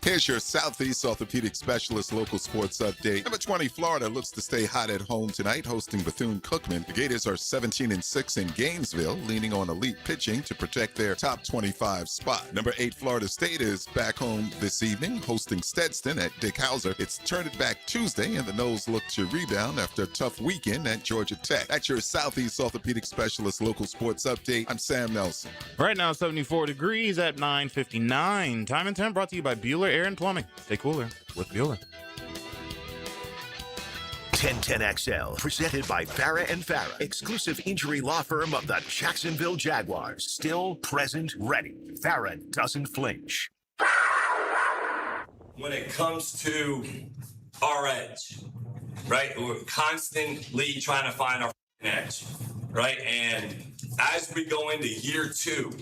Here's your Southeast Orthopedic Specialist local sports update. Number 20, Florida looks to stay hot at home tonight, hosting Bethune-Cookman. The Gators are 17-6 in Gainesville, leaning on elite pitching to protect their top 25 spot. Number 8, Florida State is back home this evening, hosting Stetson at Dick Hauser. It's Turn It Back Tuesday, and the Noles look to rebound after a tough weekend at Georgia Tech. That's your Southeast Orthopedic Specialist local sports update. I'm Sam Nelson. Right now, 74 degrees at 9:59. Time and Temp brought to you by Bueller Air and Plumbing. Stay cooler with Bueller. 1010XL, presented by Farah & Farah, exclusive injury law firm of the Jacksonville Jaguars. Still present, ready. Farah doesn't flinch. When it comes to our edge, right? We're constantly trying to find our edge, right? And as we go into year 2,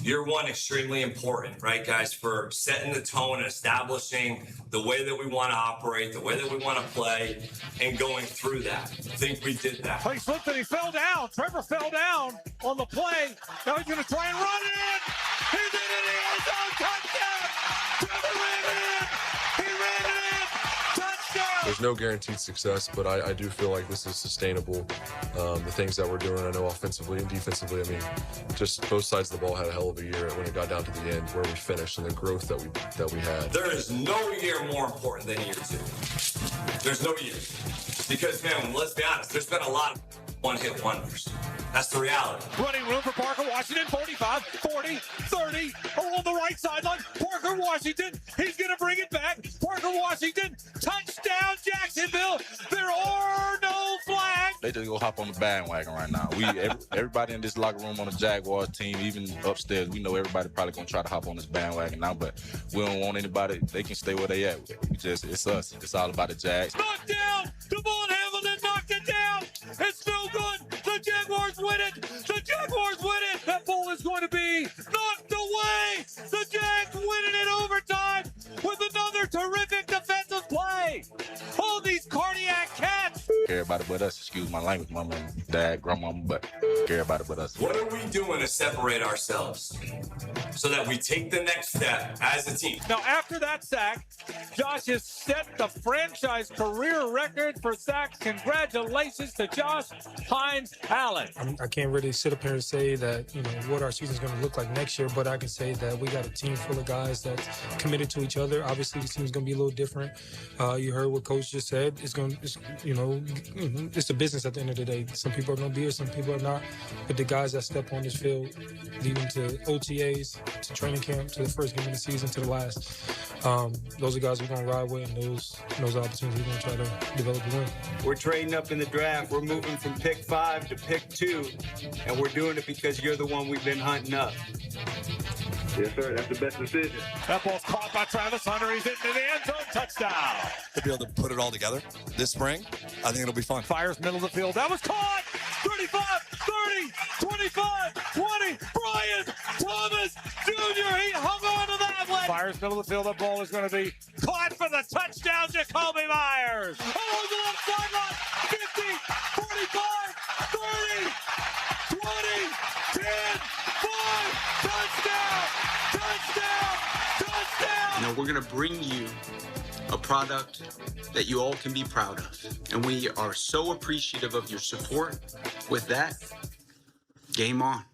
year 1, extremely important, right, guys, for setting the tone and establishing the way that we want to operate, the way that we want to play, and going through that. I think we did that. He slipped and he fell down. Trevor fell down on the play. Now he's going to try and run it in. He's in it. He is on touchdown. Trevor ran it in. He ran it in. Touchdown. There's no guaranteed success, but I do feel like this is sustainable. The things that we're doing, I know offensively and defensively, I mean, just both sides of the ball had a hell of a year when it got down to the end where we finished and the growth that we had. There is no year more important than year 2. There's no year. Because, man, let's be honest, there's been a lot of one-hit wonders. That's the reality. Running room for Parker Washington, 45, 40, 30, on the right sideline. Parker Washington, he's going to bring it back. Parker Washington, touchdown Jacksonville. There are no flags. They just go hop on the bandwagon right now. Everybody in this locker room on the Jaguars team, even upstairs, we know everybody probably going to try to hop on this bandwagon now, but we don't want anybody. They can stay where they at. It's us. It's all about the Jags. Knocked down. Devon Hamilton knocked it down. It's no good. The Jaguars win it. The Jaguars win it. That ball is going to be knocked away. The Jags win it in overtime with another terrific defensive play. All these cardiac cats. Everybody but us. Excuse my language, mama and dad, grandmama, but everybody but us. What are we doing to separate ourselves so that we take the next step as a team? Now, after that sack, Josh has set the franchise career record for sacks. Congratulations to Josh Hines Allen. I can't really sit up here and say that, what our season's going to look like next year, but I can say that we got a team full of guys that's committed to each other. Obviously, the team's going to be a little different. You heard what Coach just said. It's a business at the end of the day. Some people are going to be here, some people are not. But the guys that step on this field, leading to OTAs, to training camp, to the first game of the season, to the last, those are guys we're going to ride with, and those opportunities we're going to try to develop and win. We're trading up in the draft. We're moving from pick 5 to pick 2, and we're doing it because you're the one we've been hunting up. Yes, sir. That's the best decision. That ball's caught by Travis Hunter. He's into the end zone. Touchdown. To be able to put it all together this spring, I think it'll be fun. Fires middle of the field. That was caught. 35, 30, 25, 20. Brian Thomas Jr. He hung on to that one. Fires middle of the field. That ball is going to be caught for the touchdown. Jacoby Myers. Oh, the left sideline. 50, 45, 30, 20, 10, 5. Touchdown. Touchdown. Touchdown. We're going to bring you a product that you all can be proud of. And we are so appreciative of your support. With that, game on.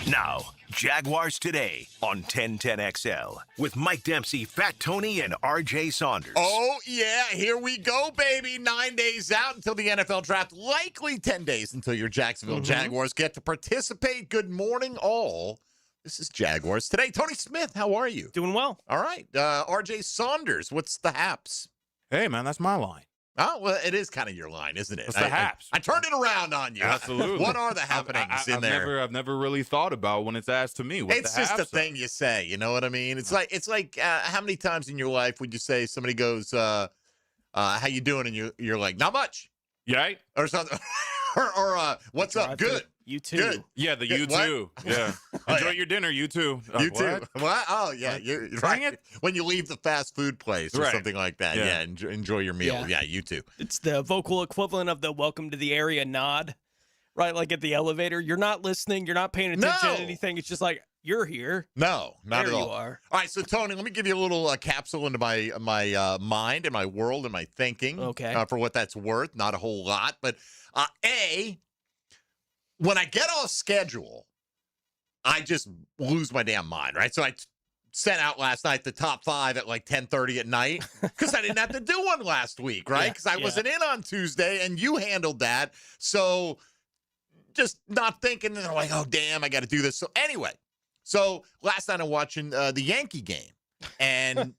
Now, Jaguars Today on 1010XL with Mike Dempsey, Fat Tony, and RJ Saunders. Oh, yeah, here we go, baby. 9 days out until the NFL draft. Likely 10 days until your Jacksonville Jaguars get to participate. Good morning, all. This is Jaguars Today. Tony Smith, how are you? Doing well. All right. RJ Saunders, what's the haps? Hey, man, that's my line. Oh, well, it is kind of your line, isn't it? It's the haps. I turned it around on you. Absolutely. What are the happenings in there? I've never really thought about when it's asked to me. What It's just a thing you say. You know what I mean? It's like how many times in your life would you say somebody goes, "How you doing?" and you're like, "Not much." Yeah. Or something. or what's up? Good. You too. Good. Yeah, the you What? too. Yeah. Enjoy your dinner, you too. You too. What? What? Oh, yeah. You're Dang right. it. When you leave the fast food place or Right. something like that. Yeah. Yeah. Enjoy your meal. Yeah. Yeah, you too. It's the vocal equivalent of the welcome to the area nod, right? Like at the elevator. You're not listening. You're not paying attention No. to anything. It's just like, you're here. No, not There at you all. are. All right, so Tony, let me give you a little capsule into my mind and my world and my thinking. Okay. For what that's worth, not a whole lot, but when I get off schedule, I just lose my damn mind, right? So I sent out last night the top 5 at like 10:30 at night because I didn't have to do one last week, right? Because I wasn't in on Tuesday and you handled that. So just not thinking, and I'm like, oh, damn, I got to do this. So anyway, so last night I'm watching the Yankee game, and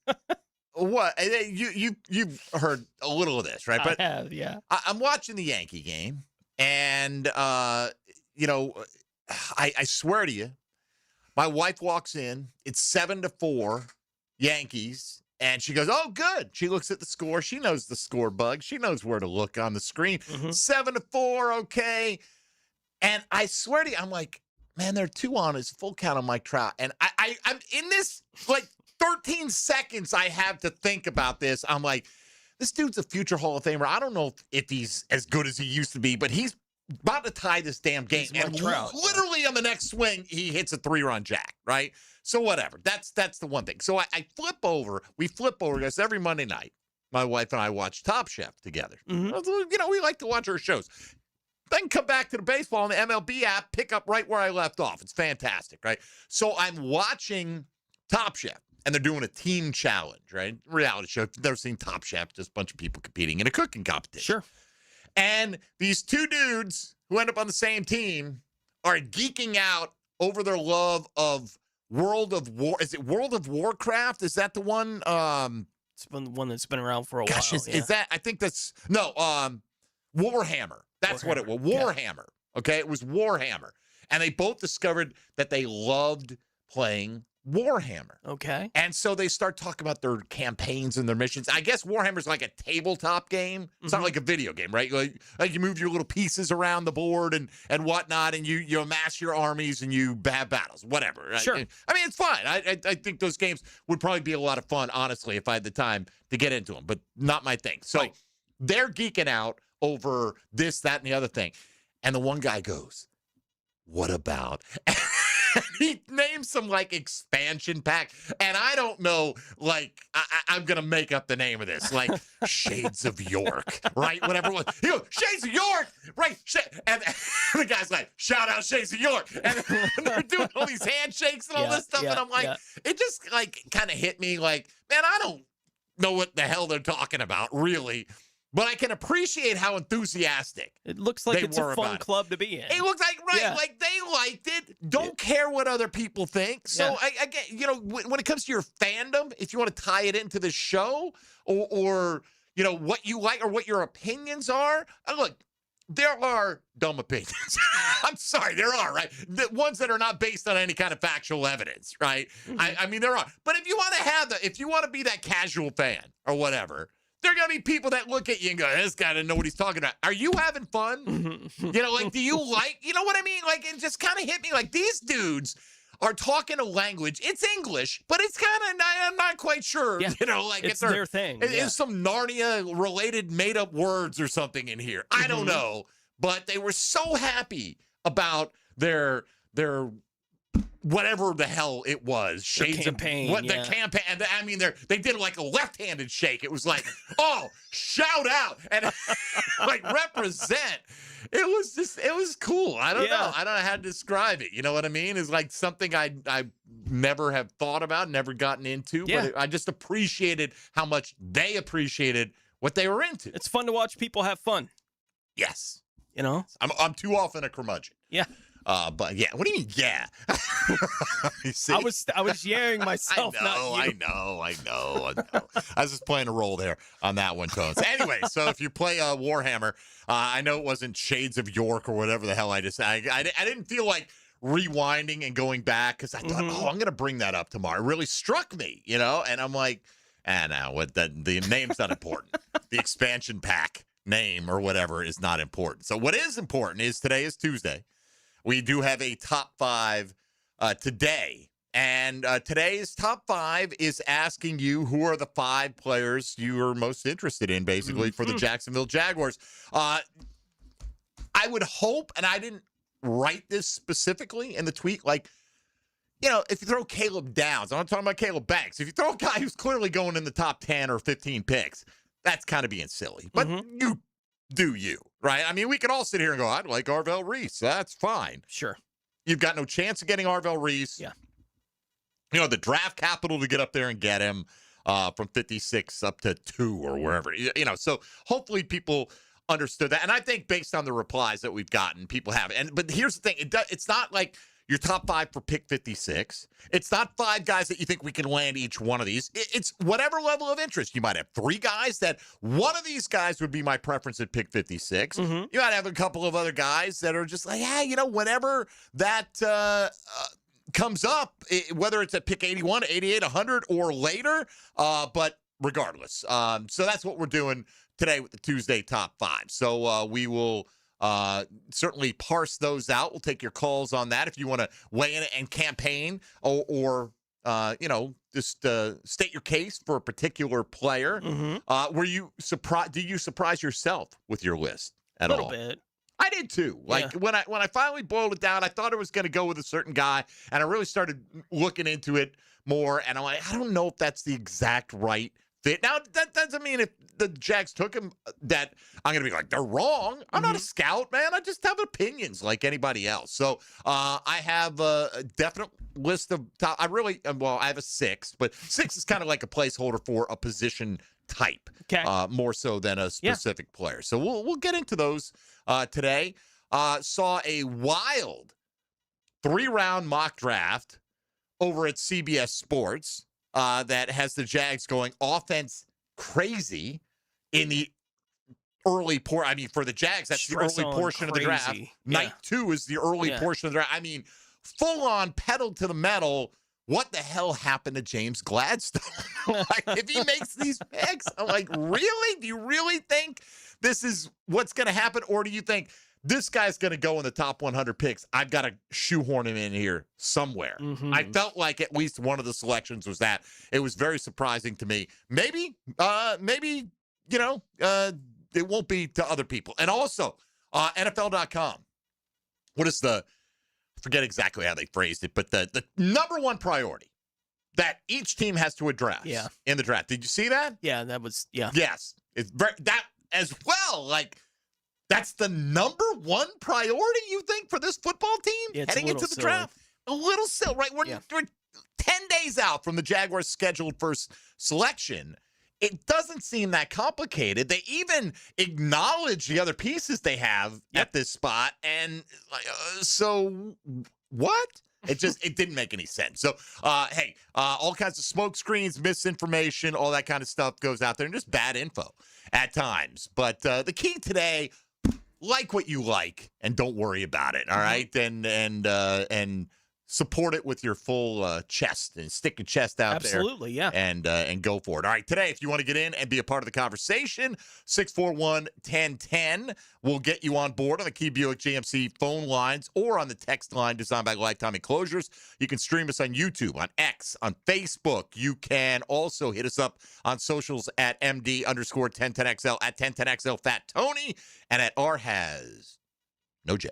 what you've heard a little of this, right? But I have, yeah. I'm watching the Yankee game, and you know, I swear to you, my wife walks in. It's 7-4 Yankees. And she goes, oh, good. She looks at the score. She knows the score bug. She knows where to look on the screen. 7-4, okay. And I swear to you, I'm like, man, there are 2 on. It's full count on Mike Trout. And I'm in this, like, 13 seconds I have to think about this. I'm like, this dude's a future Hall of Famer. I don't know if he's as good as he used to be, but he's about to tie this damn game. And literally on the next swing, he hits a 3-run jack, right? So whatever. That's the one thing. So I flip over. We flip over, guys, every Monday night. My wife and I watch Top Chef together. You know, we like to watch our shows. Then come back to the baseball on the MLB app, pick up right where I left off. It's fantastic, right? So I'm watching Top Chef, and they're doing a team challenge, right? Reality show. If you've never seen Top Chef, just a bunch of people competing in a cooking competition. Sure. And these 2 dudes who end up on the same team are geeking out over their love of World of War. Is it World of Warcraft? Is that the one? It's been the one that's been around for a Gosh, while. is that? I think that's Warhammer. That's what it was. Warhammer. Okay, it was Warhammer, and they both discovered that they loved playing Warhammer. Okay. And so they start talking about their campaigns and their missions. I guess Warhammer's like a tabletop game. It's not like a video game, right? Like you move your little pieces around the board and whatnot, and you amass your armies and you have battles, whatever. Right? Sure. I mean, it's fine. I think those games would probably be a lot of fun, honestly, if I had the time to get into them, but not my thing. So they're geeking out over this, that, and the other thing. And the one guy goes, what about... He named some like expansion pack, and I don't know. Like I'm gonna make up the name of this, like Shades of York, right? Whatever it was. He goes, Shades of York, right? And the guy's like, shout out Shades of York, and they're doing all these handshakes and all this stuff, and I'm like, it just like kind of hit me, like, man, I don't know what the hell they're talking about, really. But I can appreciate how enthusiastic it looks like it's a fun club to be in. It looks like, like they liked it. Don't care what other people think. So I get, you know, when it comes to your fandom, if you want to tie it into the show or you know, what you like or what your opinions are, look, there are dumb opinions. I'm sorry, there are, right? The ones that are not based on any kind of factual evidence, right? I mean, there are. But if you want to if you want to be that casual fan or whatever, there are going to be people that look at you and go, this guy doesn't know what he's talking about. Are you having fun? You know, like, do you like, you know what I mean? Like, it just kind of hit me like these dudes are talking a language. It's English, but it's kind of, I'm not quite sure, you know, like it's their thing. It's some Narnia-related made-up words or something in here. I don't know, but they were so happy about their whatever the hell it was, shades campaign, of the campaign. And I mean, they did like a left-handed shake. It was like, oh, shout out and like represent. It was cool. I don't know. I don't know how to describe it. You know what I mean? It's like something I never have thought about, never gotten into. But I just appreciated how much they appreciated what they were into. It's fun to watch people have fun. Yes. You know, I'm too often a curmudgeon. Yeah. But yeah, what do you mean? Yeah, I was yaring myself. I know. I was just playing a role there on that one, Tones. Anyway, so if you play Warhammer, I know it wasn't Shades of York or whatever the hell I didn't feel like rewinding and going back because I thought, I'm gonna bring that up tomorrow. It really struck me, you know, and I'm like, no, what the name's not important. The expansion pack name or whatever is not important. So what is important is today is Tuesday. we do have a top 5 today. And today's top 5 is asking you who are the 5 players you are most interested in, basically, for the Jacksonville Jaguars. I would hope, and I didn't write this specifically in the tweet, like, if you throw Caleb Downs, I'm not talking about Caleb Banks. If you throw a guy who's clearly going in the top 10 or 15 picks, that's kind of being silly. But you do you, right? I mean, we can all sit here and go, I'd like Arvell Reese. That's fine. Sure. You've got no chance of getting Arvell Reese. Yeah. The draft capital to get up there and get him from 56 up to 2 or wherever. So hopefully people understood that. And I think based on the replies that we've gotten, people have it. But here's the thing. It's not like your top 5 for pick 56. It's not 5 guys that you think we can land each one of these. It's whatever level of interest. You might have 3 guys that one of these guys would be my preference at pick 56. You might have a couple of other guys that are just like, whenever that comes up, whether it's at pick 81, 88, 100, or later. But regardless. So that's what we're doing today with the Tuesday top 5. So we will certainly parse those out. We'll take your calls on that if you want to weigh in and campaign or just state your case for a particular player. Were you surprised? Did you surprise yourself with your list at all? A little bit. I did too. When I finally boiled it down, I thought it was going to go with a certain guy, and I really started looking into it more, and I'm like, I don't know if that's the exact right fit. Now, that doesn't mean if the Jags took him that I'm going to be like, they're wrong. I'm not a scout, man. I just have opinions like anybody else. So I have a definite list of top. I have a 6, but 6 is kind of like a placeholder for a position type, more so than a specific player. So we'll get into those today. Saw a wild 3-round mock draft over at CBS Sports that has the Jags going offense crazy in the early for the Jags, that's the early portion of the draft. Night 2 is the early portion of the draft. I mean, full on pedal to the metal. What the hell happened to James Gladstone? If he makes these picks, I'm like, really? Do you really think this is what's going to happen? Or do you think this guy's going to go in the top 100 picks? I've got to shoehorn him in here somewhere. I felt like at least one of the selections was that. It was very surprising to me. Maybe, it won't be to other people. And also, NFL.com. What is I forget exactly how they phrased it, but the number one priority that each team has to address in the draft. Did you see that? Yeah, that was, Yes. It's that as well. Like, that's the number one priority, you think, for this football team heading into the draft? A little silly, right? We're 10 days out from the Jaguars' scheduled first selection. It doesn't seem that complicated. They even acknowledge the other pieces they have at this spot. And so what? It didn't make any sense. So, all kinds of smoke screens, misinformation, all that kind of stuff goes out there, and just bad info at times. But the key today, like what you like, and don't worry about it. All right, and support it with your full chest and stick your chest out there. Absolutely, yeah. And go for it. All right, today, if you want to get in and be a part of the conversation, 641-1010 will get you on board on the Key Buick GMC phone lines or on the text line designed by Lifetime Enclosures. You can stream us on YouTube, on X, on Facebook. You can also hit us up on socials at MD_1010XL, at 1010XL Fat Tony, and at R has no J.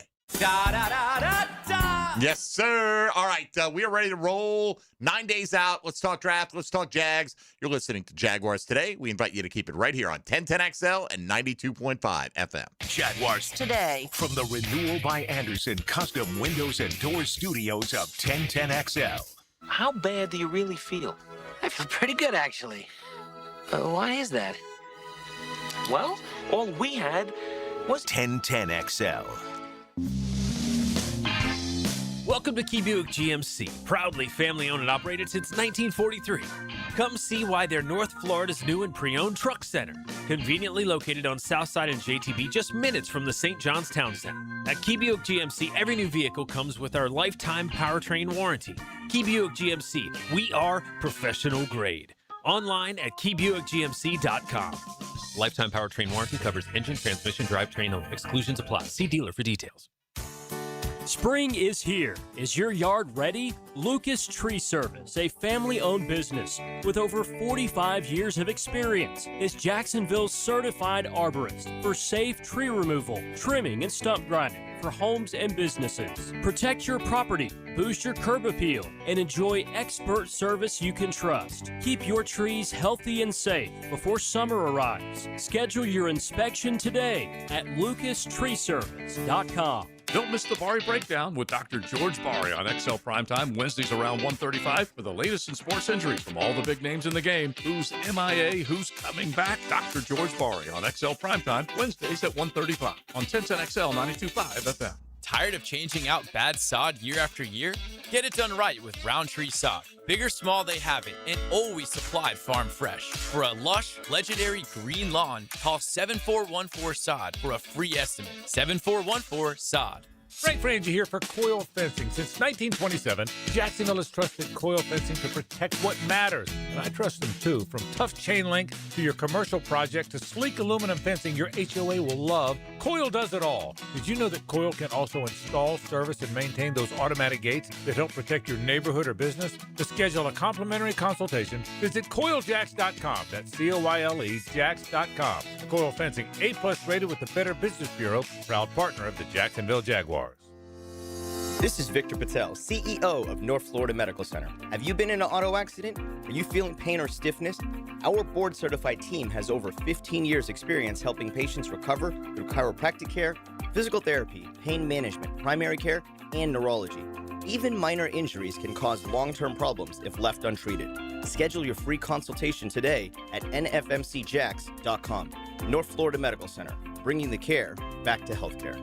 Yes, sir. All right, we are ready to roll. 9 days out. Let's talk draft. Let's talk Jags. You're listening to Jaguars Today. We invite you to keep it right here on 1010XL and 92.5 FM. Jaguars Today. From the Renewal by Anderson Custom Windows and Doors Studios of 1010XL. How bad do you really feel? I feel pretty good, actually. Why is that? Well, all we had was 1010XL. Welcome to Key Buick GMC, proudly family-owned and operated since 1943. Come see why they're North Florida's new and pre-owned truck center, conveniently located on Southside and JTB, just minutes from the St. John's Town Center. At Key Buick GMC, every new vehicle comes with our lifetime powertrain warranty. Key Buick GMC, we are professional grade. Online at keybuickgmc.com. Lifetime powertrain warranty covers engine, transmission, drivetrain only. Exclusions apply. See dealer for details. Spring is here. Is your yard ready? Lucas Tree Service, a family-owned business with over 45 years of experience, is Jacksonville's certified arborist for safe tree removal, trimming, and stump grinding for homes and businesses. Protect your property, boost your curb appeal, and enjoy expert service you can trust. Keep your trees healthy and safe before summer arrives. Schedule your inspection today at lucastreeservice.com. Don't miss the Bari Breakdown with Dr. George Bari on XL Primetime Wednesdays around 1:35 for the latest in sports injuries from all the big names in the game. Who's MIA? Who's coming back? Dr. George Bari on XL Primetime Wednesdays at 1:35 on 1010 XL 92.5 FM. Tired of changing out bad sod year after year? Get it done right with Roundtree Sod. Big or small, they have it, and always supplied farm fresh. For a lush, legendary green lawn, call 7414 Sod for a free estimate. 7414 Sod. Frank Frangie here for Coil Fencing. Since 1927, Jacksonville has trusted Coil Fencing to protect what matters. And I trust them too. From tough chain link to your commercial project to sleek aluminum fencing your HOA will love, Coil does it all. Did you know that Coil can also install, service, and maintain those automatic gates that help protect your neighborhood or business? To schedule a complimentary consultation, visit CoilJacks.com. That's COYLE Jacks.com. Coil Fencing, A+ rated with the Better Business Bureau, proud partner of the Jacksonville Jaguars. This is Victor Patel, CEO of North Florida Medical Center. Have you been in an auto accident? Are you feeling pain or stiffness? Our board-certified team has over 15 years experience helping patients recover through chiropractic care, physical therapy, pain management, primary care, and neurology. Even minor injuries can cause long-term problems if left untreated. Schedule your free consultation today at nfmcjacks.com. North Florida Medical Center, bringing the care back to healthcare.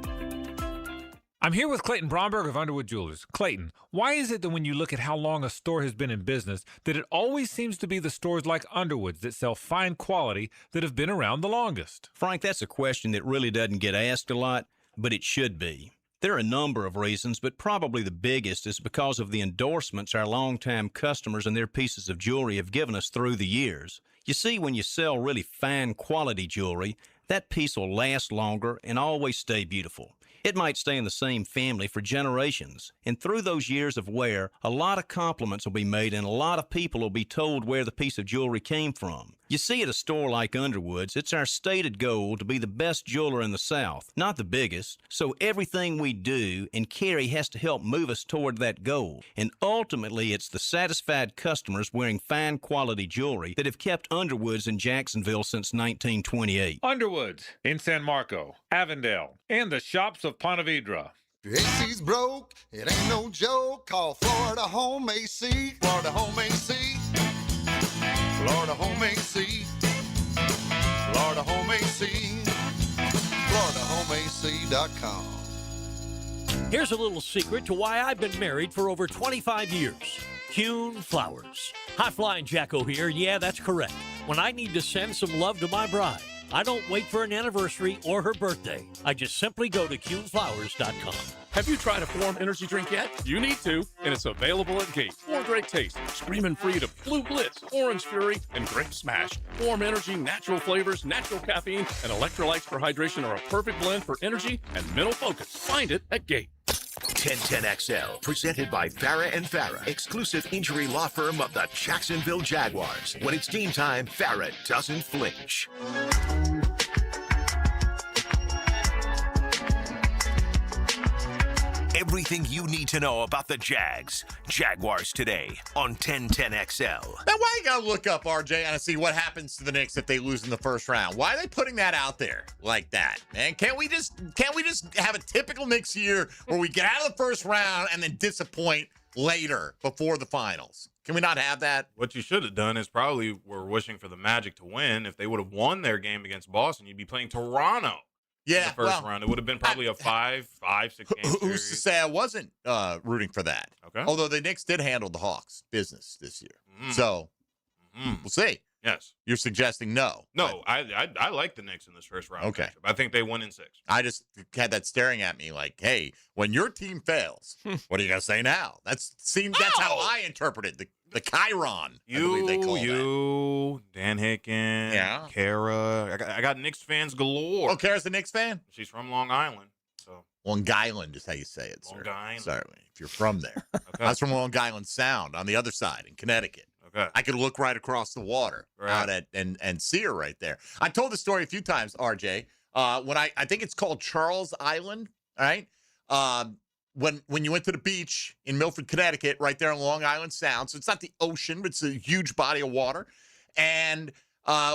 I'm here with Clayton Bromberg of Underwood Jewelers. Clayton, why is it that when you look at how long a store has been in business, that it always seems to be the stores like Underwood's that sell fine quality that have been around the longest? Frank, that's a question that really doesn't get asked a lot, but it should be. There are a number of reasons, but probably the biggest is because of the endorsements our longtime customers and their pieces of jewelry have given us through the years. You see, when you sell really fine quality jewelry, that piece will last longer and always stay beautiful. It might stay in the same family for generations. And through those years of wear, a lot of compliments will be made and a lot of people will be told where the piece of jewelry came from. You see, at a store like Underwood's, it's our stated goal to be the best jeweler in the South, not the biggest. So everything we do and carry has to help move us toward that goal. And ultimately, it's the satisfied customers wearing fine quality jewelry that have kept Underwood's in Jacksonville since 1928. Underwood's in San Marco, Avondale, and the shops of Ponte Vedra. Your AC's broke, it ain't no joke. Call Florida Home AC. Florida Home AC. Florida Home AC. Florida Home AC. FloridaHomeAC.com. Here's a little secret to why I've been married for over 25 years. Kuhn Flowers. High Flying Jacko here. Yeah, that's correct. When I need to send some love to my bride, I don't wait for an anniversary or her birthday. I just simply go to KuhnFlowers.com. Have you tried a Form energy drink yet? You need to, and it's available at Gate. 4 great tastes, Screamin' Freedom, Blue Blitz, Orange Fury, and Grape Smash. Form energy, natural flavors, natural caffeine, and electrolytes for hydration are a perfect blend for energy and mental focus. Find it at Gate. 1010XL, presented by Farah and Farah, exclusive injury law firm of the Jacksonville Jaguars. When it's game time, Farah doesn't flinch. Everything you need to know about the Jaguars today on 1010XL. Now, why you gotta look up RJ and see what happens to the Knicks if they lose in the first round? Why are they putting that out there like that, man? Can't we just have a typical Knicks year where we get out of the first round and then disappoint later before the finals? Can we not have that? What you should have done is probably were wishing for the Magic to win. If they would have won their game against Boston, you'd be playing Toronto. Yeah, in the first round. It would have been probably a 5-6 game series. Who's to say I wasn't rooting for that? Okay. Although the Knicks did handle the Hawks business this year. So we'll see. Yes. You're suggesting no. No, I like the Knicks in this first round. Okay. Matchup. I think they win in 6. I just had that staring at me like, hey, when your team fails, what are you going to say now? That's how I interpreted the Chiron. I believe they call that. Dan Hicken, Kara. I got Knicks fans galore. Oh, Kara's the Knicks fan? She's from Long Island. so. Long Island is how you say it, sir. Long Island. Certainly, if you're from there. Okay. I was from Long Island Sound on the other side in Connecticut. Okay. I could look right across the water out at and see her right there. I told the story a few times, RJ. When I think it's called Charles Island, all right? When you went to the beach in Milford, Connecticut, right there on Long Island Sound. So it's not the ocean, but it's a huge body of water. And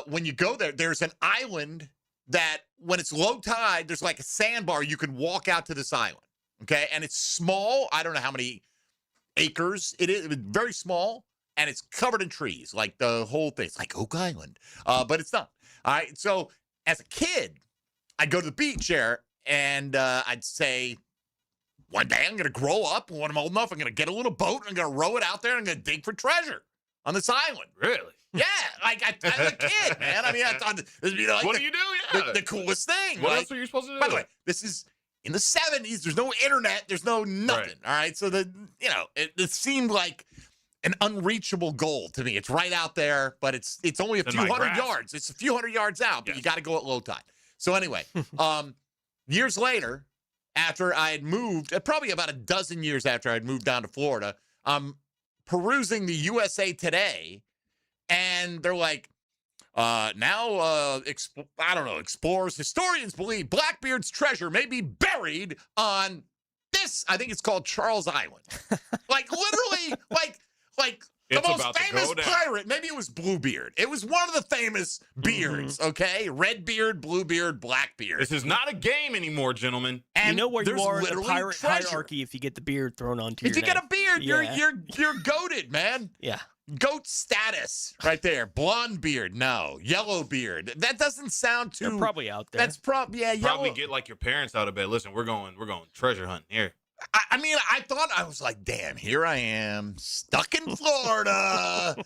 when you go there, there's an island that when it's low tide, there's like a sandbar. You can walk out to this island, okay? And it's small. I don't know how many acres it is. It's very small, and it's covered in trees, like the whole thing. It's like Oak Island, but it's not. All right, so as a kid, I'd go to the beach there, and I'd say, one day I'm going to grow up, and when I'm old enough, I'm going to get a little boat, and I'm going to row it out there, and I'm going to dig for treasure on this island. Really? Yeah, like as a kid, man. I mean, I thought this would be like What do you do? Yeah. the coolest thing. What like, else are you supposed to do? By the way, this is in the 70s. There's no internet. There's no nothing. All right, so it seemed like an unreachable goal to me. It's right out there, but it's only a few hundred yards. It's a few hundred yards out, but you got to go at low tide. So anyway, years later, after I had moved, probably about a dozen years after I'd moved down to Florida, I'm perusing the USA Today, and they're like, explorers, historians believe Blackbeard's treasure may be buried on this, I think it's called Charles Island. Like, literally, like the It's most about to famous go down. pirate. Maybe it was Bluebeard. It was one of the famous beards, okay? Redbeard, Bluebeard, Blackbeard. This is not a game anymore, gentlemen. And you know where you there's are in the literally pirate treasure. hierarchy if you get the beard thrown onto If your you get name. a beard, you're goated, man. Yeah. Goat status right there. Blonde beard, no. Yellow beard. That doesn't sound too. They're probably out there. That's probably Probably yellow. get like your parents out of bed. Listen, we're going treasure hunting here. I mean, I was like, damn, here I am, stuck in Florida,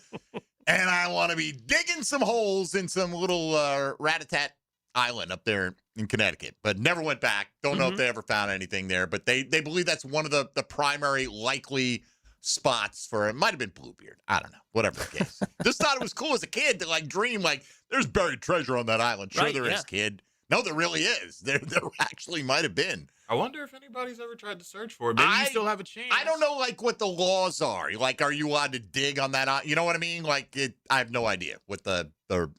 and I want to be digging some holes in some little rat-a-tat island up there in Connecticut, but never went back. Don't know if they ever found anything there, but they believe that's one of the primary likely spots for it. Might have been Bluebeard. I don't know. Whatever the case. Just thought it was cool as a kid to like dream like there's buried treasure on that island. Sure, there is, kid. No, there really is. There actually might have been. I wonder if anybody's ever tried to search for it. Maybe you still have a chance. I don't know, like, what the laws are. Like, are you allowed to dig on that? You know what I mean? Like, I have no idea what the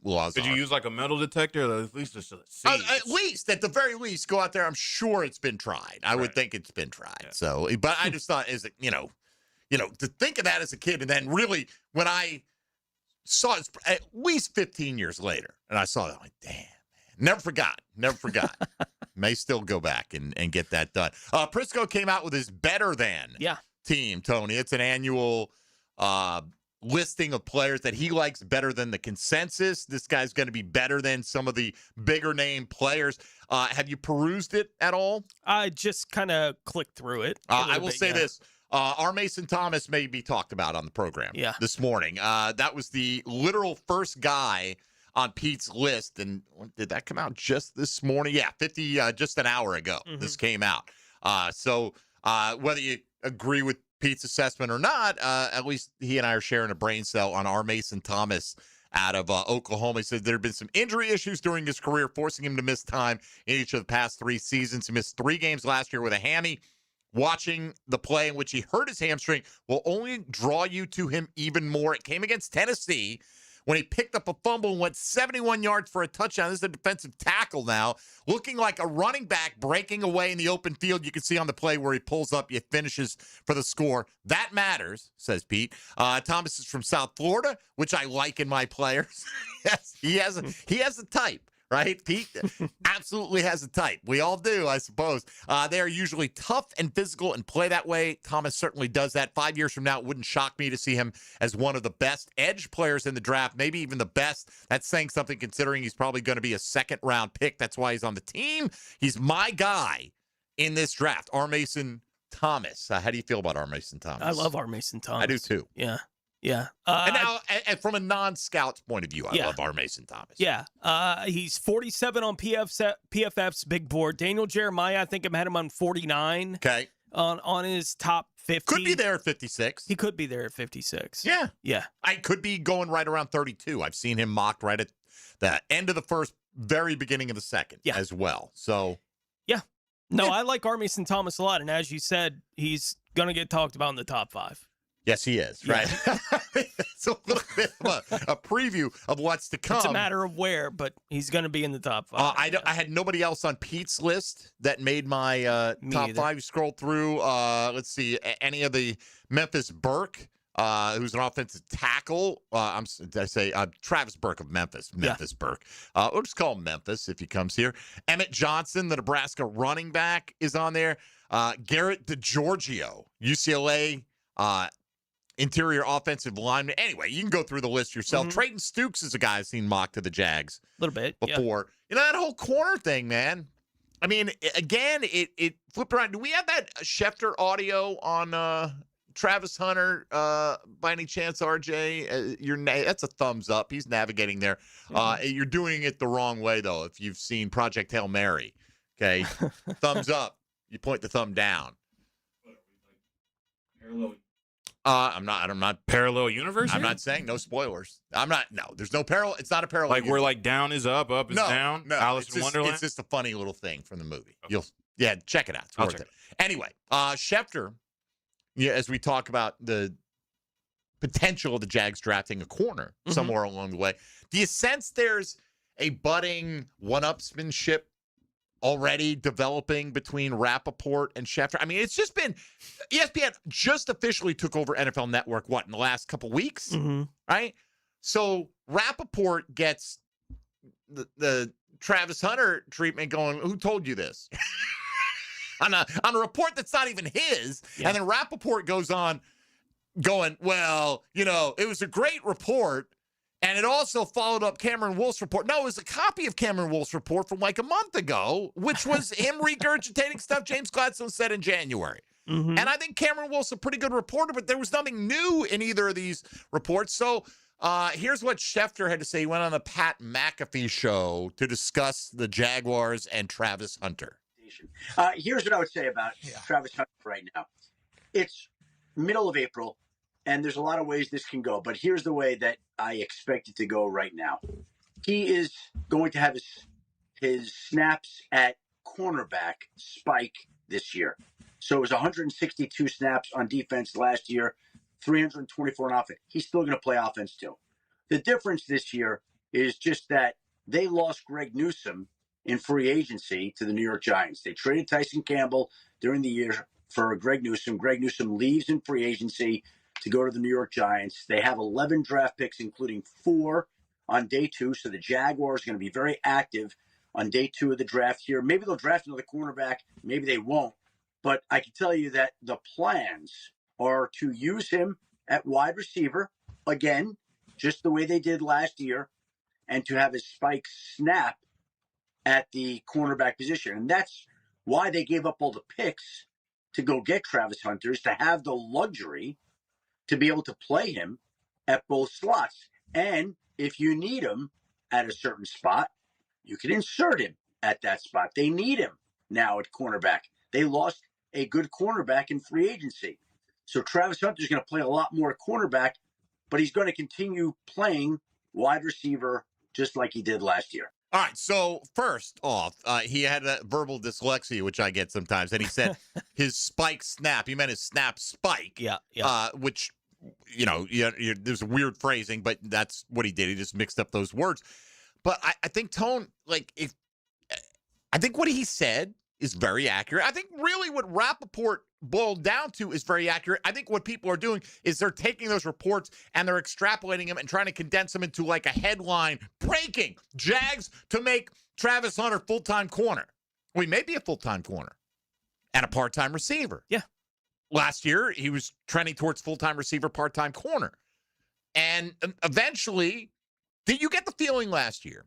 laws Did are. you use, like, a metal detector? Or at least just At least, at the very least, go out there. I'm sure it's been tried. I would think it's been tried. Yeah. So, but I just thought, to think of that as a kid, and then really, when I saw it at least 15 years later, and I saw it, I'm like, damn, man. Never forgot. May still go back and get that done. Prisco came out with his Better Than team, Tony. It's an annual listing of players that he likes better than the consensus. This guy's going to be better than some of the bigger name players. Have you perused it at all? I just kind of clicked through it. I will say this. R. Mason Thomas may be talked about on the program this morning. That was the literal first guy on Pete's list, and did that come out just this morning? Yeah, just an hour ago. This came out. So whether you agree with Pete's assessment or not, at least he and I are sharing a brain cell on R. Mason Thomas out of Oklahoma. He said there have been some injury issues during his career, forcing him to miss time in each of the past 3 seasons. He missed 3 games last year with a hammy. Watching the play in which he hurt his hamstring will only draw you to him even more. It came against Tennessee when he picked up a fumble and went 71 yards for a touchdown. This is a defensive tackle now, looking like a running back breaking away in the open field. You can see on the play where he pulls up, he finishes for the score. That matters, says Pete. Thomas is from South Florida, which I like in my players. Yes, he has a type. Right? Pete absolutely has a type. We all do, I suppose. They are usually tough and physical and play that way. Thomas certainly does that. 5 years from now, it wouldn't shock me to see him as one of the best edge players in the draft, maybe even the best. That's saying something considering he's probably going to be a second-round pick. That's why he's on the team. He's my guy in this draft, R. Mason Thomas. How do you feel about R. Mason Thomas? I love R. Mason Thomas. I do, too. Yeah. Yeah. And now, and from a non-scout's point of view, I love R. Mason Thomas. Yeah. He's 47 on PFF's big board. Daniel Jeremiah, I think I had him on 49. Okay. On his top 50. Could be there at 56. He could be there at 56. Yeah. Yeah. I could be going right around 32. I've seen him mocked right at the end of the first, very beginning of the second as well. So. Yeah. No, I like Army St. Thomas a lot, and as you said, he's going to get talked about in the top 5. Yes, he is, right? It's a little bit of a preview of what's to come. It's a matter of where, but he's going to be in the top 5. I had nobody else on Pete's list that made my top either. 5. Scroll through. Let's see. Any of the Memphis Burke, who's an offensive tackle. Travis Burke of Memphis. Memphis Burke. We'll just call him Memphis if he comes here. Emmett Johnson, the Nebraska running back, is on there. Garrett DeGiorgio, UCLA interior offensive lineman. Anyway, you can go through the list yourself. Trayton Stukes is a guy I've seen mocked to the Jags a little bit before. You know, that whole corner thing, man. I mean, again, it flipped around. Do we have that Schefter audio on Travis Hunter by any chance, RJ? That's a thumbs up. He's navigating there. You're doing it the wrong way, though, if you've seen Project Hail Mary. Okay? Thumbs up. You point the thumb down. I'm not parallel universe. I'm not saying no spoilers. There's no parallel. It's not a parallel. Like where like down is up is down. No, Alice in Wonderland. It's just a funny little thing from the movie. Check it out. It's worth it. Anyway, Schefter, as we talk about the potential of the Jags drafting a corner somewhere along the way, do you sense there's a budding one-upsmanship already developing between Rappaport and Schefter? I mean, it's just been ESPN just officially took over NFL Network, in the last couple weeks, right? So Rappaport gets the Travis Hunter treatment going, who told you this? on a report that's not even his. Yeah. And then Rappaport goes on going, well, it was a great report. And it also followed up Cameron Wolf's report. No, it was a copy of Cameron Wolf's report from like a month ago, which was him regurgitating stuff James Gladstone said in January. And I think Cameron Wolf's a pretty good reporter, but there was nothing new in either of these reports. So here's what Schefter had to say. He went on the Pat McAfee show to discuss the Jaguars and Travis Hunter. Here's what I would say about Travis Hunter right now. It's middle of April. And there's a lot of ways this can go, but here's the way that I expect it to go right now. He is going to have his snaps at cornerback spike this year. So it was 162 snaps on defense last year, 324 on offense. He's still going to play offense too. The difference this year is just that they lost Greg Newsome in free agency to the New York Giants. They traded Tyson Campbell during the year for Greg Newsome. Greg Newsome leaves in free agency to go to the New York Giants. They have 11 draft picks, including 4 on day 2. So the Jaguars are going to be very active on day 2 of the draft here. Maybe they'll draft another cornerback. Maybe they won't. But I can tell you that the plans are to use him at wide receiver, again, just the way they did last year, and to have his spike snap at the cornerback position. And that's why they gave up all the picks to go get Travis Hunter, is to have the luxury to be able to play him at both slots. And if you need him at a certain spot, you can insert him at that spot. They need him now at cornerback. They lost a good cornerback in free agency. So Travis Hunter is going to play a lot more at cornerback, but he's going to continue playing wide receiver just like he did last year. All right, so first off, he had a verbal dyslexia, which I get sometimes, and he said his spike snap. He meant his snap spike. Which, there's a weird phrasing, but that's what he did. He just mixed up those words. But I think, Tone, I think what he said is very accurate. I think really what Rappaport boiled down to is very accurate. I think what people are doing is they're taking those reports and they're extrapolating them and trying to condense them into like a headline. Breaking: Jags to make Travis Hunter full-time corner. Well, he may be a full-time corner and a part-time receiver. Yeah. Last year, he was trending towards full-time receiver, part-time corner. And eventually, did you get the feeling last year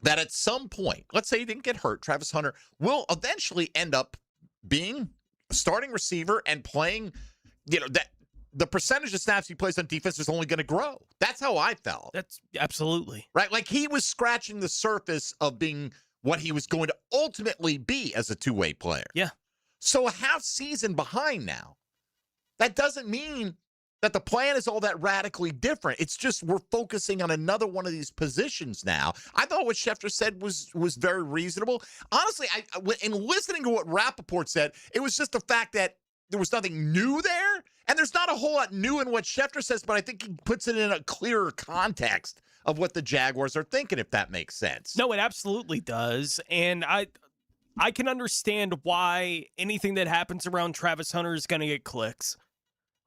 that at some point, let's say he didn't get hurt, Travis Hunter will eventually end up being a starting receiver and playing, that the percentage of snaps he plays on defense is only going to grow. That's how I felt. That's absolutely right. Like he was scratching the surface of being what he was going to ultimately be as a two-way player. Yeah. So a half season behind now, that doesn't mean that the plan is all that radically different. It's just we're focusing on another one of these positions now. I thought what Schefter said was very reasonable. Honestly, in listening to what Rappaport said, it was just the fact that there was nothing new there, and there's not a whole lot new in what Schefter says, but I think he puts it in a clearer context of what the Jaguars are thinking, if that makes sense. No, it absolutely does, and I can understand why anything that happens around Travis Hunter is going to get clicks.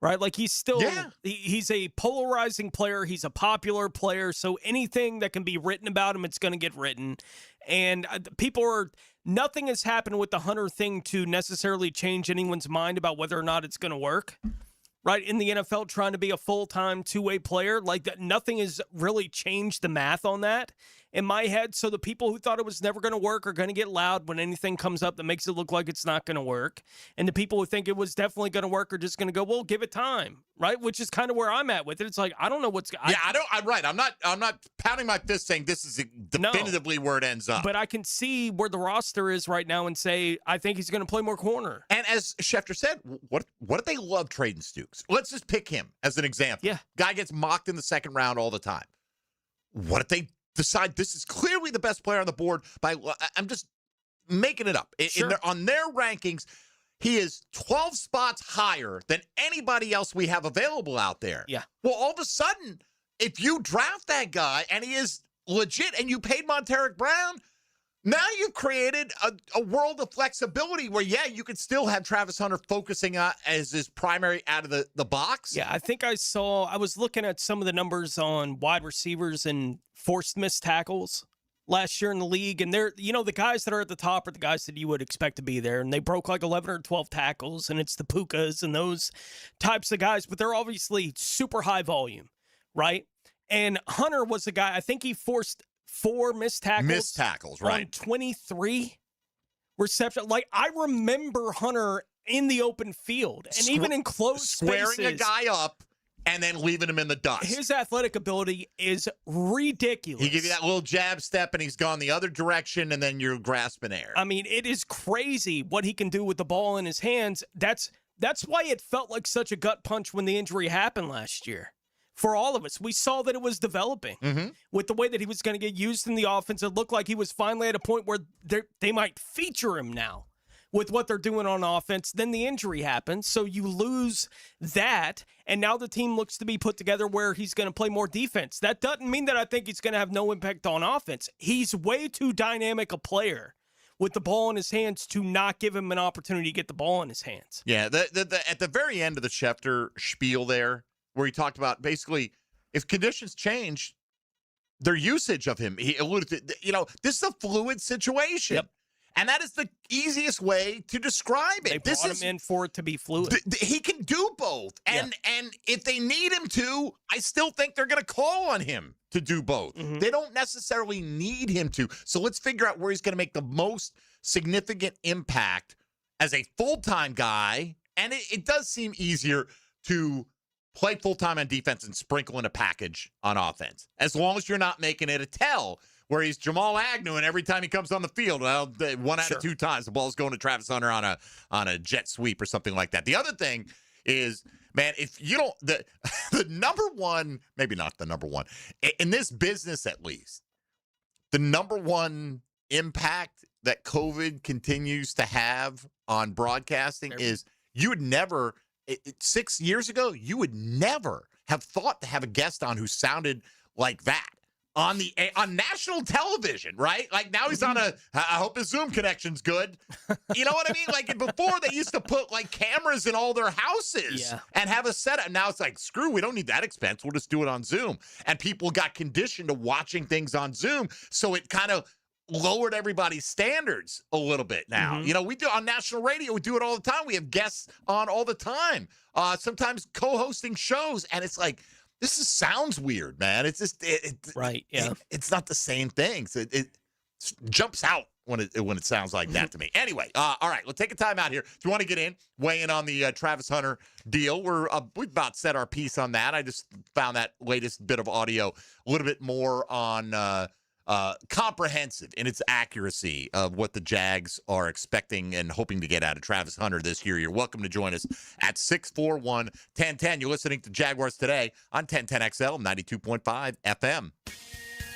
Right? Like he's still, he's a polarizing player. He's a popular player. So anything that can be written about him, it's going to get written. And nothing has happened with the Hunter thing to necessarily change anyone's mind about whether or not it's going to work. Right? In the NFL, trying to be a full-time two-way player, like that, nothing has really changed the math on that in my head. So the people who thought it was never going to work are going to get loud when anything comes up that makes it look like it's not going to work. And the people who think it was definitely going to work are just going to go, well, give it time, right? Which is kind of where I'm at with it. It's like, I don't know what's going to I'm right. I'm not pounding my fist saying this is definitively where it ends up. But I can see where the roster is right now and say, I think he's going to play more corner. And as Schefter said, what if they love trading Stooks? Let's just pick him as an example. Yeah. Guy gets mocked in the second round all the time. What if they decide this is clearly the best player on the board I'm just making it up. Sure. On their rankings, he is 12 spots higher than anybody else we have available out there. Yeah. Well, all of a sudden, if you draft that guy and he is legit and you paid Monteric Brown, now you've created a world of flexibility where, you could still have Travis Hunter focusing on as his primary out of the box. Yeah, I think I was looking at some of the numbers on wide receivers and forced missed tackles last year in the league. And they're, the guys that are at the top are the guys that you would expect to be there. And they broke like 11 or 12 tackles, and it's the Pukas and those types of guys. But they're obviously super high volume, right? And Hunter was the guy, I think he forced 4 missed tackles. Missed tackles, right. On 23 receptions. Like, I remember Hunter in the open field and even in closed squaring spaces, a guy up and then leaving him in the dust. His athletic ability is ridiculous. He gives you that little jab step and he's gone the other direction and then you're grasping air. I mean, it is crazy what he can do with the ball in his hands. That's why it felt like such a gut punch when the injury happened last year. For all of us, we saw that it was developing with the way that he was going to get used in the offense. It looked like he was finally at a point where they might feature him now with what they're doing on offense. Then the injury happens, so you lose that, and now the team looks to be put together where he's going to play more defense. That doesn't mean that I think he's going to have no impact on offense. He's way too dynamic a player with the ball in his hands to not give him an opportunity to get the ball in his hands. Yeah, at the very end of the Schefter spiel there, where he talked about basically if conditions change, their usage of him. He alluded to, this is a fluid situation. Yep. And that is the easiest way to describe it. They brought him in for it to be fluid. He can do both. And if they need him to, I still think they're going to call on him to do both. Mm-hmm. They don't necessarily need him to. So let's figure out where he's going to make the most significant impact as a full-time guy. And it does seem easier to play full-time on defense and sprinkle in a package on offense, as long as you're not making it a tell where he's Jamal Agnew and every time he comes on the field, well, 1 out of 2 times the ball's going to Travis Hunter on a jet sweep or something like that. The other thing is, man, if you don't, the number one, maybe not the number one, in this business at least, the number one impact that COVID continues to have on broadcasting is you would never, 6 years ago, you would never have thought to have a guest on who sounded like that on national television, right? Like now he's on I hope his Zoom connection's good. You know what I mean? Like before they used to put like cameras in all their houses and have a setup. Now it's like, screw, we don't need that expense. We'll just do it on Zoom. And people got conditioned to watching things on Zoom. So it kind of lowered everybody's standards a little bit now. We do on national radio, we do it all the time. We have guests on all the time, sometimes co-hosting shows. And it's like, this sounds weird, man. It's just, right. Yeah. It's not the same thing. So it jumps out when it sounds like that to me. Anyway, all right, let's take a time out here. If you want to get in, weigh in on the Travis Hunter deal, we've about said our piece on that. I just found that latest bit of audio a little bit more on comprehensive in its accuracy of what the Jags are expecting and hoping to get out of Travis Hunter this year. You're welcome to join us at 641-1010. You're listening to Jaguars Today on 1010XL 92.5 FM.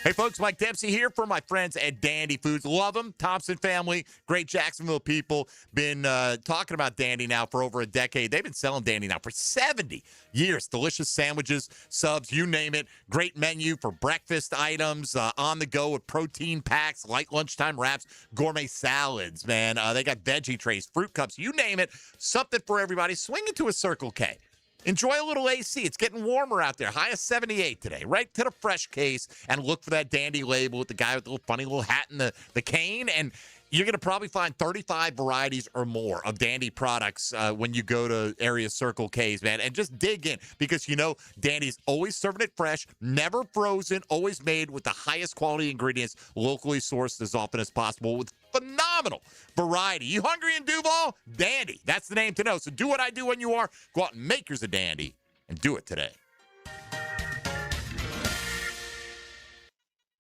Hey, folks, Mike Dempsey here for my friends at Dandy Foods. Love them. Thompson family, great Jacksonville people. Been talking about Dandy now for over a decade. They've been selling Dandy now for 70 years. Delicious sandwiches, subs, you name it. Great menu for breakfast items, on the go with protein packs, light lunchtime wraps, gourmet salads, man. They got veggie trays, fruit cups, you name it. Something for everybody. Swing into a Circle K. Enjoy a little AC. It's getting warmer out there. High of 78 today. Right to the fresh case and look for that Dandy label with the guy with the little funny little hat and the cane. And you're going to probably find 35 varieties or more of Dandy products when you go to area Circle K's, man. And just dig in because, you know, Dandy's always serving it fresh, never frozen, always made with the highest quality ingredients, locally sourced as often as possible with phenomenal variety. You hungry in Duval? Dandy. That's the name to know. So do what I do when you are. Go out and make yours a Dandy and do it today.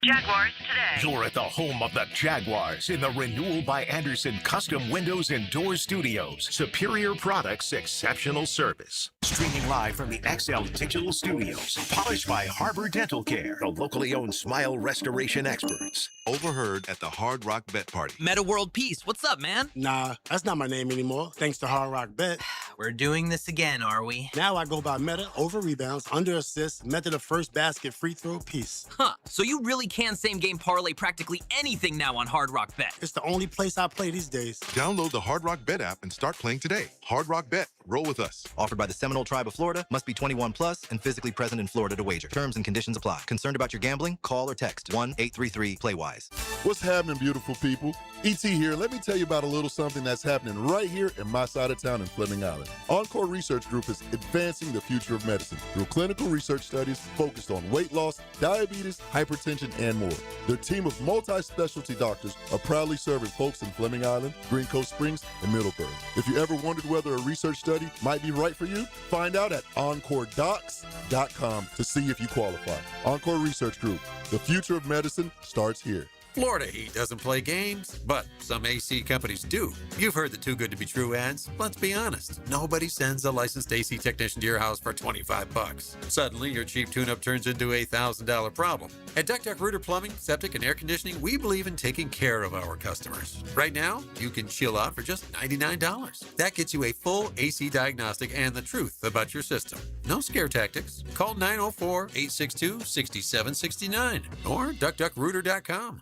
Jaguars Today. You're at the home of the Jaguars in the Renewal by Anderson Custom Windows and Doors Studios. Superior products, exceptional service. Streaming live from the XL Digital Studios. Polished by Harbor Dental Care, the locally owned smile restoration experts. Overheard at the Hard Rock Bet Party. Meta World Peace, what's up, man? Nah, that's not my name anymore, thanks to Hard Rock Bet. We're doing this again, are we? Now I go by Meta over rebounds, under assists, method of first basket, free throw, Peace. Huh, so you really can same-game parlay practically anything now on Hard Rock Bet. It's the only place I play these days. Download the Hard Rock Bet app and start playing today. Hard Rock Bet. Roll with us. Offered by the Seminole Tribe of Florida. Must be 21 plus and physically present in Florida to wager. Terms and conditions apply. Concerned about your gambling? Call or text 1-833-PLAY-WISE. What's happening, beautiful people? E.T. here. Let me tell you about a little something that's happening right here in my side of town in Fleming Island. Encore Research Group is advancing the future of medicine through clinical research studies focused on weight loss, diabetes, hypertension, and more. Their team of multi-specialty doctors are proudly serving folks in Fleming Island, Green Coast Springs, and Middleburg. If you ever wondered whether a research study might be right for you, find out at EncoreDocs.com to see if you qualify. Encore Research Group. The future of medicine starts here. Florida Heat doesn't play games, but some AC companies do. You've heard the Too Good to Be True ads. Let's be honest. Nobody sends a licensed AC technician to your house for $25. Suddenly, your cheap tune-up turns into a $1,000 problem. At Duck Duck Rooter Plumbing, Septic, and Air Conditioning, we believe in taking care of our customers. Right now, you can chill out for just $99. That gets you a full AC diagnostic and the truth about your system. No scare tactics. Call 904-862-6769 or duckduckrooter.com.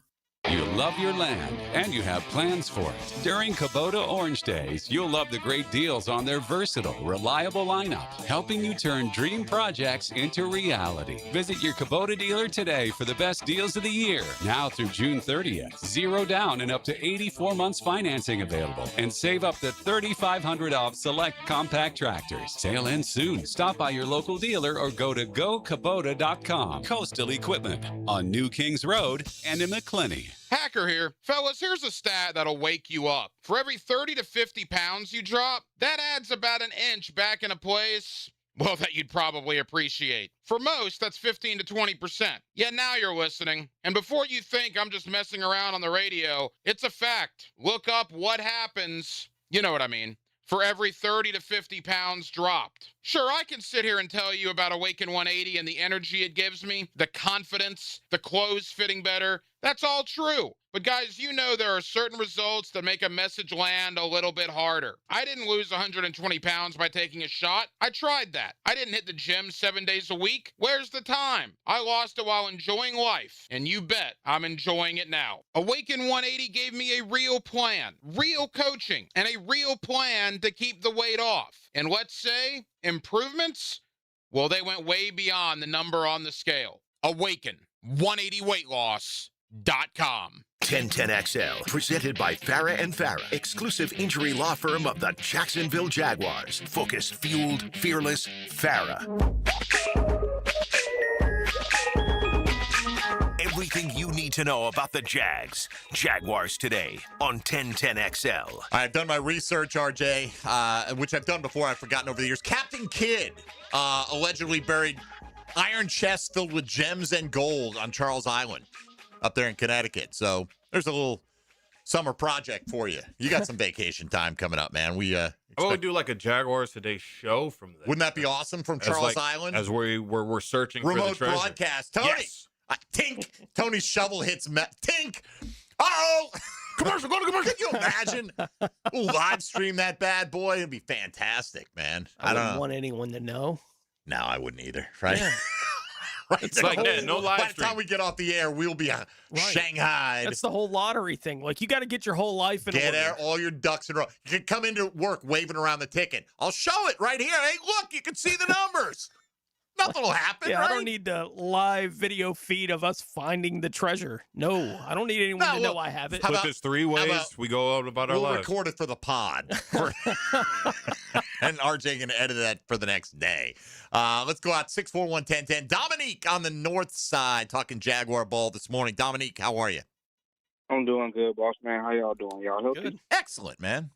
You love your land, and you have plans for it. During Kubota Orange Days, you'll love the great deals on their versatile, reliable lineup, helping you turn dream projects into reality. Visit your Kubota dealer today for the best deals of the year. Now through June 30th, 0 down and up to 84 months financing available. And save up to $3,500 off select compact tractors. Sale ends soon. Stop by your local dealer or go to gokubota.com. Coastal Equipment on New Kings Road and in McClinney. Hacker here. Fellas, here's a stat that'll wake you up. For every 30 to 50 pounds you drop, that adds about an inch back in a place, well, that you'd probably appreciate. For most, that's 15 to 20%. Yeah, now you're listening. And before you think I'm just messing around on the radio, it's a fact. Look up what happens, you know what I mean, for every 30 to 50 pounds dropped. Sure, I can sit here and tell you about Awaken 180 and the energy it gives me, the confidence, the clothes fitting better. That's all true. But guys, you know there are certain results that make a message land a little bit harder. I didn't lose 120 pounds by taking a shot. I tried that. I didn't hit the gym 7 days a week. Where's the time? I lost it while enjoying life. And you bet I'm enjoying it now. Awaken 180 gave me a real plan, real coaching, and a real plan to keep the weight off. And let's say improvements? Well, they went way beyond the number on the scale. Awaken 180weightloss.com. 1010XL, presented by Farah and Farah, exclusive injury law firm of the Jacksonville Jaguars. Focus, fueled, fearless, Farah. Everything you need to know about the Jags. Jaguars Today on 1010XL. I've done my research, RJ, which I've done before. I've forgotten over the years. Captain Kidd allegedly buried iron chests filled with gems and gold on Charles Island. up there in Connecticut. So there's a little summer project for you. You got some vacation time coming up, man. We I would do like a Jaguars Today show from there. Wouldn't that be awesome from Charles Island? As we're searching remote for the treasure. broadcast. Tony, Yes. Tink. Tony's shovel hits Tink. Uh-oh. Commercial, go to commercial. Can you imagine? We'll live stream that bad boy. It'd be fantastic, man. I don't want anyone to know. No, I wouldn't either, right? Yeah. Right. It's like that, no live By the stream. time we get off the air, we'll be Shanghai. That's the whole lottery thing. Like, you got to get your whole life in Get order. there, all your ducks in a row. You can come into work waving around the ticket. I'll show it right here. Hey, look, you can see the numbers. Nothing will happen, Yeah, right? I don't need the live video feed of us finding the treasure. No, I don't need anyone to know I have it. Put this 3 ways we go out about our We'll lives. record it for the pod. And RJ can edit that for the next day. Let's go out 641-1010. Dominique on the north side talking Jaguar ball this morning. Dominique, how are you? I'm doing good, boss man. How y'all doing? Y'all healthy? Good. Excellent, man.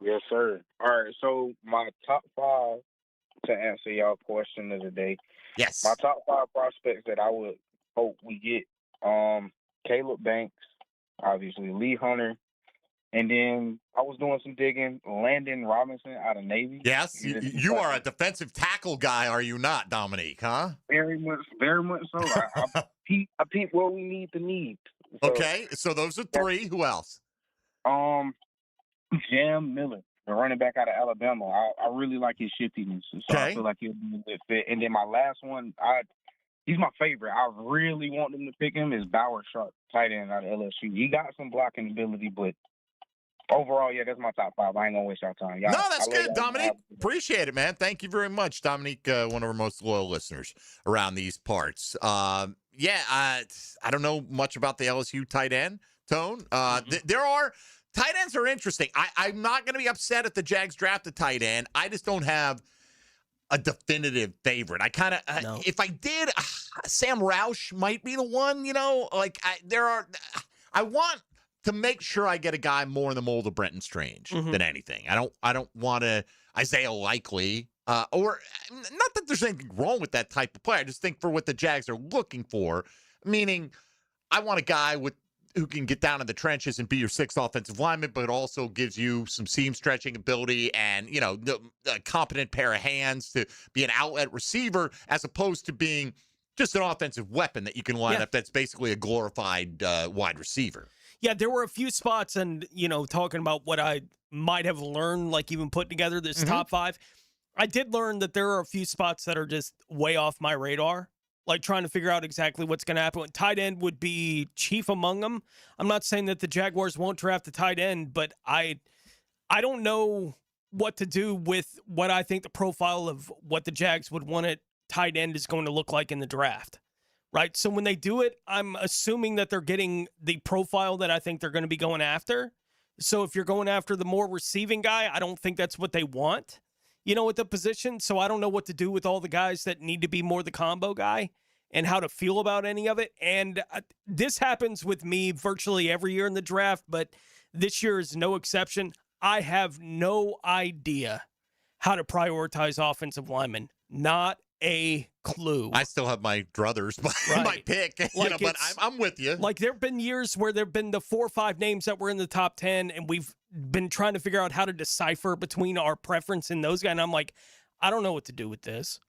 Yes, sir. All right, so my top 5 to answer y'all question of the day. Yes. My top 5 prospects that I would hope we get. Caleb Banks, obviously, Lee Hunter, and then I was doing some digging. Landon Robinson out of Navy. Yes, you are a defensive tackle guy, are you not, Dominique, huh? Very much so. I peep what we need. So, Okay, so those are 3. Who else? Jam Miller, the running back out of Alabama. I really like his shiftiness, so I feel like he'll be a good fit. And then my last one, he's my favorite. I really want them to pick him. Is Bauer Sharp, tight end out of LSU. He got some blocking ability, but overall, yeah, that's my top 5. I ain't gonna waste your time. No, that's good, Dominique. Appreciate it, man. Thank you very much, Dominique, one of our most loyal listeners around these parts. I don't know much about the LSU tight end, Tone. There are tight ends are interesting. I'm not going to be upset if the Jags draft a tight end. I just don't have a definitive favorite. I kind of, if I did, Sam Roush might be the one. You know, I want to make sure I get a guy more in the mold of Brenton Strange than anything. I don't want to Isaiah Likely, or not that there's anything wrong with that type of player. I just think for what the Jags are looking for, meaning I want a guy who can get down in the trenches and be your 6th offensive lineman, but also gives you some seam stretching ability and, a competent pair of hands to be an outlet receiver, as opposed to being just an offensive weapon that you can line up that's basically a glorified wide receiver. Yeah, there were a few spots, and, talking about what I might have learned, like even putting together this top 5, I did learn that there are a few spots that are just way off my radar, like trying to figure out exactly what's going to happen. Tight end would be chief among them. I'm not saying that the Jaguars won't draft a tight end, but I don't know what to do with what I think the profile of what the Jags would want at tight end is going to look like in the draft. Right, so when they do it, I'm assuming that they're getting the profile that I think they're going to be going after. So if you're going after the more receiving guy, I don't think that's what they want, at the position. So I don't know what to do with all the guys that need to be more the combo guy and how to feel about any of it. And this happens with me virtually every year in the draft, but this year is no exception. I have no idea how to prioritize offensive linemen. Not a clue. I still have my druthers, my pick, but I'm with you. Like, there have been years where there have been the 4 or 5 names that were in the top 10, and we've been trying to figure out how to decipher between our preference and those guys. And I'm like, I don't know what to do with this.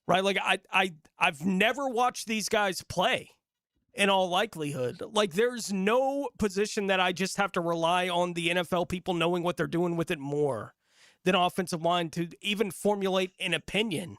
Right? Like, I've never watched these guys play, in all likelihood. Like, there's no position that I just have to rely on the NFL people knowing what they're doing with it more than offensive line to even formulate an opinion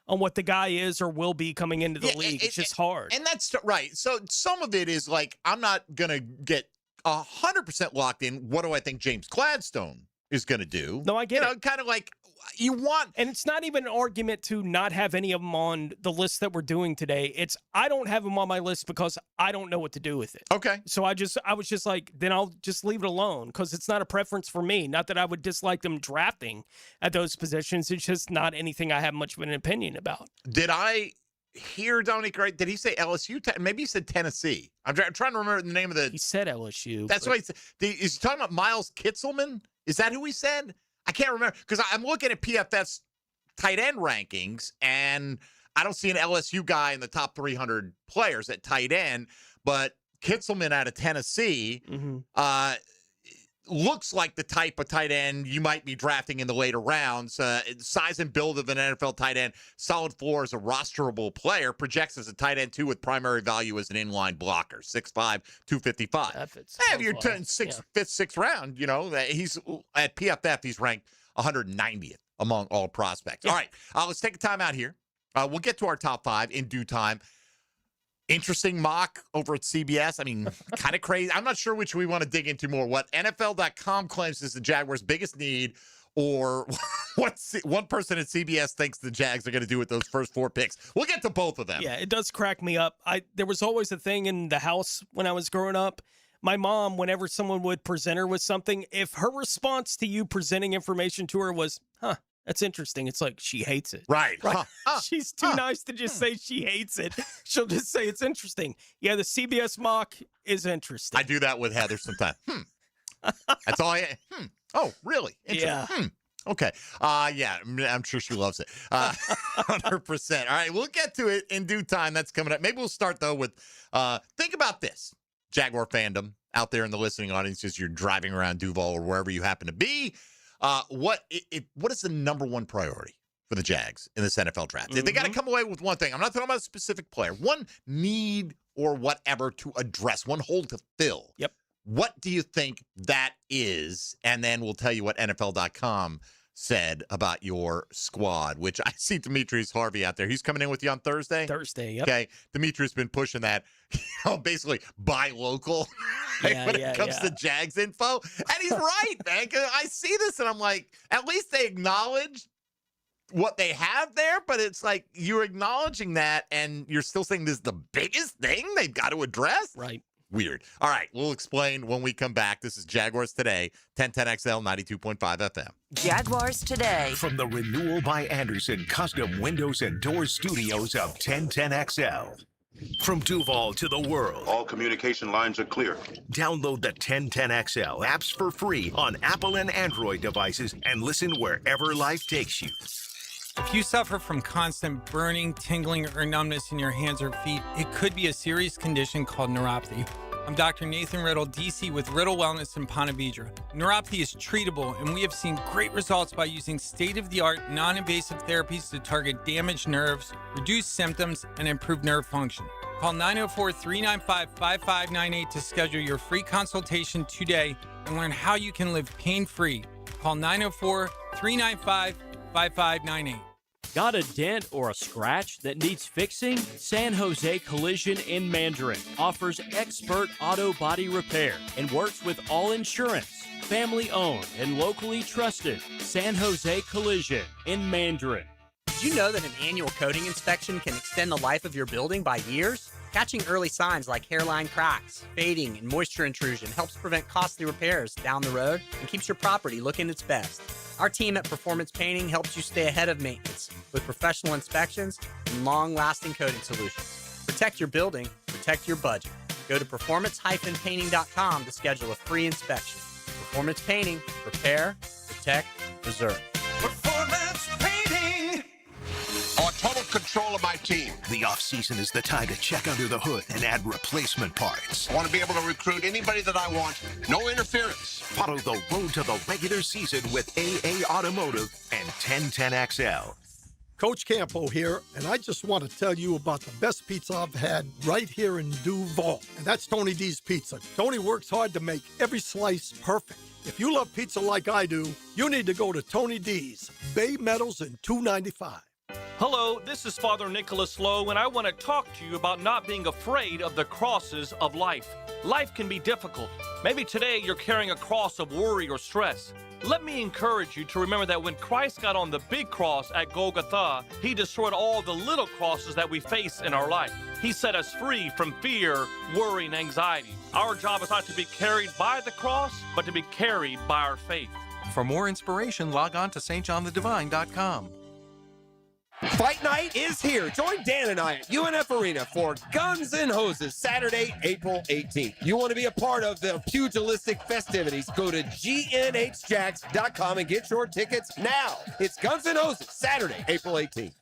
on what the guy is or will be coming into the league. It's just hard. And that's right. So some of it is like, I'm not going to get 100% locked in. What do I think James Gladstone is going to do? No, I get it. Kind of like you want. And it's not even an argument to not have any of them on the list that we're doing today. It's, I don't have them on my list because I don't know what to do with it. Okay. So I was just like, then I'll just leave it alone because it's not a preference for me. Not that I would dislike them drafting at those positions. It's just not anything I have much of an opinion about. Did I hear Dominic right? Did he say LSU? Maybe he said Tennessee. I'm trying to remember the name of the. He said LSU. That's what he said. Is he talking about Miles Kitzelman? Is that who he said? I can't remember because I'm looking at PFF's tight end rankings and I don't see an LSU guy in the top 300 players at tight end, but Kitzelman out of Tennessee looks like the type of tight end you might be drafting in the later rounds. Size and build of an NFL tight end, solid floor as a rosterable player, projects as a tight end too with primary value as an inline blocker, 6'5", 255. If you're fifth, sixth round, he's at PFF, he's ranked 190th among all prospects. All right, let's take a time out here. We'll get to our top 5 in due time. Interesting mock over at CBS. I mean, kind of crazy. I'm not sure which we want to dig into more. What NFL.com claims is the Jaguars' biggest need, or what one person at CBS thinks the Jags are going to do with those first 4 picks. We'll get to both of them. Yeah, it does crack me up. There was always a thing in the house when I was growing up. My mom, whenever someone would present her with something, if her response to you presenting information to her was, that's interesting, it's like she hates it. Right. She's too nice to just say she hates it. She'll just say it's interesting. Yeah, the CBS mock is interesting. I do that with Heather sometimes. That's all Oh, really? Interesting. Yeah. Okay. Yeah, I'm sure she loves it. 100%. All right, we'll get to it in due time. That's coming up. Maybe we'll start, though, with think about this, Jaguar fandom out there in the listening audience as you're driving around Duval or wherever you happen to be. What is the number one priority for the Jags in this NFL draft? They got to come away with one thing. I'm not talking about a specific player. One need or whatever to address, one hole to fill. Yep. What do you think that is? And then we'll tell you what NFL.com said about your squad, which I see Demetrius Harvey out there. He's coming in with you on Thursday? Thursday, yep. Okay. Demetrius been pushing that, basically buy local when it comes to Jags info. And he's right, man. 'Cause I see this and I'm like, at least they acknowledge what they have there, but it's like you're acknowledging that and you're still saying this is the biggest thing they've got to address? Right. Weird. All right, we'll explain when we come back. This is Jaguars Today, 1010XL, 92.5 FM. Jaguars Today. From the Renewal by Anderson Custom Windows and Doors Studios of 1010XL. From Duval to the world. All communication lines are clear. Download the 1010XL apps for free on Apple and Android devices and listen wherever life takes you. If you suffer from constant burning, tingling, or numbness in your hands or feet, it could be a serious condition called neuropathy. I'm Dr. Nathan Riddle, DC with Riddle Wellness in Ponte Vedra. Neuropathy is treatable, and we have seen great results by using state-of-the-art, non-invasive therapies to target damaged nerves, reduce symptoms, and improve nerve function. Call 904-395-5598 to schedule your free consultation today and learn how you can live pain-free. Call 904-395-5598. Got a dent or a scratch that needs fixing? San Jose Collision in Mandarin offers expert auto body repair and works with all insurance. Family owned and locally trusted. San Jose Collision in Mandarin. Did you know that an annual coating inspection can extend the life of your building by years? Catching early signs like hairline cracks, fading, and moisture intrusion helps prevent costly repairs down the road and keeps your property looking its best. Our team at Performance Painting helps you stay ahead of maintenance with professional inspections and long-lasting coating solutions. Protect your building, protect your budget. Go to performance-painting.com to schedule a free inspection. Performance Painting, repair, protect, preserve. Performance Painting! On total control of my team. The off-season is the time to check under the hood and add replacement parts. I want to be able to recruit anybody that I want. No interference. Follow the road to the regular season with AA Automotive and 1010XL. Coach Campo here, and I just want to tell you about the best pizza I've had right here in Duval, and that's Tony D's Pizza. Tony works hard to make every slice perfect. If you love pizza like I do, you need to go to Tony D's, Bay Meadows and 295. Hello, this is Father Nicholas Lowe, and I want to talk to you about not being afraid of the crosses of life. Life can be difficult. Maybe today you're carrying a cross of worry or stress. Let me encourage you to remember that when Christ got on the big cross at Golgotha, he destroyed all the little crosses that we face in our life. He set us free from fear, worry, and anxiety. Our job is not to be carried by the cross, but to be carried by our faith. For more inspiration, log on to stjohnthedivine.com. Fight night is here. Join Dan and I at UNF Arena for Guns N' Hoses, Saturday, April 18th. You want to be a part of the pugilistic festivities? Go to GNHJacks.com and get your tickets now. It's Guns N' Hoses, Saturday, April 18th.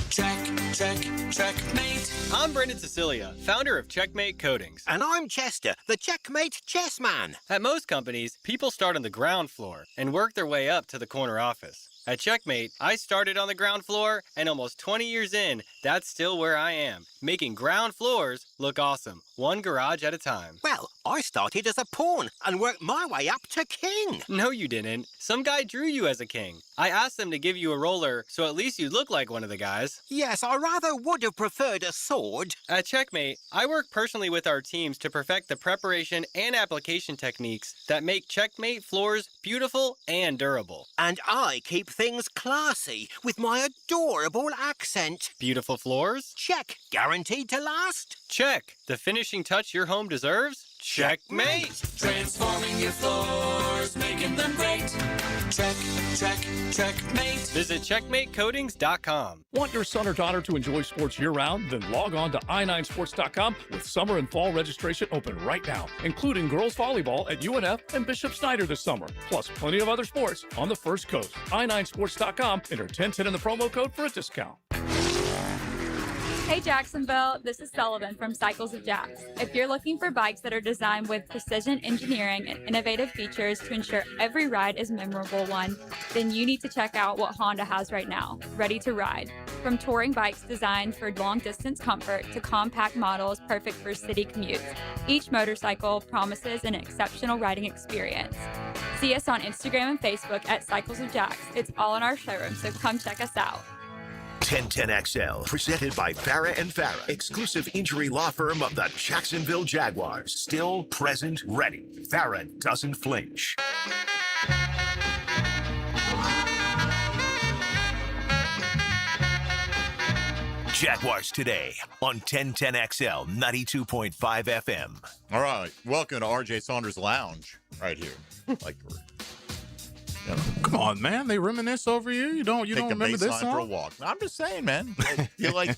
Checkmate. I'm Brendan Cecilia, founder of Checkmate Coatings. And I'm Chester, the Checkmate chess man. At most companies, people start on the ground floor and work their way up to the corner office. At Checkmate, I started on the ground floor, and almost 20 years in, that's still where I am, making ground floors look awesome, one garage at a time. Well, I started as a pawn and worked my way up to king. No, you didn't. Some guy drew you as a king. I asked them to give you a roller, so at least you look like one of the guys. Yes, I rather would have preferred a sword. At Checkmate, I work personally with our teams to perfect the preparation and application techniques that make Checkmate floors beautiful and durable. And I keep things classy with my adorable accent. Beautiful floors? Check. Guaranteed to last? Check. The finishing touch your home deserves? Checkmate. Transforming your floors, making them great. Checkmate. Visit checkmatecoatings.com. Want your son or daughter to enjoy sports year-round? Then log on to i9sports.com with summer and fall registration open right now, including girls volleyball at UNF and Bishop Snyder this summer, plus plenty of other sports on the First Coast. i9sports.com, enter 1010 in the promo code for a discount. Hey Jacksonville, this is Sullivan from Cycles of Jacks. If you're looking for bikes that are designed with precision engineering and innovative features to ensure every ride is a memorable one, then you need to check out what Honda has right now, Ready to Ride. From touring bikes designed for long-distance comfort to compact models perfect for city commutes, each motorcycle promises an exceptional riding experience. See us on Instagram and Facebook at Cycles of Jacks. It's all in our showroom, so come check us out. 1010XL, presented by Farah and Farah, exclusive injury law firm of the Jacksonville Jaguars. Still, present, ready. Farah doesn't flinch. Jaguars today on 1010XL 92.5 FM. All right, welcome to RJ Saunders Lounge right here. Like we're come on, man. They reminisce over you. You don't remember this song? For a walk. I'm just saying, man. I feel like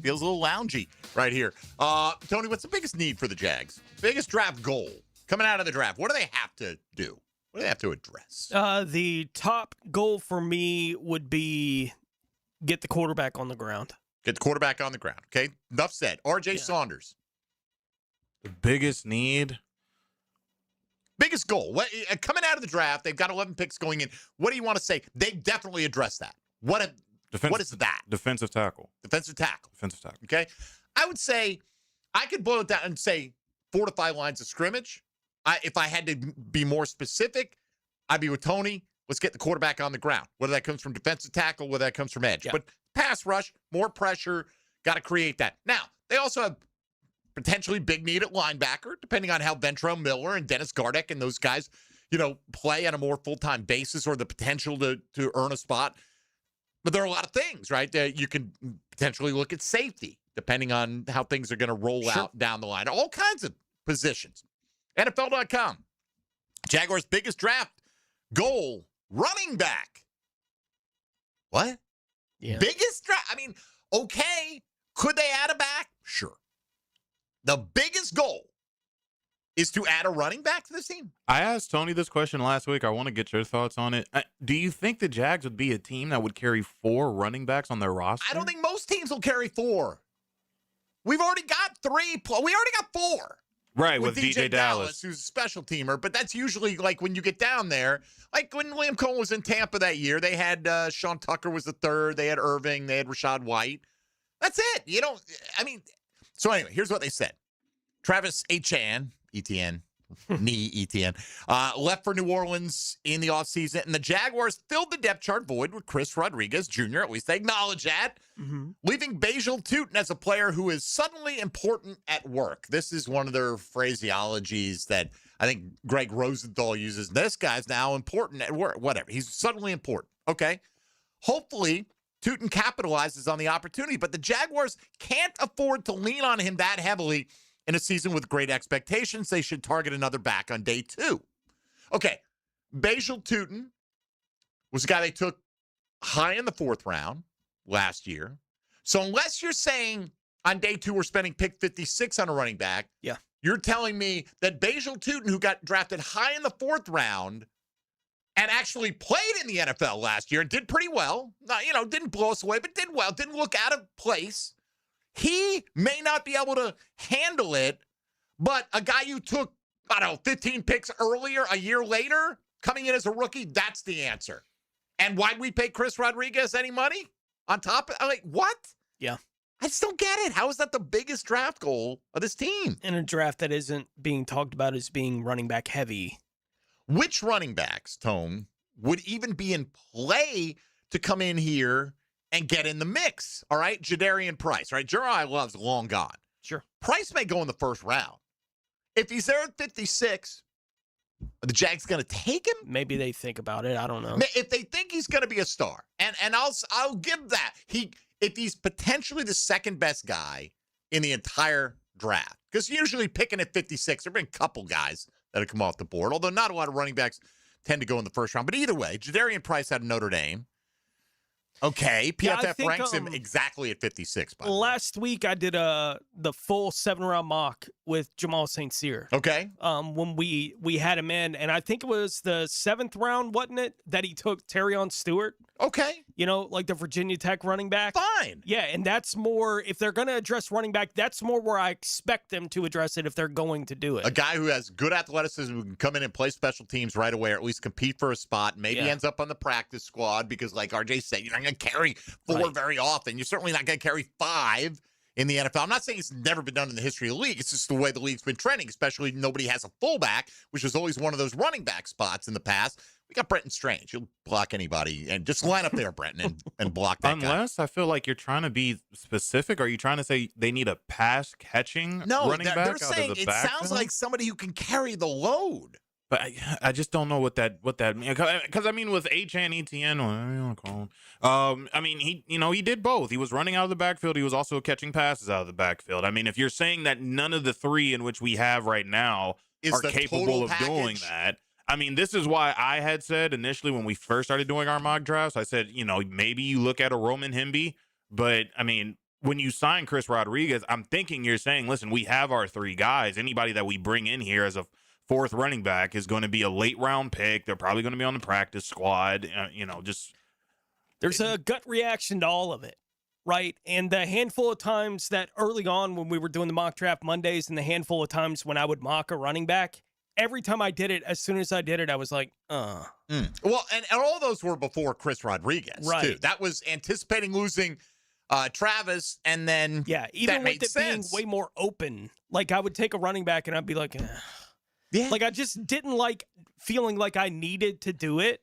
feels a little loungy right here. Tony, what's the biggest need for the Jags? Biggest draft goal coming out of the draft? What do they have to do? What do they have to address? The top goal for me would be get the quarterback on the ground. Get the quarterback on the ground. Okay, enough said. RJ Saunders. The biggest need. Biggest goal. Coming out of the draft, they've got 11 picks going in. What do you want to say? They definitely addressed that. What is that? Defensive tackle. Defensive tackle. Defensive tackle. Okay. I would say I could boil it down and say 4 to 5 lines of scrimmage. If I had to be more specific, I'd be with Tony. Let's get the quarterback on the ground. Whether that comes from defensive tackle, whether that comes from edge. Yeah. But pass rush, more pressure, got to create that. Now, they also have potentially big need at linebacker, depending on how Ventrell Miller and Dennis Gardeck and those guys, play on a more full-time basis or the potential to earn a spot. But there are a lot of things, right? That you can potentially look at safety, depending on how things are going to roll out down the line. All kinds of positions. NFL.com. Jaguars' biggest draft goal, running back. What? Yeah. Biggest draft? I mean, okay. Could they add a back? Sure. The biggest goal is to add a running back to this team. I asked Tony this question last week. I want to get your thoughts on it. Do you think the Jags would be a team that would carry 4 running backs on their roster? I don't think most teams will carry 4. We've already got 3. We already got 4. Right, with DJ Dallas, who's a special teamer. But that's usually like when you get down there. Like when Liam Cohen was in Tampa that year, they had Sean Tucker was the 3rd. They had Irving. They had Rashad White. That's it. So anyway, here's what they said. Travis Etienne, left for New Orleans in the offseason, and the Jaguars filled the depth chart void with Chris Rodriguez Jr. At least they acknowledge that. Mm-hmm. Leaving Bajal Tootin as a player who is suddenly important at work. This is one of their phraseologies that I think Greg Rosenthal uses. This guy's now important at work. Whatever. He's suddenly important. Okay. Hopefully, Tootin capitalizes on the opportunity, but the Jaguars can't afford to lean on him that heavily in a season with great expectations. They should target another back on day 2. Okay, Bajal Tootin was a guy they took high in the 4th round last year. So unless you're saying on day 2 we're spending pick 56 on a running back, you're telling me that Bajal Tootin, who got drafted high in the 4th round, and actually played in the NFL last year and did pretty well. Not, didn't blow us away, but did well. Didn't look out of place. he may not be able to handle it, but a guy you took, 15 picks earlier, a year later, coming in as a rookie, that's the answer. And why'd we pay Chris Rodriguez any money on top? What? Yeah. I just don't get it. How is that the biggest draft goal of this team? In a draft that isn't being talked about as being running back heavy. Which running backs, Tone, would even be in play to come in here and get in the mix? All right, Jadarian Price, right? Jeriah Love's long gone. Sure. Price may go in the first round. If he's there at 56, are the Jags going to take him? Maybe they think about it. I don't know. If they think he's going to be a star, and I'll give that. If he's potentially the second best guy in the entire draft, because usually picking at 56, there have been a couple guys that have come off the board, although not a lot of running backs tend to go in the first round. But either way, Jadarian Price out of Notre Dame. Okay, PFF ranks him exactly at 56. By the way. Last week, I did the full 7-round mock with Jamal St. Cyr. Okay. When we had him in, and I think it was the 7th round, wasn't it, that he took Terrion Stewart? Okay. You know, like the Virginia Tech running back. Fine. Yeah, and that's more, if they're going to address running back, that's more where I expect them to address it if they're going to do it. A guy who has good athleticism, who can come in and play special teams right away, or at least compete for a spot, maybe ends up on the practice squad because, like RJ said, you're not going to carry 4 very often. You're certainly not going to carry 5 in the NFL. I'm not saying it's never been done in the history of the league. It's just the way the league's been trending, especially nobody has a fullback, which was always one of those running back spots in the past. We got Brenton Strange. He'll block anybody. And just line up there, Brenton, and block that Unless I feel like you're trying to be specific. Are you trying to say they need a pass-catching running back they're out saying of the it backfield? sounds like somebody who can carry the load. But I just don't know what that means. Because I mean, with Etienne, whatever you want to call him, I mean, he did both. He was running out of the backfield. He was also catching passes out of the backfield. I mean, if you're saying that none of the 3 in which we have right now are capable of doing that, I mean, this is why I had said initially when we first started doing our mock drafts, I said, maybe you look at a Roman Hemby. But I mean, when you sign Chris Rodriguez, I'm thinking you're saying, listen, we have our 3 guys. Anybody that we bring in here as a 4th running back is going to be a late round pick. They're probably going to be on the practice squad. There's a gut reaction to all of it, right? And the handful of times that early on when we were doing the mock draft Mondays and the handful of times when I would mock a running back, every time I did it, as soon as I did it, I was like, Well, and all those were before Chris Rodriguez, too. That was anticipating losing Travis, and then even that with made it sense. being way more open, like I would take a running back and I'd be like, like I just didn't like feeling like I needed to do it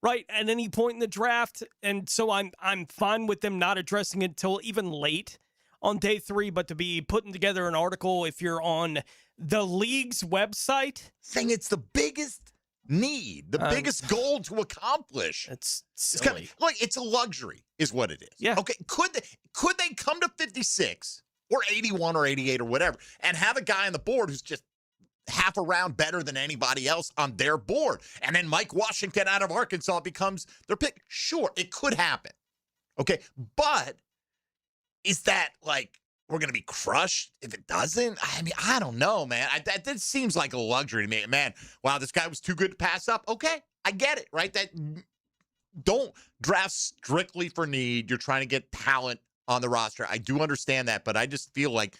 right at any point in the draft, and so I'm fine with them not addressing it until even late on day 3. But to be putting together an article, if you're on the league's website, saying it's the biggest need, the biggest goal to accomplish. It's silly. It's a luxury, is what it is. Yeah. Okay. Could they come to 56 or 81 or 88 or whatever and have a guy on the board who's just half a round better than anybody else on their board, and then Mike Washington out of Arkansas becomes their pick? Sure, it could happen. Okay, but is that like we're going to be crushed if it doesn't? I mean, I don't know, man. That seems like a luxury to me. Man, wow, this guy was too good to pass up. Okay, I get it, right? That don't draft strictly for need. You're trying to get talent on the roster. I do understand that, but I just feel like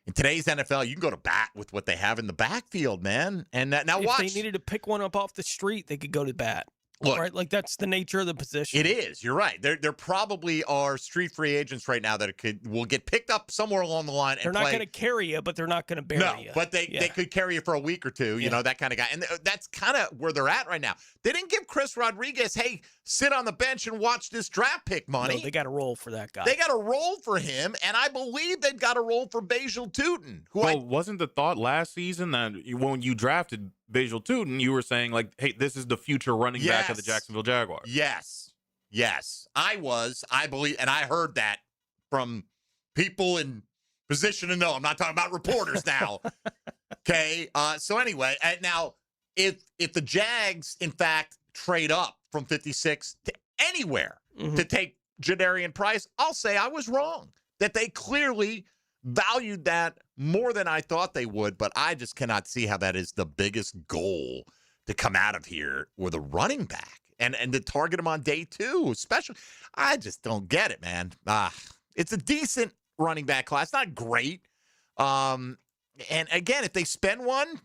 in today's NFL, you can go to bat with what they have in the backfield, man. And now watch. If they needed to pick one up off the street, they could go to bat. Look, right? Like that's the nature of the position. It is. You're right. There probably are street free agents right now that will get picked up somewhere along the line. They're not going to carry you, but they're not going to bury you. No, but they could carry you for a week or two. You know, that kind of guy. And that's kind of where they're at right now. They didn't give Chris Rodriguez, hey, sit on the bench and watch this draft pick money. No, they got a role for that guy. They got a role for him, and I believe they've got a role for Bajal Tootin. Wasn't the thought last season that when you drafted Bajal Tootin, you were saying, like, hey, this is the future running back of the Jacksonville Jaguars? Yes. I believe, and I heard that from people in position to know. I'm not talking about reporters now. Okay. So anyway, now if the Jags, in fact, trade up from 56 to anywhere to take Jadarian Price, I'll say I was wrong. That they clearly valued that more than I thought they would, but I just cannot see how that is the biggest goal to come out of here with a running back and to target him on day 2, especially. I just don't get it, man. It's a decent running back class. Not great. And again, if they spend one,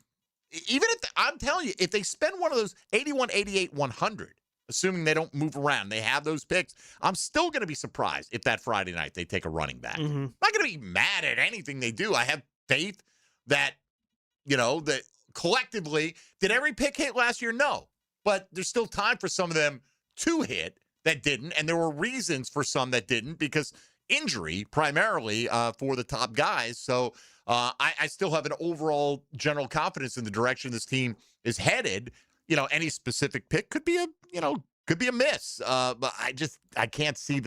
even if I'm telling you, if they spend one of those 81, 88, 100, assuming they don't move around, they have those picks, I'm still going to be surprised if that Friday night they take a running back. I'm not going to be mad at anything they do. I have faith that, that collectively, did every pick hit last year? No. But there's still time for some of them to hit that didn't, and there were reasons for some that didn't because injury primarily for the top guys. So I still have an overall general confidence in the direction this team is headed. Any specific pick could be a miss. But I can't see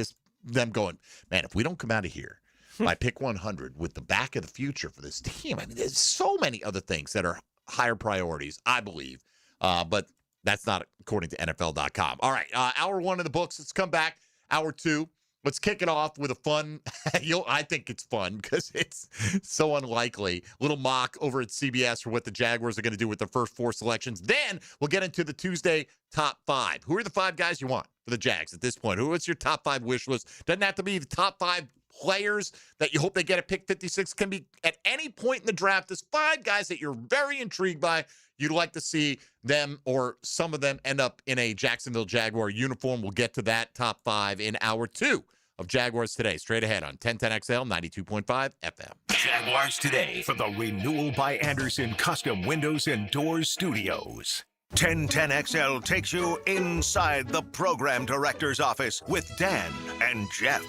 them going, man, if we don't come out of here by pick 100 with the back of the future for this team, I mean, there's so many other things that are higher priorities, I believe. But that's not according to NFL.com. All right, hour one of the books. Let's come back. Hour two. Let's kick it off with a fun, I think it's fun because it's so unlikely, little mock over at CBS for what the Jaguars are going to do with their first 4 selections. Then we'll get into the Tuesday top 5. Who are the 5 guys you want for the Jags at this point? What's your top 5 wish list? Doesn't have to be the top 5 players that you hope they get at pick 56. Can be at any point in the draft. There's 5 guys that you're very intrigued by. You'd like to see them or some of them end up in a Jacksonville Jaguar uniform. We'll get to that top 5 in hour 2 of Jaguars Today. Straight ahead on 1010XL 92.5 FM. Jaguars Today for the Renewal by Anderson Custom Windows and Doors Studios. 1010XL takes you inside the program director's office with Dan and Jeff.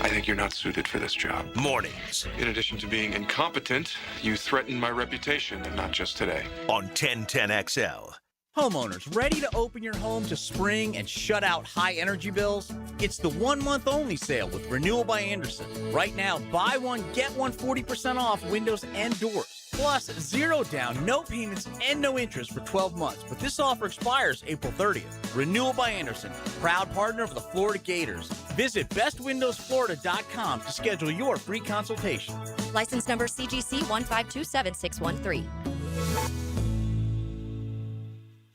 I think you're not suited for this job. Mornings. In addition to being incompetent, you threaten my reputation, and not just today. On 1010XL. Homeowners, ready to open your home to spring and shut out high energy bills? It's the 1 month only sale with Renewal by Anderson. Right now, buy one, get one 40% off windows and doors. Plus, 0 down, no payments, and no interest for 12 months. But this offer expires April 30th. Renewal by Anderson, proud partner of the Florida Gators. Visit bestwindowsflorida.com to schedule your free consultation. License number CGC 1527613.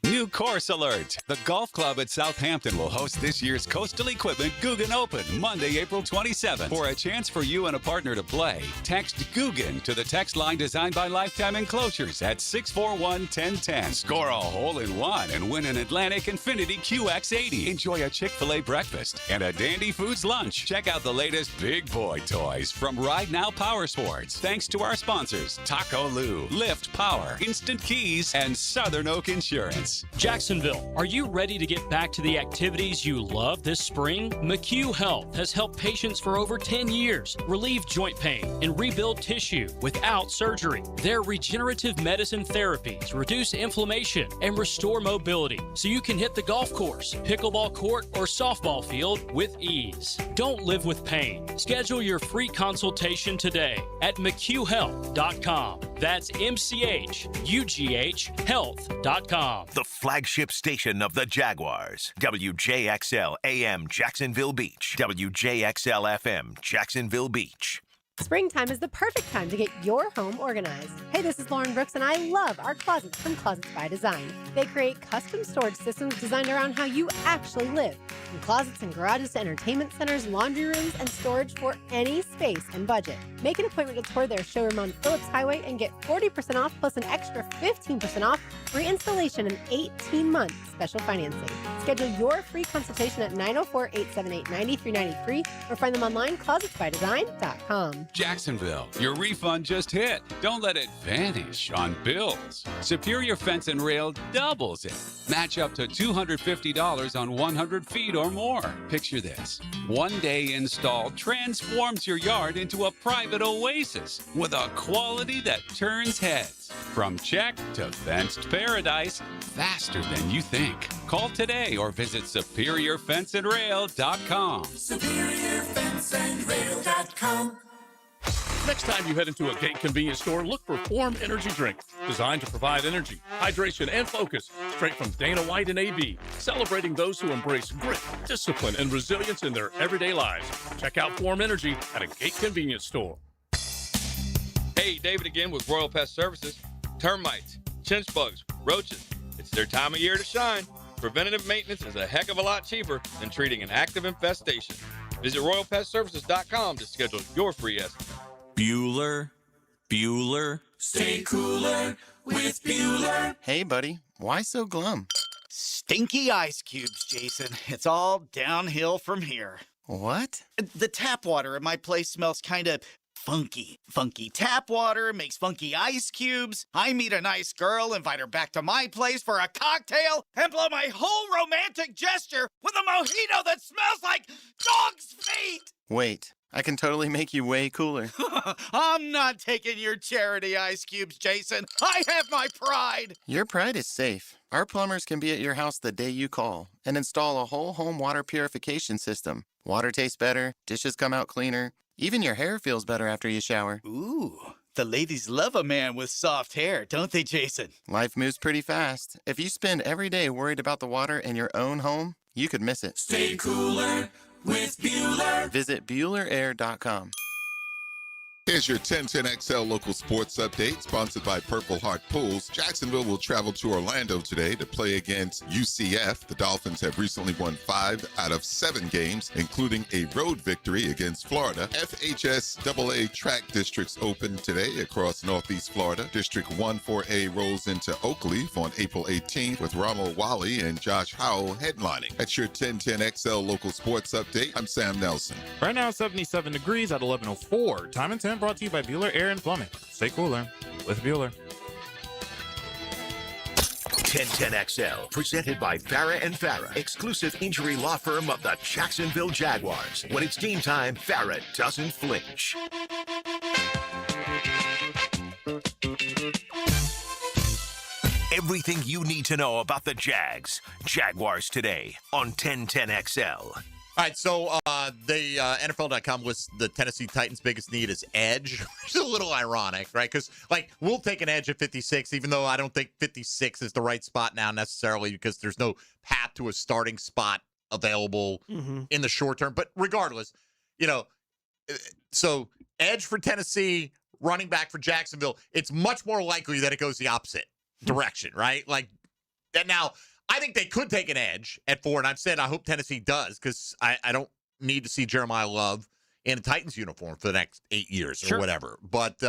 New course alert! The Golf Club at Southampton will host this year's Coastal Equipment Guggen Open, Monday, April 27th. For a chance for you and a partner to play, text Guggen to the text line designed by Lifetime Enclosures at 641-1010. Score a hole-in-one and win an Atlantic Infinity QX80. Enjoy a Chick-fil-A breakfast and a Dandy Foods lunch. Check out the latest big boy toys from Ride Now Power Sports. Thanks to our sponsors, Taco Lou, Lift Power, Instant Keys, and Southern Oak Insurance. Jacksonville, are you ready to get back to the activities you love this spring? McHugh Health has helped patients for over 10 years relieve joint pain and rebuild tissue without surgery. Their regenerative medicine therapies reduce inflammation and restore mobility so you can hit the golf course, pickleball court, or softball field with ease. Don't live with pain. Schedule your free consultation today at mchughhealth.com. That's MCHUGH health.com. The flagship station of the Jaguars. WJXL AM Jacksonville Beach. WJXL FM Jacksonville Beach. Springtime is the perfect time to get your home organized. Hey, this is Lauren Brooks, and I love our closets from Closets by Design. They create custom storage systems designed around how you actually live. From closets and garages to entertainment centers, laundry rooms, and storage for any space and budget. Make an appointment to tour their showroom on Phillips Highway and get 40% off plus an extra 15% off free installation and 18 months special financing. Schedule your free consultation at 904-878-9393 or find them online, closetsbydesign.com. Jacksonville, your refund just hit. Don't let it vanish on bills. Superior Fence and Rail doubles it. Match up to $250 on 100 feet or more. Picture this. 1 day install transforms your yard into a private oasis with a quality that turns heads. From check to fenced paradise, faster than you think. Call today or visit SuperiorFenceandRail.com. SuperiorFenceandRail.com. Next time you head into a Gate convenience store, look for Form Energy Drink, designed to provide energy, hydration, and focus. Straight from Dana White and AB, celebrating those who embrace grit, discipline, and resilience in their everyday lives. Check out Form Energy at a Gate convenience store. Hey, David again with Royal Pest Services. Termites, chinch bugs, roaches. It's their time of year to shine. Preventative maintenance is a heck of a lot cheaper than treating an active infestation. Visit RoyalPetServices.com to schedule your free estimate. Bueller. Stay cooler with Bueller. Hey, buddy. Why so glum? Stinky ice cubes, Jason. It's all downhill from here. What? The tap water in my place smells kind of funky. Funky tap water makes funky ice cubes. I meet a nice girl, invite her back to my place for a cocktail, and blow my whole romantic gesture with a mojito that smells like dog's feet. Wait, I can totally make you way cooler. I'm not taking your charity ice cubes, Jason. I have my pride. Your pride is safe. Our plumbers can be at your house the day you call and install a whole home water purification system. Water tastes better, dishes come out cleaner, even your hair feels better after you shower. Ooh, the ladies love a man with soft hair, don't they, Jason? Life moves pretty fast. If you spend every day worried about the water in your own home, you could miss it. Stay cooler with Bueller. Visit BuellerAir.com. Here's your 1010XL local sports update, sponsored by Purple Heart Pools. Jacksonville will travel to Orlando today to play against UCF. The Dolphins have recently won 5 out of 7 games, including a road victory against Florida. FHS AA track districts open today across Northeast Florida. District 1-4A rolls into Oakleaf on April 18th with Ronald Wally and Josh Howell headlining. That's your 1010XL local sports update. I'm Sam Nelson. Right now, 77 degrees at 11:04. Time and 10 brought to you by Bueller Air and Plumbing. Stay cooler with Bueller. 1010XL, presented by Farah and Farah, exclusive injury law firm of the Jacksonville Jaguars. When it's game time, Farah doesn't flinch. Everything you need to know about the Jaguars today on 1010XL. All right, so the NFL.com lists the Tennessee Titans' biggest need is edge, which is a little ironic, right? Because, we'll take an edge at 56, even though I don't think 56 is the right spot now necessarily because there's no path to a starting spot available in the short term. But regardless, so edge for Tennessee, running back for Jacksonville, it's much more likely that it goes the opposite direction, right? And now, I think they could take an edge at 4, and I've said I hope Tennessee does because I don't need to see Jeremiah Love in a Titans uniform for the next 8 years or whatever. But,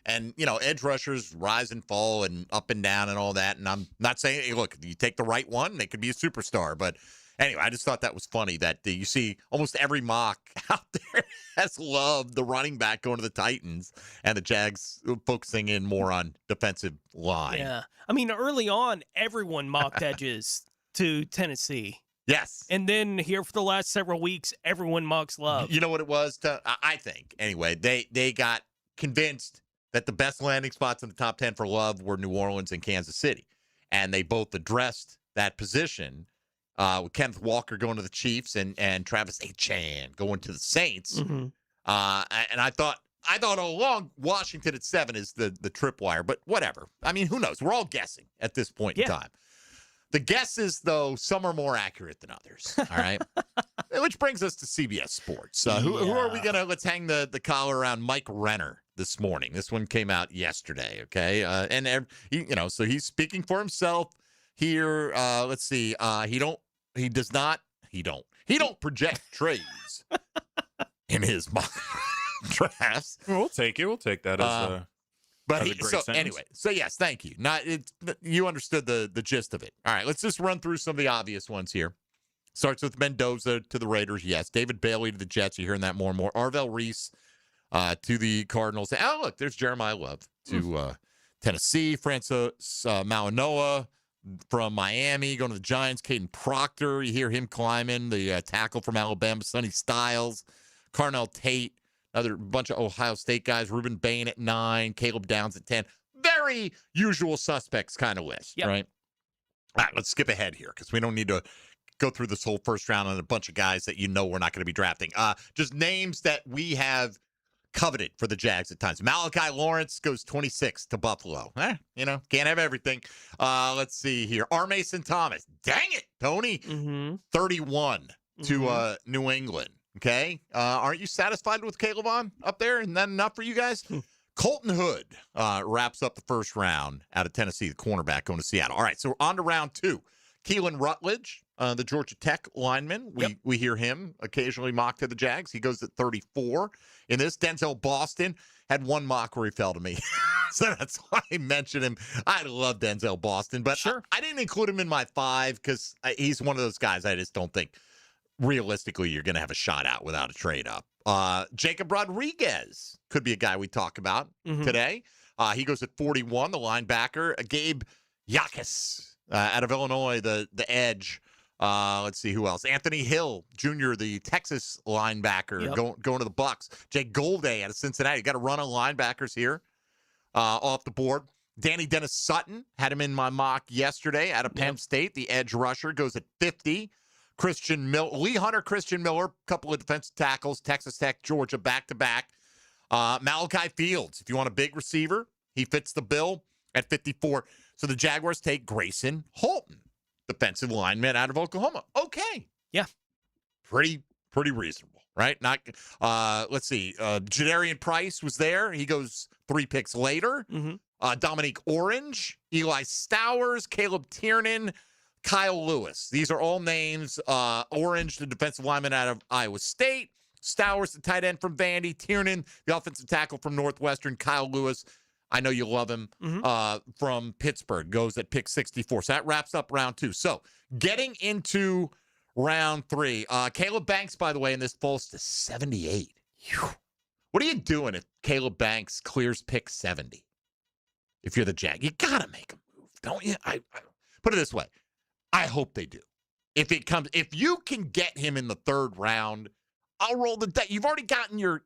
edge rushers rise and fall and up and down and all that. And I'm not saying, hey, look, if you take the right one, they could be a superstar. But anyway, I just thought that was funny that you see almost every mock out there has Love, the running back, going to the Titans, and the Jags focusing in more on defensive line. Yeah. I mean, early on, everyone mocked edges to Tennessee. Yes. And then here for the last several weeks, everyone mocks Love. You know what it was? I think, anyway, they got convinced that the best landing spots in the top 10 for Love were New Orleans and Kansas City. And they both addressed that position with Kenneth Walker going to the Chiefs and Travis Etienne going to the Saints. And I thought all along Washington at 7 is the tripwire, but whatever. I mean, who knows? We're all guessing at this point in time. The guesses, though, some are more accurate than others. All right. Which brings us to CBS Sports. Who are we going to? Let's hang the collar around Mike Renner this morning. This one came out yesterday. Okay. So he's speaking for himself here. Let's see. He don't project trades in his mock drafts. We'll take it. We'll take that as but as a great sentence. Anyway, so yes, thank you. You understood the gist of it. All right, let's just run through some of the obvious ones here. Starts with Mendoza to the Raiders, yes. David Bailey to the Jets, you're hearing that more and more. Arvell Reese to the Cardinals. Oh, look, there's Jeremiah Love to Tennessee. Francis Mauanoa from Miami going to the Giants. Caden Proctor, you hear him climbing. The tackle from Alabama, Sonny Styles. Carnell Tate. Another bunch of Ohio State guys. Reuben Bain at 9. Caleb Downs at 10. Very usual suspects kind of list, right? All right, let's skip ahead here because we don't need to go through this whole first round on a bunch of guys that we're not going to be drafting. Just names that we have coveted for the Jags at times. Malachi Lawrence goes 26 to Buffalo. Can't have everything. Let's see here. R. Mason Thomas. Dang it, Tony. 31 to New England. Okay. Aren't you satisfied with Caleb up there? Isn't that enough for you guys? Colton Hood wraps up the first round out of Tennessee, the cornerback going to Seattle. All right, so we're on to round 2. Keelan Rutledge the Georgia Tech lineman. We hear him occasionally mocked to the Jags. He goes at 34 in this. Denzel Boston had one mock where he fell to me. So that's why I mentioned him. I love Denzel Boston, but I didn't include him in my 5 because he's one of those guys I just don't think realistically you're going to have a shot out without a trade up. Jacob Rodriguez could be a guy we talk about today. He goes at 41, the linebacker. Gabe Yakis out of Illinois, the edge. Let's see who else. Anthony Hill Jr., the Texas linebacker, going to the Bucks. Jake Golday out of Cincinnati. Got to run on linebackers here off the board. Danny Dennis Sutton, had him in my mock yesterday out of Penn State. The edge rusher goes at 50. Lee Hunter, Christian Miller, couple of defensive tackles, Texas Tech, Georgia, back-to-back. Malachi Fields, if you want a big receiver, he fits the bill at 54. So the Jaguars take Grayson Holton, defensive lineman out of Oklahoma. Okay. Yeah. Pretty reasonable, right? Not. Let's see. Jadarian Price was there. He goes 3 picks later. Dominique Orange, Eli Stowers, Caleb Tiernan, Kyle Lewis. These are all names. Orange, the defensive lineman out of Iowa State. Stowers, the tight end from Vandy. Tiernan, the offensive tackle from Northwestern. Kyle Lewis, I know you love him, from Pittsburgh, goes at pick 64. So that wraps up round 2. So getting into round 3. Caleb Banks, by the way, in this falls to 78. Whew. What are you doing if Caleb Banks clears pick 70? If you're the Jag, you got to make a move, don't you? I put it this way. I hope they do. If you can get him in the 3rd round, I'll roll the dice. You've already gotten your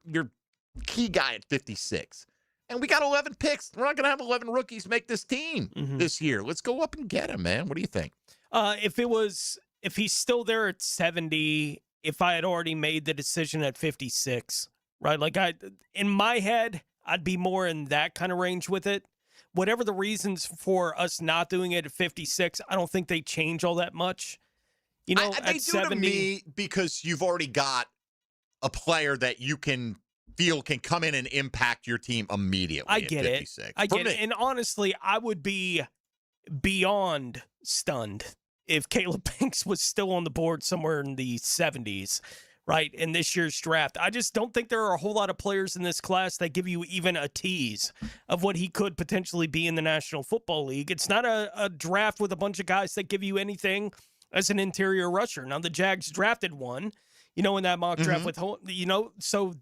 key guy at 56. And we got 11 picks. We're not going to have 11 rookies make this team this year. Let's go up and get him, man. What do you think? If he's still there at 70, if I had already made the decision at 56, right? Like in my head, I'd be more in that kind of range with it. Whatever the reasons for us not doing it at 56, I don't think they change all that much. You know, they do 70, to me because you've already got a player that you can feel can come in and impact your team immediately. I get it. I get it. And honestly, I would be beyond stunned if Caleb Banks was still on the board somewhere in the 70s, right, in this year's draft. I just don't think there are a whole lot of players in this class that give you even a tease of what he could potentially be in the National Football League. It's not a draft with a bunch of guys that give you anything as an interior rusher. Now, the Jags drafted one, you know, in that mock draft with, you know, so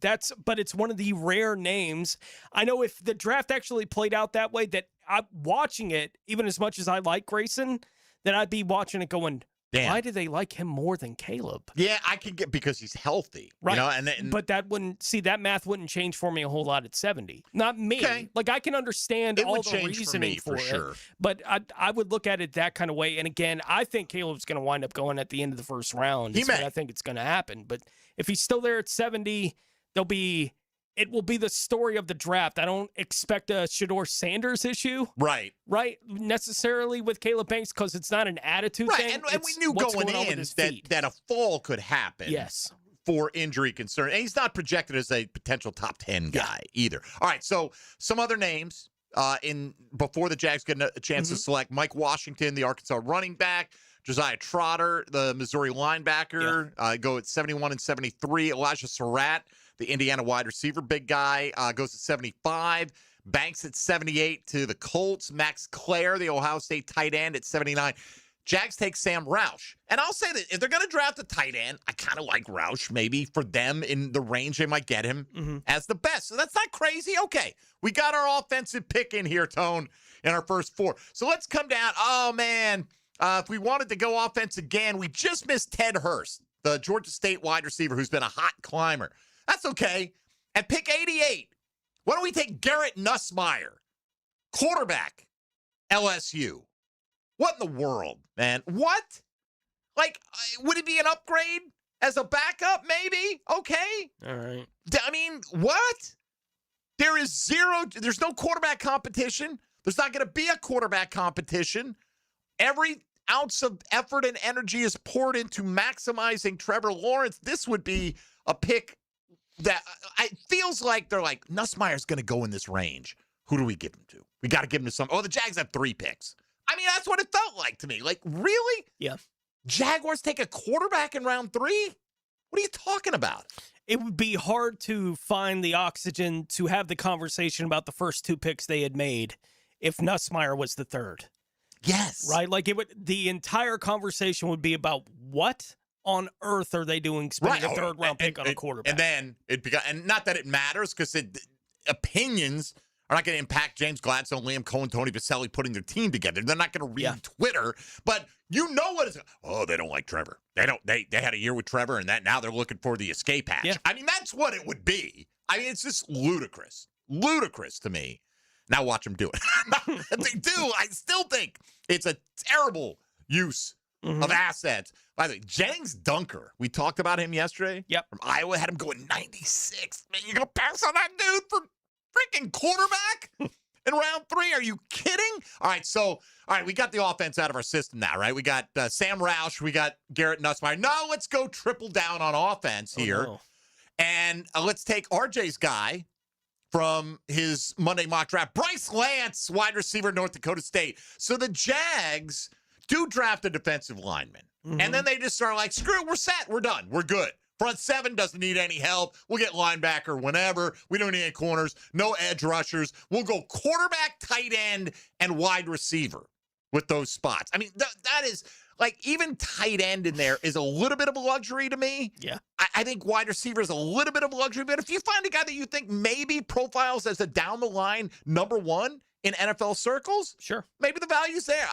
but it's one of the rare names. I know if the draft actually played out that way, that I'm watching it, even as much as I like Grayson, that I'd be watching it going, damn, why do they like him more than Caleb? Yeah, I can get because he's healthy, right? You know, but that that math wouldn't change for me a whole lot at 70. Not me. Okay. Like I can understand all the reasoning for sure. it, but I would look at it that kind of way. And again, I think Caleb's going to wind up going at the end of the 1st round. I think it's going to happen. But if he's still there at 70, it will be the story of the draft. I don't expect a Shedeur Sanders issue. Right, necessarily with Caleb Banks because it's not an attitude thing. And we knew going in that a fall could happen. Yes. For injury concern. And he's not projected as a potential top 10 guy either. All right, so some other names before the Jags get a chance to select. Mike Washington, the Arkansas running back. Josiah Trotter, the Missouri linebacker, go at 71 and 73. Elijah Surratt, the Indiana wide receiver, big guy, goes at 75. Banks at 78 to the Colts. Max Clare, the Ohio State tight end, at 79. Jags take Sam Roush. And I'll say that if they're going to draft a tight end, I kind of like Roush maybe for them in the range they might get him as the best. So that's not crazy. Okay, we got our offensive pick in here, Tone, in our first 4. So let's come down. Oh, man. If we wanted to go offense again, we just missed Ted Hurst, the Georgia State wide receiver who's been a hot climber. That's okay. At pick 88, why don't we take Garrett Nussmeier, quarterback, LSU? What in the world, man? What? Like, would it be an upgrade as a backup, maybe? Okay. All right. I mean, what? There's no quarterback competition. There's not going to be a quarterback competition. Every ounce of effort and energy is poured into maximizing Trevor Lawrence. This would be a pick that it feels like they're like, Nussmeier's going to go in this range. Who do we give him to? We got to give him to some. Oh, the Jags have 3 picks. I mean, that's what it felt like to me. Like, really? Yeah. Jaguars take a quarterback in round 3? What are you talking about? It would be hard to find the oxygen to have the conversation about the first 2 picks they had made if Nussmeier was the third. Yes. Right? Like the entire conversation would be about what on earth are they doing spending a third round pick on a quarterback? And then and not that it matters because opinions are not going to impact James Gladstone, Liam Cohen, Tony Vaselli putting their team together. They're not going to read Twitter, but you know what is. Oh, they don't like Trevor. They don't. They had a year with Trevor, and now they're looking for the escape hatch. Yeah. I mean, that's what it would be. I mean, it's just ludicrous to me. Now watch them do it. They do. I still think it's a terrible use of assets. By the way, Jennings Dunker, we talked about him yesterday. Yep. From Iowa, had him going 96. Man, you gonna pass on that dude for freaking quarterback in round 3? Are you kidding? All right, we got the offense out of our system now, right? We got Sam Roush, we got Garrett Nussmeier. Now let's go triple down on offense here. No. And let's take RJ's guy from his Monday mock draft, Bryce Lance, wide receiver, North Dakota State. So the Jags do draft a defensive lineman. And then they just start like, screw it, we're set, we're done, we're good. Front 7 doesn't need any help. We'll get linebacker whenever. We don't need any corners, no edge rushers. We'll go quarterback, tight end, and wide receiver with those spots. I mean, that is, like, even tight end in there is a little bit of a luxury to me. Yeah. I think wide receiver is a little bit of a luxury, but if you find a guy that you think maybe profiles as a down-the-line number 1 in NFL circles, sure, maybe the value's there.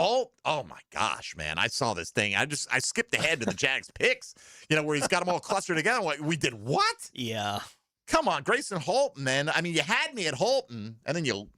Oh my gosh, man, I saw this thing. I skipped ahead to the Jags picks, where he's got them all clustered together. Like, we did what? Yeah. Come on, Grayson Halton, then. I mean, you had me at Halton, and then you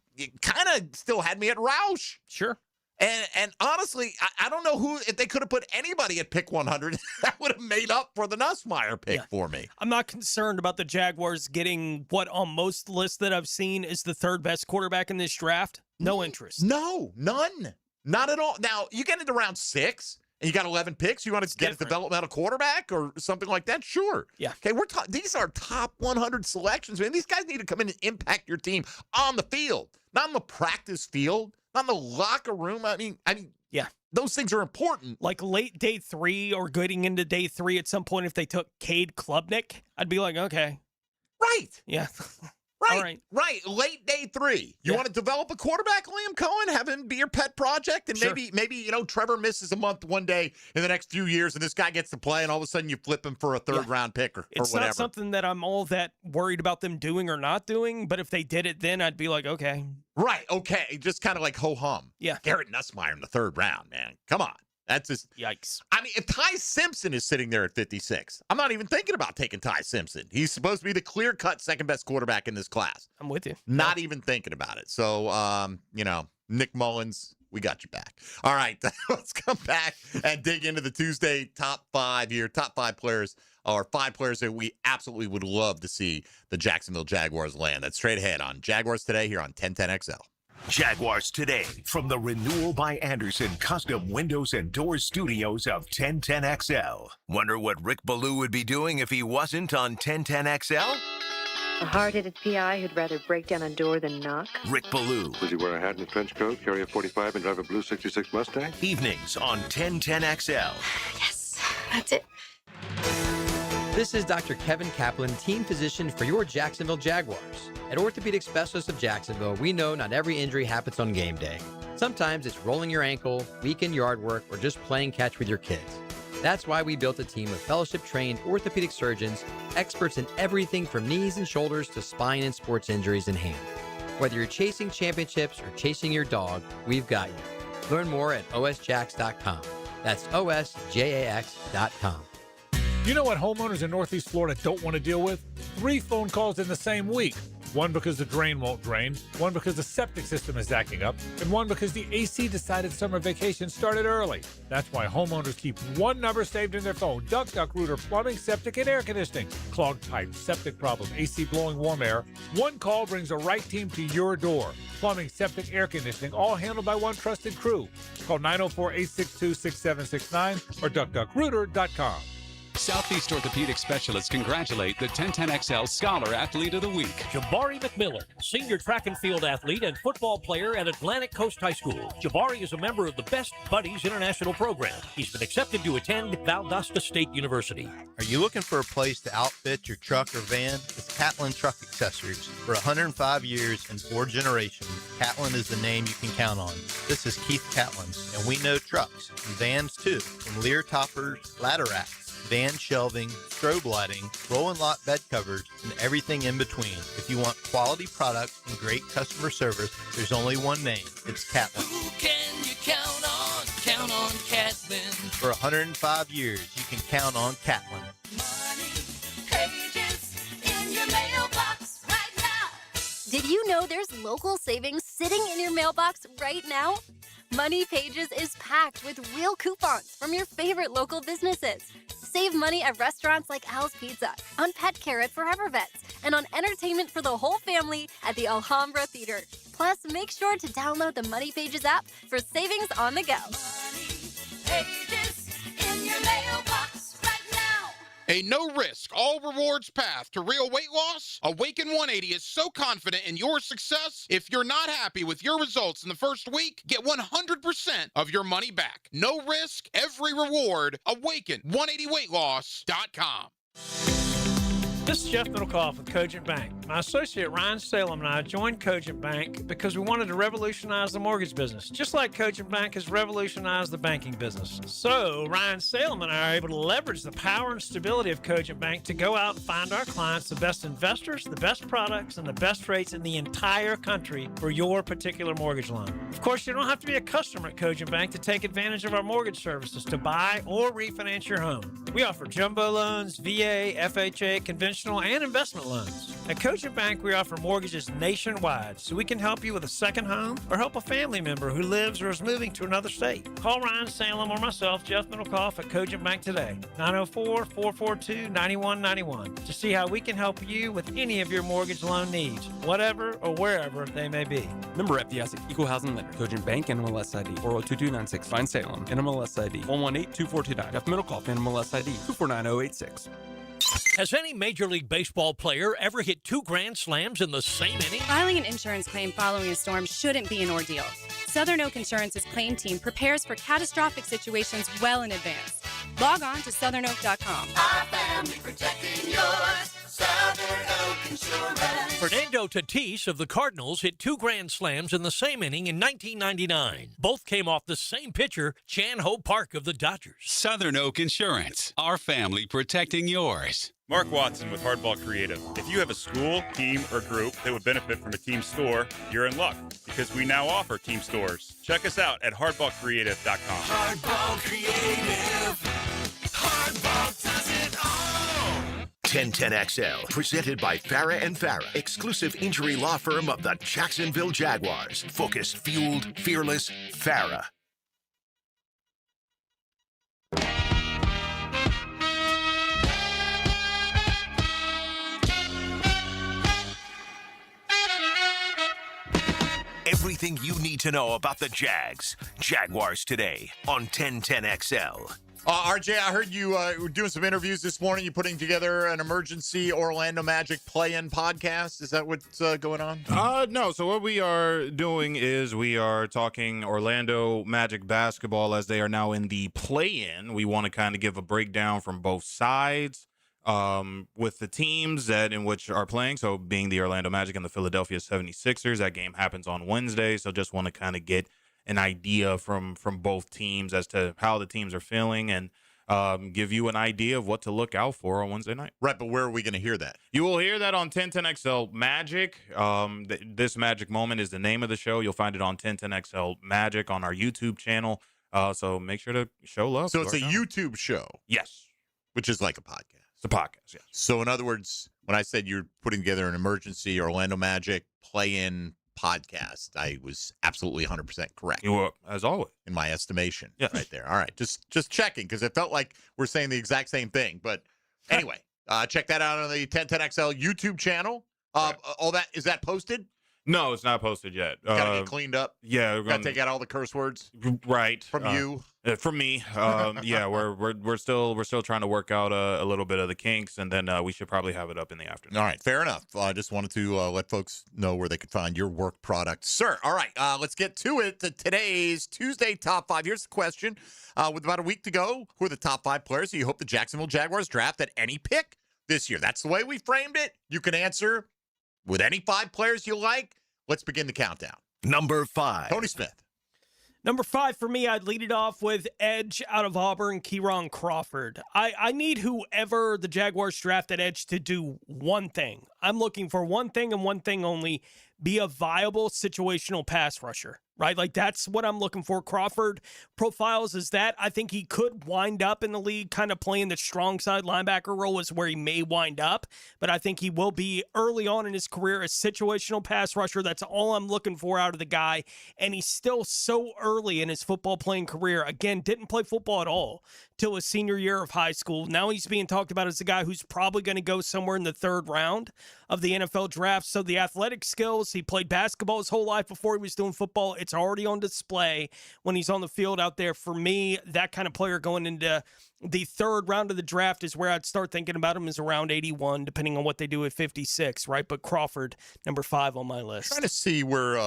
kind of still had me at Roush. Sure. And honestly, I don't know if they could have put anybody at pick 100, that would have made up for the Nussmeier pick for me. I'm not concerned about the Jaguars getting what on most lists that I've seen is the 3rd best quarterback in this draft. No interest. No, none. Not at all. Now, you get into round 6 and you got 11 picks. You want to get a developmental quarterback or something like that? Sure. Yeah. Okay, these are top 100 selections, man. These guys need to come in and impact your team on the field, not on the practice field. Not in the locker room. I mean, yeah, those things are important. Like late day 3 or getting into day 3 at some point, if they took Cade Klubnik, I'd be like, okay. Right. Yeah. Right. Late day 3. You want to develop a quarterback, Liam Cohen, have him be your pet project, and maybe Trevor misses a month one day in the next few years, and this guy gets to play, and all of a sudden you flip him for a 3rd round pick or it's whatever. Not something that I'm all that worried about them doing or not doing, but if they did it, then I'd be like, okay. Right. Okay. Just kind of like ho hum. Yeah. Garrett Nussmeier in the 3rd round, man. Come on. That's just yikes. I mean, if Ty Simpson is sitting there at 56, I'm not even thinking about taking Ty Simpson. He's supposed to be the clear-cut second-best quarterback in this class. I'm with you. Not even thinking about it. So, Nick Mullins, we got you back. All right, let's come back and dig into the Tuesday top 5 here. Top 5 players, or 5 players that we absolutely would love to see the Jacksonville Jaguars land. That's straight ahead on Jaguars Today here on 1010XL. Jaguars Today from the Renewal by Anderson Custom Windows and Doors Studios of 1010XL. Wonder what Rick Ballou would be doing if he wasn't on 1010XL? A hard-headed PI who'd rather break down a door than knock? Rick Ballou. Would he wear a hat and a trench coat, carry a 45, and drive a blue 66 Mustang? Evenings on 1010XL. Yes, that's it. This is Dr. Kevin Kaplan, team physician for your Jacksonville Jaguars. At Orthopedic Specialists of Jacksonville, we know not every injury happens on game day. Sometimes it's rolling your ankle, weekend yard work, or just playing catch with your kids. That's why we built a team of fellowship-trained orthopedic surgeons, experts in everything from knees and shoulders to spine and sports injuries in hand. Whether you're chasing championships or chasing your dog, we've got you. Learn more at osjax.com. That's osjax.com. You know what homeowners in Northeast Florida don't want to deal with? 3 phone calls in the same week. One because the drain won't drain, one because the septic system is acting up, and one because the AC decided summer vacation started early. That's why homeowners keep one number saved in their phone: Duck, Plumbing, Septic, and Air Conditioning. Clogged pipes, septic problem, AC blowing warm air. One call brings the right team to your door. Plumbing, septic, air conditioning, all handled by one trusted crew. Call 904-862-6769 or duckduckrooter.com. Southeast Orthopedic Specialists congratulate the 1010XL Scholar Athlete of the Week. Jabari McMillan, senior track and field athlete and football player at Atlantic Coast High School. Jabari is a member of the Best Buddies International Program. He's been accepted to attend Valdosta State University. Are you looking for a place to outfit your truck or van? It's Catlin Truck Accessories. For 105 years and 4 generations, Catlin is the name you can count on. This is Keith Catlin, and we know trucks and vans too, from Lear toppers, ladder racks, van shelving, strobe lighting, roll and lock bed covers, and everything in between. If you want quality products and great customer service, there's only one name. It's Catlin. Who can you count on? Count on Catlin. For 105 years, you can count on Catlin. Pages in your mailbox right now. Did you know there's local savings sitting in your mailbox right now? Money Pages is packed with real coupons from your favorite local businesses. Save money at restaurants like Al's Pizza, on pet care at Forever Vets, and on entertainment for the whole family at the Alhambra Theater. Plus, make sure to download the Money Pages app for savings on the go. Pages in your mailbox right now. A no-risk, all-rewards path to real weight loss? Awaken 180 is so confident in your success, if you're not happy with your results in the first week, get 100% of your money back. No risk, every reward. Awaken180weightloss.com. This is Jeff Middlecoff with Cogent Bank. My associate Ryan Salem and I joined Cogent Bank because we wanted to revolutionize the mortgage business, just like Cogent Bank has revolutionized the banking business. So Ryan Salem and I are able to leverage the power and stability of Cogent Bank to go out and find our clients the best investors, the best products, and the best rates in the entire country for your particular mortgage loan. Of course, you don't have to be a customer at Cogent Bank to take advantage of our mortgage services to buy or refinance your home. We offer jumbo loans, VA, FHA, conventional and investment loans. At Cogent Bank, we offer mortgages nationwide, so we can help you with a second home or help a family member who lives or is moving to another state. Call Ryan Salem or myself, Jeff Middlecoff, at Cogent Bank today, 904-442-9191, to see how we can help you with any of your mortgage loan needs, whatever or wherever they may be. Member FDIC, Equal Housing Lender, Cogent Bank, NMLS ID 402296, Ryan Salem, NMLS ID 1182429, Jeff Middlecoff, NMLS ID 249086. Has any Major League Baseball player ever hit 2 grand slams in the same inning? Filing an insurance claim following a storm shouldn't be an ordeal. Southern Oak Insurance's claim team prepares for catastrophic situations well in advance. Log on to southernoak.com. Our family protecting yours. Southern Oak Insurance. Fernando Tatis of the Cardinals hit 2 grand slams in the same inning in 1999. Both came off the same pitcher, Chan Ho Park of the Dodgers. Southern Oak Insurance. Our family protecting yours. Mark Watson with Hardball Creative. If you have a school, team, or group that would benefit from a team store, you're in luck because we now offer team stores. Check us out at hardballcreative.com. Hardball Creative. Hardball does it all. 1010XL, presented by Farah and Farah, exclusive injury law firm of the Jacksonville Jaguars. Focused, fueled, fearless, Farah. Everything you need to know about the Jaguars today on 1010XL. RJ, I heard you were doing some interviews this morning. You putting together an emergency Orlando Magic play-in podcast. Is that what's going on? No. So what we are doing is we are talking Orlando Magic basketball as they are now in the play-in. We want to kind of give a breakdown from both sides with the teams that in which are playing. So being the Orlando Magic and the Philadelphia 76ers, that game happens on Wednesday. So just want to kind of get an idea from both teams as to how the teams are feeling and give you an idea of what to look out for on Wednesday night. Right, but where are we going to hear that? You will hear that on 1010XL Magic. This Magic Moment is the name of the show. You'll find it on 1010XL Magic on our YouTube channel. So make sure to show love. So it's a YouTube show? Yes. Which is like a podcast? It's a podcast, yes. So in other words, when I said you're putting together an emergency Orlando Magic play-in podcast, I was absolutely 100% correct. You were, as always. In my estimation. Yes. Right there. All right. Just checking because it felt like we're saying the exact same thing. But anyway, check that out on the 1010XL YouTube channel. All that, is that posted? No, it's not posted yet. Gotta get cleaned up. Yeah, we're Gotta take out all the curse words. Right From you. From me. Yeah, we're still trying to work out a little bit of the kinks, and then we should probably have it up in the afternoon. All right, fair enough. I just wanted to let folks know where they could find your work product, sir. All right, let's get to it. Today's Tuesday Top 5. Here's the question. With about a week to go, who are the top 5 players you hope the Jacksonville Jaguars draft at any pick this year? That's the way we framed it. You can answer with any 5 players you like. Let's begin the countdown. Number 5. Tony Smith. Number 5 for me, I'd lead it off with edge out of Auburn, Kieron Crawford. I need whoever the Jaguars draft at edge to do one thing. I'm looking for one thing and one thing only: be a viable situational pass rusher, right? Like, that's what I'm looking for. Crawford profiles is that. I think he could wind up in the league kind of playing the strong side linebacker role is where he may wind up, but I think he will be early on in his career a situational pass rusher. That's all I'm looking for out of the guy, and he's still so early in his football playing career. Again, didn't play football at all till his senior year of high school. Now he's being talked about as a guy who's probably going to go somewhere in the 3rd round of the NFL draft. So the athletic skills, he played basketball his whole life before he was doing football. It's already on display when he's on the field out there. For me, that kind of player going into the 3rd round of the draft is where I'd start thinking about him as around 81, depending on what they do at 56, right? But Crawford, number 5 on my list. Trying to see where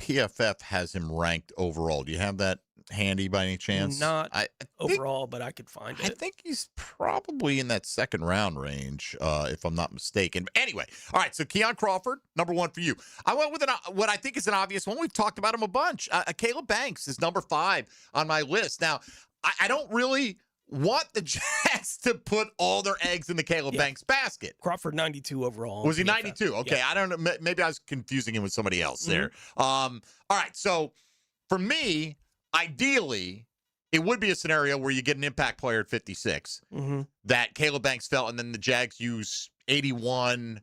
PFF has him ranked overall. Do you have that handy by any chance? Not overall, but I could find it. I think he's probably in that 2nd round range, if I'm not mistaken. Anyway, all right, so Keion Crawford, number 1 for you. I went with what I think is an obvious one. We've talked about him a bunch. Caleb Banks is number 5 on my list. Now, I don't really want the Jets to put all their eggs in the Caleb Banks basket. Crawford, 92 overall. Was he 92? Okay, I don't know. Maybe I was confusing him with somebody else there. All right, so for me, ideally, it would be a scenario where you get an impact player at 56 that Caleb Banks fell, and then the Jags use 81,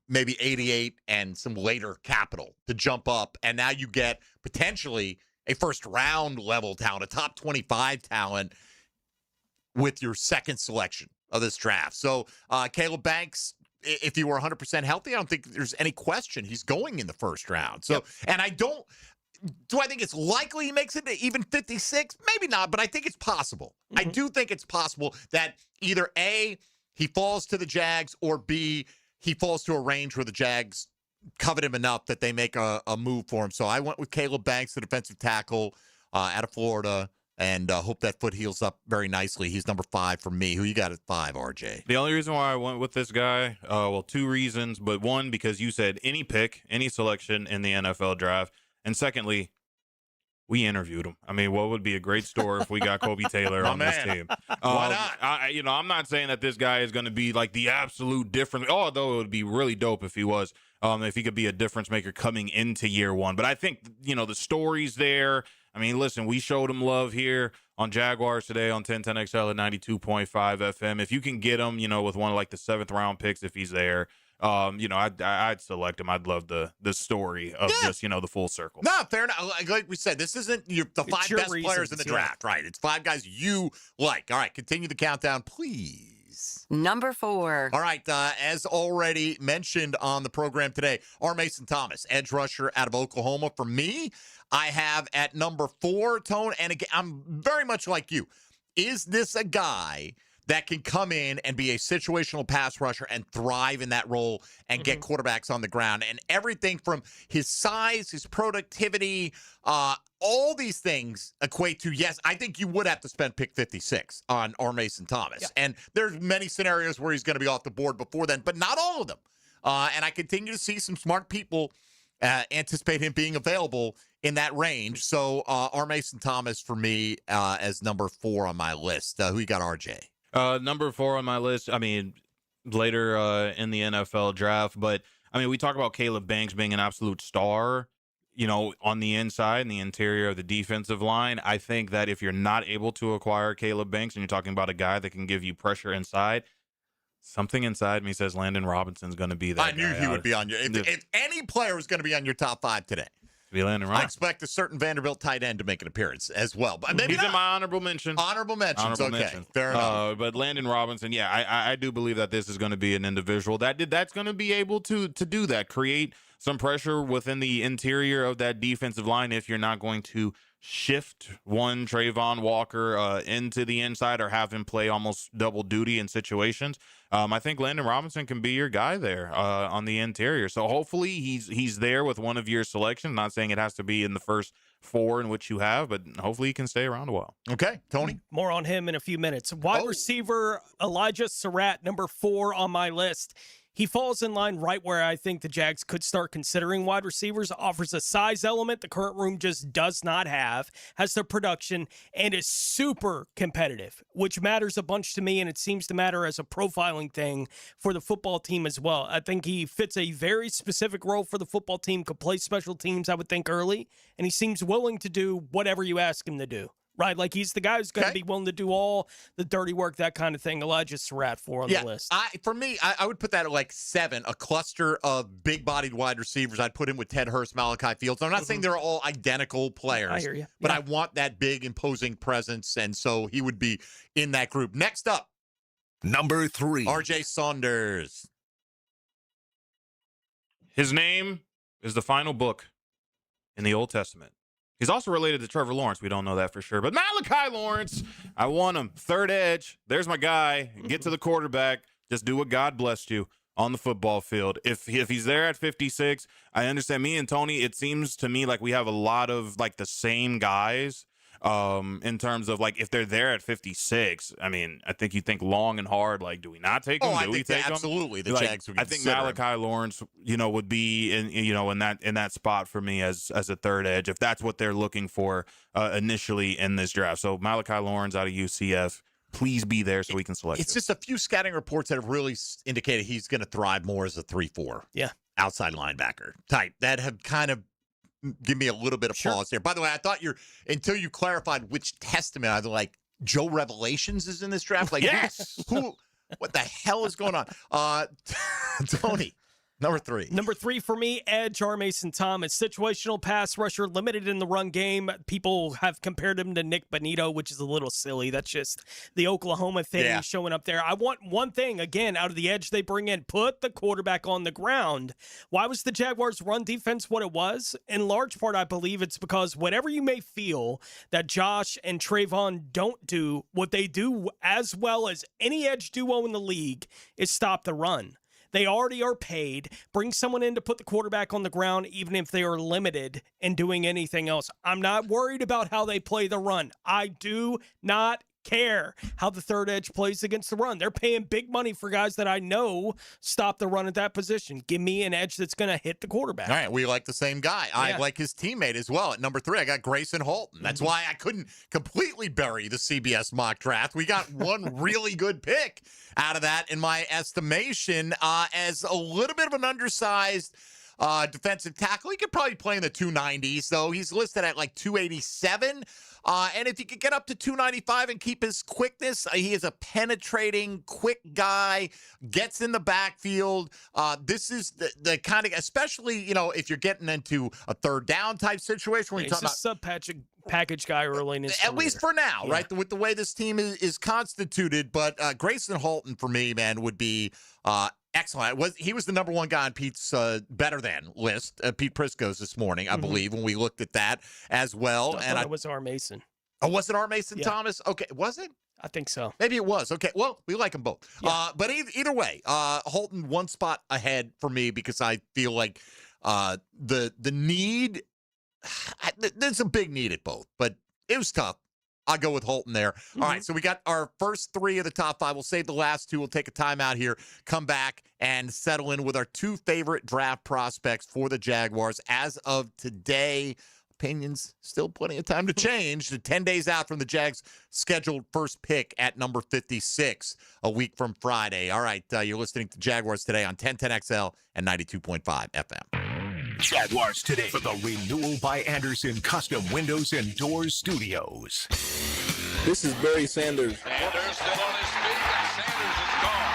maybe 88, and some later capital to jump up, and now you get potentially a 1st-round level talent, a top 25 talent, with your 2nd selection of this draft. So Caleb Banks, if he were 100% healthy, I don't think there's any question he's going in the 1st round. So, and do I think it's likely he makes it to even 56? Maybe not, but I think it's possible. I do think it's possible that either A, he falls to the Jags, or B, he falls to a range where the Jags covet him enough that they make a move for him. So I went with Caleb Banks, the defensive tackle out of Florida, and hope that foot heals up very nicely. He's number 5 for me. Who you got at 5, RJ? The only reason why I went with this guy, 2 reasons, but one, because you said any pick, any selection in the NFL draft, and secondly, we interviewed him. I mean, what would be a great story if we got Kobe Taylor on this team? Why not? I'm not saying that this guy is going to be like the absolute difference, although it would be really dope if he was, if he could be a difference maker coming into year 1. But I think, the story's there. I mean, listen, we showed him love here on Jaguars today on 1010XL at 92.5 FM. If you can get him, with one of like the 7th round picks, if he's there, I'd select him. I'd love the story of just, the full circle. No, fair enough. Like we said, this isn't the 5 best players in the draft, right? It's 5 guys you like. All right, continue the countdown, please. Number 4. All right, as already mentioned on the program today, R. Mason Thomas, edge rusher out of Oklahoma. For me, I have at number 4, Tone, and again, I'm very much like you. Is this a guy that can come in and be a situational pass rusher and thrive in that role and get quarterbacks on the ground? And everything from his size, his productivity, all these things equate to, yes, I think you would have to spend pick 56 on R. Mason Thomas. Yeah. And there's many scenarios where he's going to be off the board before then, but not all of them. And I continue to see some smart people anticipate him being available in that range. So R. Mason Thomas for me as number 4 on my list. Who you got, RJ? Number 4 on my list, I mean, later in the NFL draft, but I mean, we talk about Caleb Banks being an absolute star, on the inside and the interior of the defensive line. I think that if you're not able to acquire Caleb Banks and you're talking about a guy that can give you pressure inside, something inside me says Landon Robinson's going to be that. I knew he would be on your. If any player was going to be on your top 5 today. be Landon I Robinson. expect a certain Vanderbilt tight end to make an appearance as well. But maybe He's in my honorable mention. Honorable mentions. Okay, fair enough. But Landon Robinson, yeah, I do believe that this is going to be an individual that's going to be able to do that, create some pressure within the interior of that defensive line if you're not going to shift one Trayvon Walker into the inside or have him play almost double duty in situations. I think Landon Robinson can be your guy there on the interior. So hopefully he's there with one of your selections. Not saying it has to be in the first 4 in which you have, but hopefully he can stay around a while. Okay, Tony. More on him in a few minutes. Wide receiver Elijah Surratt, number 4 on my list. He falls in line right where I think the Jags could start considering wide receivers. Offers a size element the current room just does not have, has the production, and is super competitive, which matters a bunch to me, and it seems to matter as a profiling thing for the football team as well. I think he fits a very specific role for the football team, could play special teams, I would think, early, and he seems willing to do whatever you ask him to do. Right, like he's the guy who's going to be willing to do all the dirty work, that kind of thing. Elijah Surratt on the list. For me, I would put that at like 7, a cluster of big-bodied wide receivers. I'd put him with Ted Hurst, Malachi Fields. I'm not saying they're all identical players. I hear you. But I want that big, imposing presence, and so he would be in that group. Next up, number 3, R.J. Saunders. His name is the final book in the Old Testament. He's also related to Trevor Lawrence. We don't know that for sure. But Malachi Lawrence, I want him. Third edge. There's my guy. Get to the quarterback. Just do what God blessed you on the football field. If he's there at 56, I understand. Me and Tony, it seems to me like we have a lot of like the same guys in terms of like if they're there at 56. I mean, I think you think long and hard. Like, do we not take them? I do we think take them? absolutely. The Like, Jags would I think consider him. Malachi Lawrence, would be in that spot for me as a third edge if that's what they're looking for initially in this draft. So Malachi Lawrence out of UCF. Please be there so we can select. It's just a few scouting reports that have really indicated he's going to thrive more as a 3-4. Yeah. Outside linebacker type that have kind of give me a little bit of pause here. By the way, I thought until you clarified which testament, I was like, Joe Revelations is in this draft. Like, yes. What the hell is going on? Tony. Number 3. Number 3 for me, edge, R. Mason Thomas. Situational pass rusher, limited in the run game. People have compared him to Nick Bonito, which is a little silly. That's just the Oklahoma thing showing up there. I want one thing, again, out of the edge they bring in. Put the quarterback on the ground. Why was the Jaguars' run defense what it was? In large part, I believe it's because whatever you may feel that Josh and Trayvon don't do, what they do as well as any edge duo in the league is stop the run. They already are paid. Bring someone in to put the quarterback on the ground, even if they are limited in doing anything else. I'm not worried about how they play the run. I do not care how the third edge plays against the run. They're paying big money for guys that I know stop the run at that position. Give me an edge that's going to hit the quarterback. All right, we like the same guy. Yeah. I like his teammate as well. At number 3, I got Grayson Holton. That's why I couldn't completely bury the CBS mock draft. We got one really good pick out of that, in my estimation, as a little bit of an undersized defensive tackle. He could probably play in the 290s, though. He's listed at like 287. And if he could get up to 295 and keep his quickness, he is a penetrating, quick guy, gets in the backfield. This is the kind of, especially, if you're getting into a third down type situation. Where He's a sub-package guy early in his career. At least for now, right? With the way this team is constituted. But Grayson Holton, for me, man, would be excellent. He was the number 1 guy on Pete's better than list, Pete Prisco's this morning, I believe, when we looked at that as well. I thought it was R. Mason. Oh, was it R. Mason Thomas? Okay, was it? I think so. Maybe it was. Okay, well, we like them both. Yeah. But either way, Holton one spot ahead for me because I feel like the need, there's a big need at both, but it was tough. I'll go with Holton there. Mm-hmm. All right, so we got our first 3 of the top 5. We'll save the last 2. We'll take a timeout here, come back, and settle in with our 2 favorite draft prospects for the Jaguars. As of today, opinions still plenty of time to change. 10 days out from the Jags' scheduled first pick at number 56, a week from Friday. All right, you're listening to Jaguars Today on 1010XL and 92.5 FM. Jaguars Today for the Renewal by Anderson Custom Windows and Doors Studios. This is Barry Sanders. Sanders still on his feet, and Sanders is gone.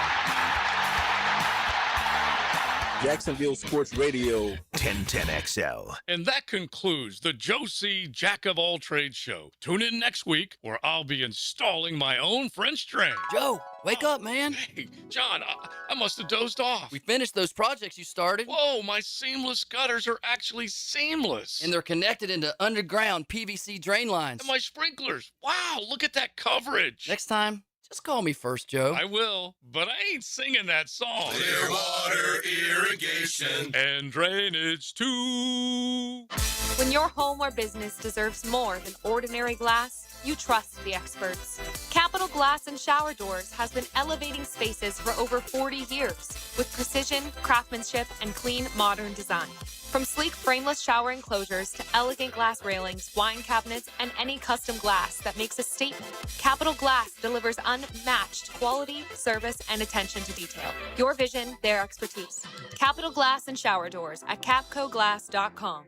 Jacksonville Sports Radio. 1010XL. And that concludes the Joe C. Jack of all trades show. Tune in next week where I'll be installing my own French drain. Joe, wake up, man. Hey, John, I must have dozed off. We finished those projects you started. Whoa, my seamless gutters are actually seamless. And they're connected into underground PVC drain lines. And my sprinklers. Wow, look at that coverage. Next time, just call me first, Joe. I will, but I ain't singing that song. Clearwater Irrigation and drainage too. When your home or business deserves more than ordinary glass, you trust the experts. Capital Glass and Shower Doors has been elevating spaces for over 40 years with precision, craftsmanship, and clean, modern design. From sleek frameless shower enclosures to elegant glass railings, wine cabinets, and any custom glass that makes a statement, Capital Glass delivers unmatched quality, service, and attention to detail. Your vision, their expertise. Capital Glass and Shower Doors at capcoglass.com.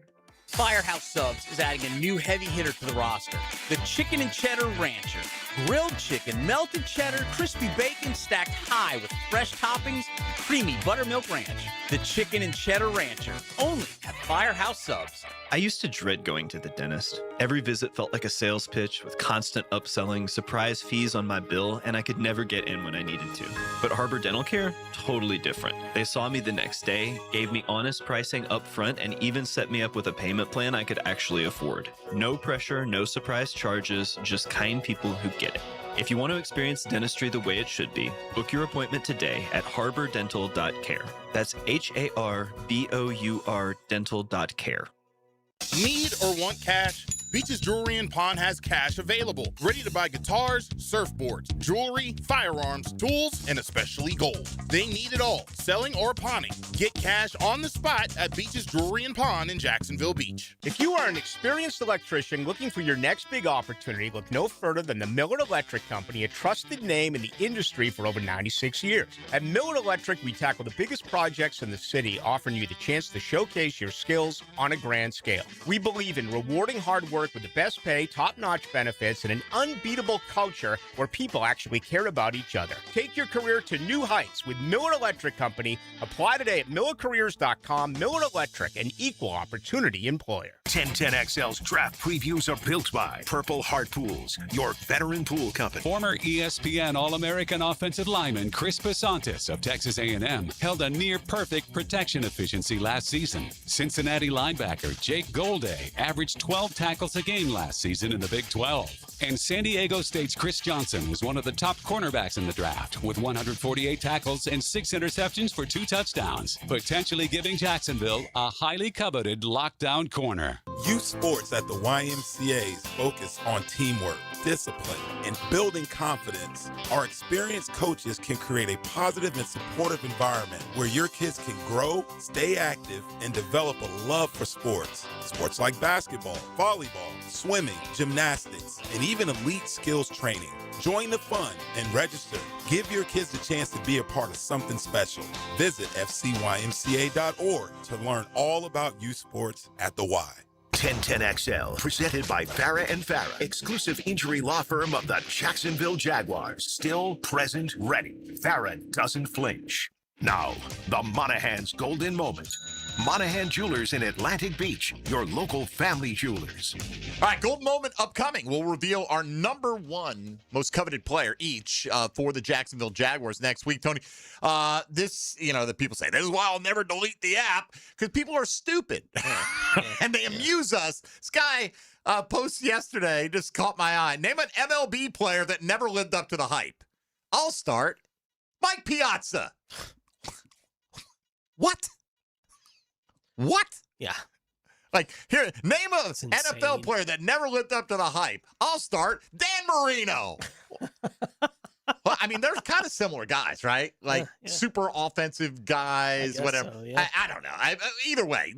Firehouse Subs is adding a new heavy hitter to the roster, the Chicken and Cheddar Rancher. Grilled chicken, melted cheddar, crispy bacon stacked high with fresh toppings, creamy buttermilk ranch. The Chicken and Cheddar Rancher, only at Firehouse Subs. I used to dread going to the dentist. Every visit felt like a sales pitch with constant upselling, surprise fees on my bill, and I could never get in when I needed to. But Harbor Dental Care, totally different. They saw me the next day, gave me honest pricing up front, and even set me up with a payment plan I could actually afford. No pressure, no surprise charges, just kind people who get it. If you want to experience dentistry the way it should be, book your appointment today at harbordental.care. That's HARBOUR dental.care. Need or want cash? Beaches Jewelry and Pawn has cash available. Ready to buy guitars, surfboards, jewelry, firearms, tools, and especially gold. They need it all, selling or pawning. Get cash on the spot at Beaches Jewelry and Pawn in Jacksonville Beach. If you are an experienced electrician looking for your next big opportunity, look no further than the Miller Electric Company, a trusted name in the industry for over 96 years. At Miller Electric, we tackle the biggest projects in the city, offering you the chance to showcase your skills on a grand scale. We believe in rewarding hard work with the best pay, top-notch benefits, and an unbeatable culture where people actually care about each other. Take your career to new heights with Miller Electric Company. Apply today at millercareers.com. Miller Electric, an equal opportunity employer. 1010XL's draft previews are built by Purple Heart Pools, your veteran pool company. Former ESPN All-American offensive lineman Chris Pasantis of Texas A&M held a near-perfect protection efficiency last season. Cincinnati linebacker Jake Golday averaged 12 tackles a game last season in the Big 12. And San Diego State's Chris Johnson was one of the top cornerbacks in the draft with 148 tackles and 6 interceptions for 2 touchdowns, potentially giving Jacksonville a highly coveted lockdown corner. Youth sports at the YMCA's focus on teamwork, discipline, and building confidence. Our experienced coaches can create a positive and supportive environment where your kids can grow, stay active, and develop a love for sports. Sports like basketball, volleyball, swimming, gymnastics, and even elite skills training. Join the fun and register. Give your kids a chance to be a part of something special. Visit fcymca.org to learn all about youth sports at the Y. 1010XL, presented by Farah and Farah, exclusive injury law firm of the Jacksonville Jaguars. Still present, ready. Farah doesn't flinch. Now, the Monahan's golden moment. Monahan Jewelers in Atlantic Beach, your local family jewelers. All right, golden moment upcoming. We'll reveal our number one most coveted player each for the Jacksonville Jaguars next week. Tony, the people say, this is why I'll never delete the app, because people are stupid and they amuse us. This guy post yesterday just caught my eye. Name an MLB player that never lived up to the hype. I'll start. Mike Piazza. What? Yeah. Like, here, name a NFL player that never lived up to the hype. I'll start. Dan Marino. Well, I mean, they're kind of similar guys, right? Like, super offensive guys, whatever. So, yeah. I don't know. Either way,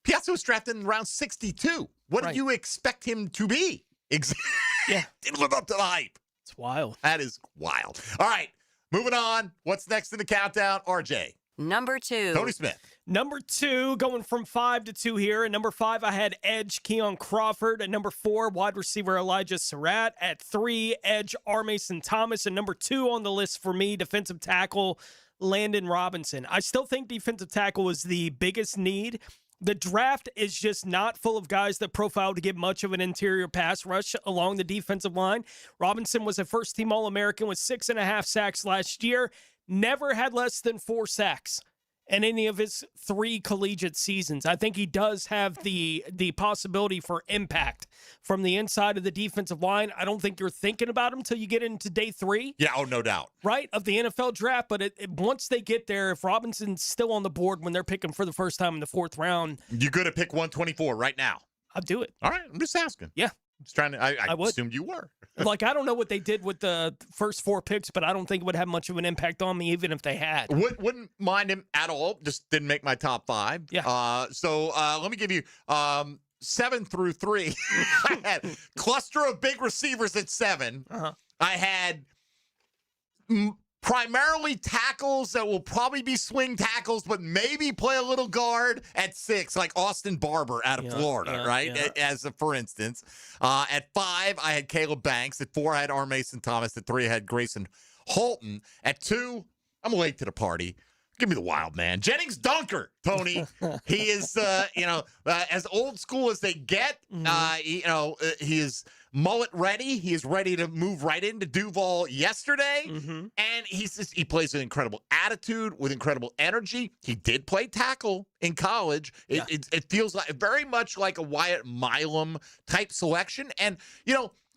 Piazza was drafted in round 62. What did you expect him to be? Didn't live up to the hype. It's wild. That is wild. All right, moving on. What's next in the countdown? RJ. Number 2. Tony Smith. Number 2, going from 5 to 2 here. At number 5, I had edge Keon Crawford. At number 4, wide receiver Elijah Surratt. At 3, edge R. Mason Thomas. And number 2 on the list for me, defensive tackle Landon Robinson. I still think defensive tackle is the biggest need. The draft is just not full of guys that profile to get much of an interior pass rush along the defensive line. Robinson was a first-team All-American with 6.5 sacks last year. Never had less than 4 sacks in any of his 3 collegiate seasons. I think he does have the possibility for impact from the inside of the defensive line. I don't think you're thinking about him until you get into day 3. Yeah, oh, no doubt. Right, of the NFL draft. But once they get there, if Robinson's still on the board when they're picking for the first time in the 4th round. You're going to pick 124 right now. I'll do it. All right, I'm just asking. Yeah. Just trying to, I would. assumed you were. Like, I don't know what they did with the first 4 picks, but I don't think it would have much of an impact on me, even if they had. Wouldn't mind him at all. Just didn't make my top 5. Yeah. So let me give you 7 through 3. I had cluster of big receivers at 7. Uh-huh. I had primarily tackles that will probably be swing tackles, but maybe play a little guard at 6, like Austin Barber out of Florida, right? Yeah. As a, for instance. At 5, I had Caleb Banks. At 4, I had R. Mason Thomas. At 3, I had Grayson Holton. At 2, I'm late to the party. Give me the wild man. Jennings Dunker, Tony. He is, as old school as they get. He is mullet ready. He is ready to move right into Duval yesterday. Mm-hmm. And he plays with incredible attitude, with incredible energy. He did play tackle in college. It feels like very much like a Wyatt Milam type selection. And,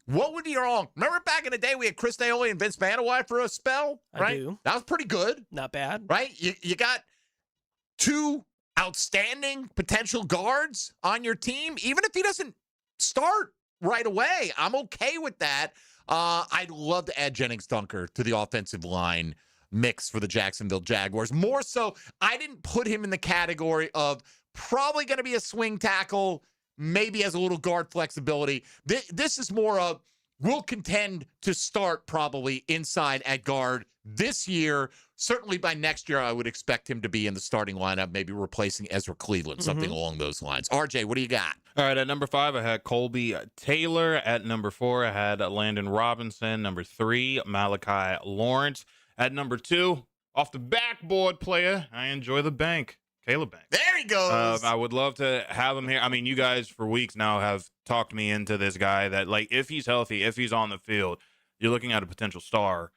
what would be wrong? Remember back in the day we had Chris Naoli and Vince Manawai for a spell, right? I do. That was pretty good. Not bad. Right? You got 2 outstanding potential guards on your team. Even if he doesn't start right away, I'm okay with that. I'd love to add Jennings Dunker to the offensive line mix for the Jacksonville Jaguars. More so, I didn't put him in the category of probably going to be a swing tackle, maybe has a little guard flexibility. This is more of, will contend to start probably inside at guard this year. Certainly by next year, I would expect him to be in the starting lineup, maybe replacing Ezra Cleveland, something along those lines. RJ, what do you got? All right, at number 5, I had Colby Taylor. At number 4, I had Landon Robinson. Number 3, Malachi Lawrence. At number 2, off the backboard player, I enjoy the bank. Caleb Banks. There he goes. I would love to have him here. I mean, you guys for weeks now have talked me into this guy that, like, if he's healthy, if he's on the field, you're looking at a potential star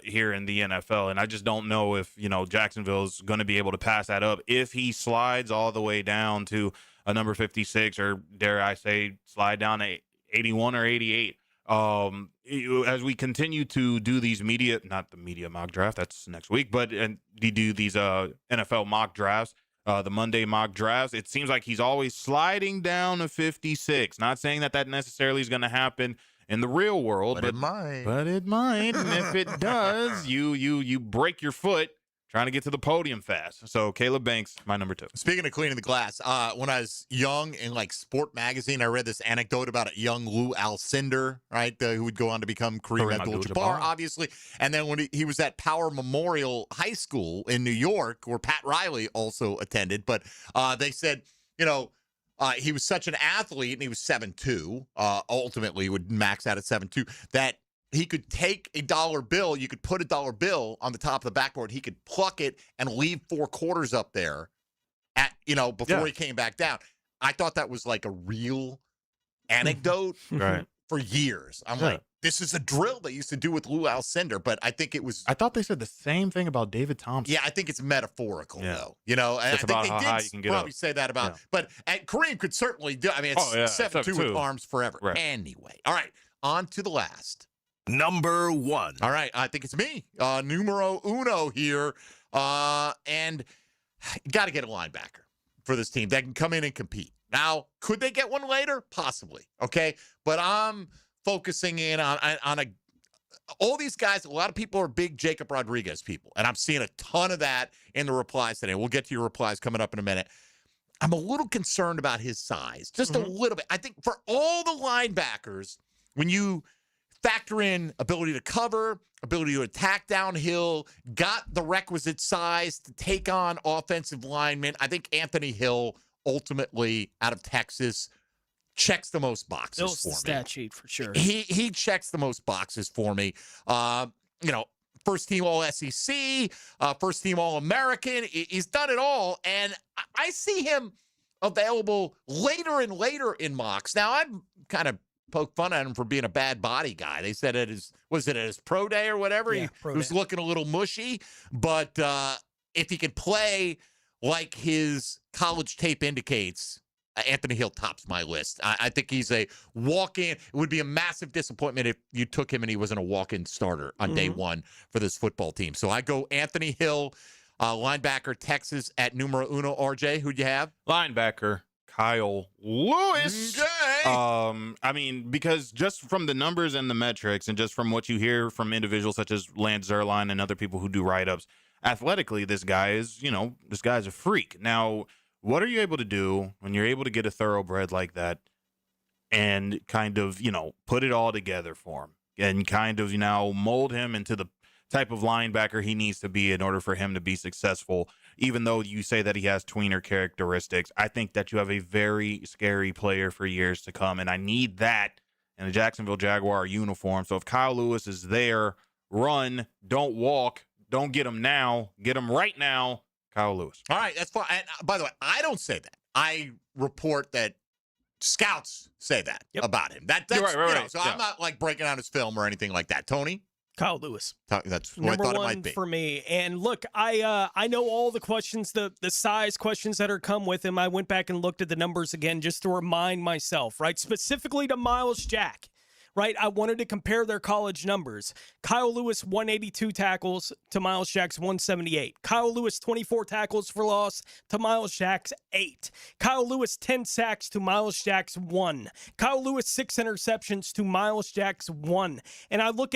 here in the NFL. And I just don't know if, Jacksonville is going to be able to pass that up. If he slides all the way down to a number 56, or dare I say, slide down to 81 or 88. As we continue to do these not the media mock draft, that's next week, but we do these NFL mock drafts, the Monday mock drafts, it seems like he's always sliding down to 56. Not saying that necessarily is going to happen in the real world, but it might. But it might. And if it does, you break your foot trying to get to the podium fast. So Caleb Banks, my number 2. Speaking of cleaning the glass, when I was young in Sport Magazine, I read this anecdote about a young Lou Alcindor, right, who would go on to become Kareem Abdul-Jabbar, obviously. And then when he was at Power Memorial High School in New York, where Pat Riley also attended, but they said, he was such an athlete, and he was 7'2", ultimately would max out at 7'2", that he could take a dollar bill. You could put a dollar bill on the top of the backboard. He could pluck it and leave 4 quarters up there before he came back down. I thought that was like a real anecdote for years. I'm like, this is a drill they used to do with Lou Alcindor, but I think it was. I thought they said the same thing about David Thompson. Yeah, I think it's metaphorical, though. It's I think about they how high you can did get probably up. say that about, but Kareem could certainly do. I mean, it's 7'2" with arms forever. Right. Anyway, all right, on to the last. Number 1. All right, I think it's me, numero uno here, and you got to get a linebacker for this team that can come in and compete. Now, could they get one later? Possibly, okay? But I'm focusing in on all these guys. A lot of people are big Jacob Rodriguez people, and I'm seeing a ton of that in the replies today. We'll get to your replies coming up in a minute. I'm a little concerned about his size, just a little bit. I think for all the linebackers, when you factor in ability to cover, ability to attack downhill, got the requisite size to take on offensive linemen. I think Anthony Hill, ultimately out of Texas, checks the most boxes for me. Stat sheet for sure. He checks the most boxes for me. First team All-SEC, first team All-American. He's done it all, and I see him available later and later in mocks. Now, I've kind of poked fun at him for being a bad body guy. They said at his pro day or whatever, Yeah, he was looking a little mushy, but if he could play like his college tape indicates, Anthony Hill tops my list. I think he's a walk-in. It would be a massive disappointment if you took him and he wasn't a walk-in starter on day one for this football team. So I go Anthony Hill, linebacker, Texas at numero uno. RJ, who'd you have? Linebacker, Kyle Lewis. I mean, because just from the numbers and the metrics and just from what you hear from individuals such as Lance Zierlein and other people who do write-ups, athletically, this guy's a freak. Now, what are you able to do when you're able to get a thoroughbred like that and kind of, put it all together for him and kind of, mold him into the type of linebacker he needs to be in order for him to be successful? Even though you say that he has tweener characteristics, I think that you have a very scary player for years to come, and I need that in a Jacksonville Jaguar uniform. So if Kyle Lewis is there, run, don't walk, don't get him now, get him right now. Kyle Lewis. All right, that's fine. And by the way, I don't say that. I report that scouts say that about him. That's right. So I'm not like breaking out his film or anything like that. Tony? Kyle Lewis. That's what Number I thought one it might be. for me. And look, I know all the questions, the size questions that are come with him. I went back and looked at the numbers again just to remind myself, right? Specifically to Miles Jack. Right, I wanted to compare their college numbers. Kyle Lewis, 182 tackles to Miles Jack's 178. Kyle Lewis, 24 tackles for loss to Miles Jack's 8. Kyle Lewis, 10 sacks to Miles Jack's 1. Kyle Lewis, 6 interceptions to Miles Jack's 1. And I look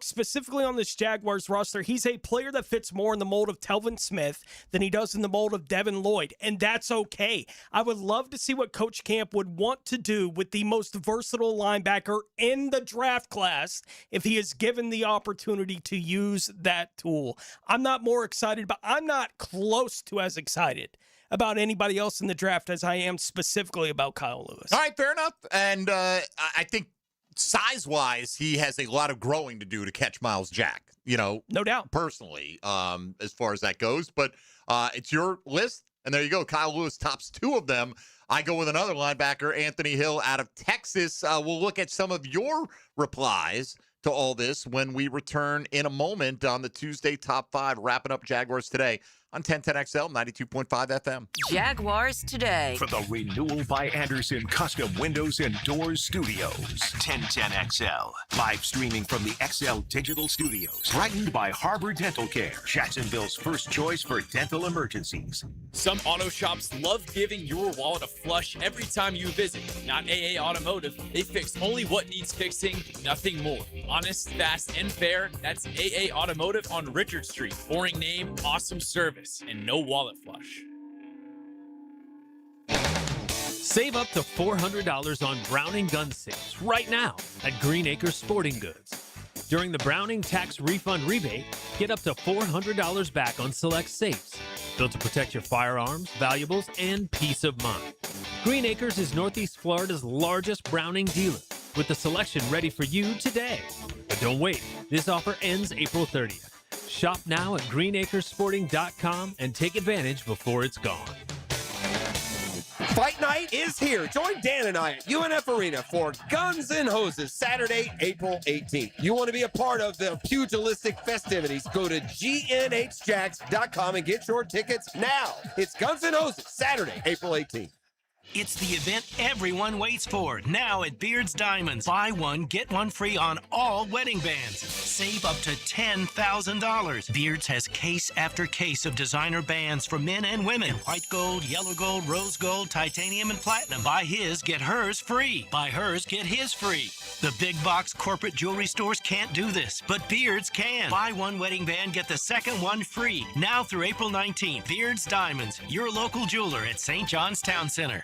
specifically on this Jaguars roster, he's a player that fits more in the mold of Telvin Smith than he does in the mold of Devin Lloyd, and that's okay. I would love to see what Coach Camp would want to do with the most versatile linebacker in the draft class if he is given the opportunity to use that tool. I'm not more excited, but I'm not close to as excited about anybody else in the draft as I am specifically about Kyle Lewis. All right, fair enough. And I think size-wise, he has a lot of growing to do to catch Miles Jack, no doubt, personally, as far as that goes. But it's your list, and there you go. Kyle Lewis tops 2 of them. I go with another linebacker, Anthony Hill out of Texas. We'll look at some of your replies to all this when we return in a moment on the Tuesday Top 5, wrapping up Jaguars Today on 1010XL, 92.5 FM. Jaguars Today. From the Renewal by Anderson Custom Windows and Doors Studios. 1010XL. Live streaming from the XL Digital Studios. Brightened by Harbor Dental Care. Jacksonville's first choice for dental emergencies. Some auto shops love giving your wallet a flush every time you visit. Not AA Automotive. They fix only what needs fixing, nothing more. Honest, fast, and fair. That's AA Automotive on Richard Street. Boring name, awesome service, and no wallet flush. Save up to $400 on Browning gun safes right now at Green Acres Sporting Goods. During the Browning tax refund rebate, get up to $400 back on select safes, built to protect your firearms, valuables, and peace of mind. Green Acres is Northeast Florida's largest Browning dealer, with the selection ready for you today. But don't wait, this offer ends April 30th. Shop now at greenacresporting.com and take advantage before it's gone. Fight night is here. Join Dan and I at UNF Arena for Guns N' Hoses, Saturday, April 18th. You want to be a part of the pugilistic festivities? Go to GNHJacks.com and get your tickets now. It's Guns N' Hoses, Saturday, April 18th. It's the event everyone waits for. Now at Beard's Diamonds. Buy one, get one free on all wedding bands. Save up to $10,000. Beard's has case after case of designer bands for men and women. White gold, yellow gold, rose gold, titanium, and platinum. Buy his, get hers free. Buy hers, get his free. The big box corporate jewelry stores can't do this, but Beard's can. Buy one wedding band, get the second one free. Now through April 19th. Beard's Diamonds, your local jeweler at St. John's Town Center.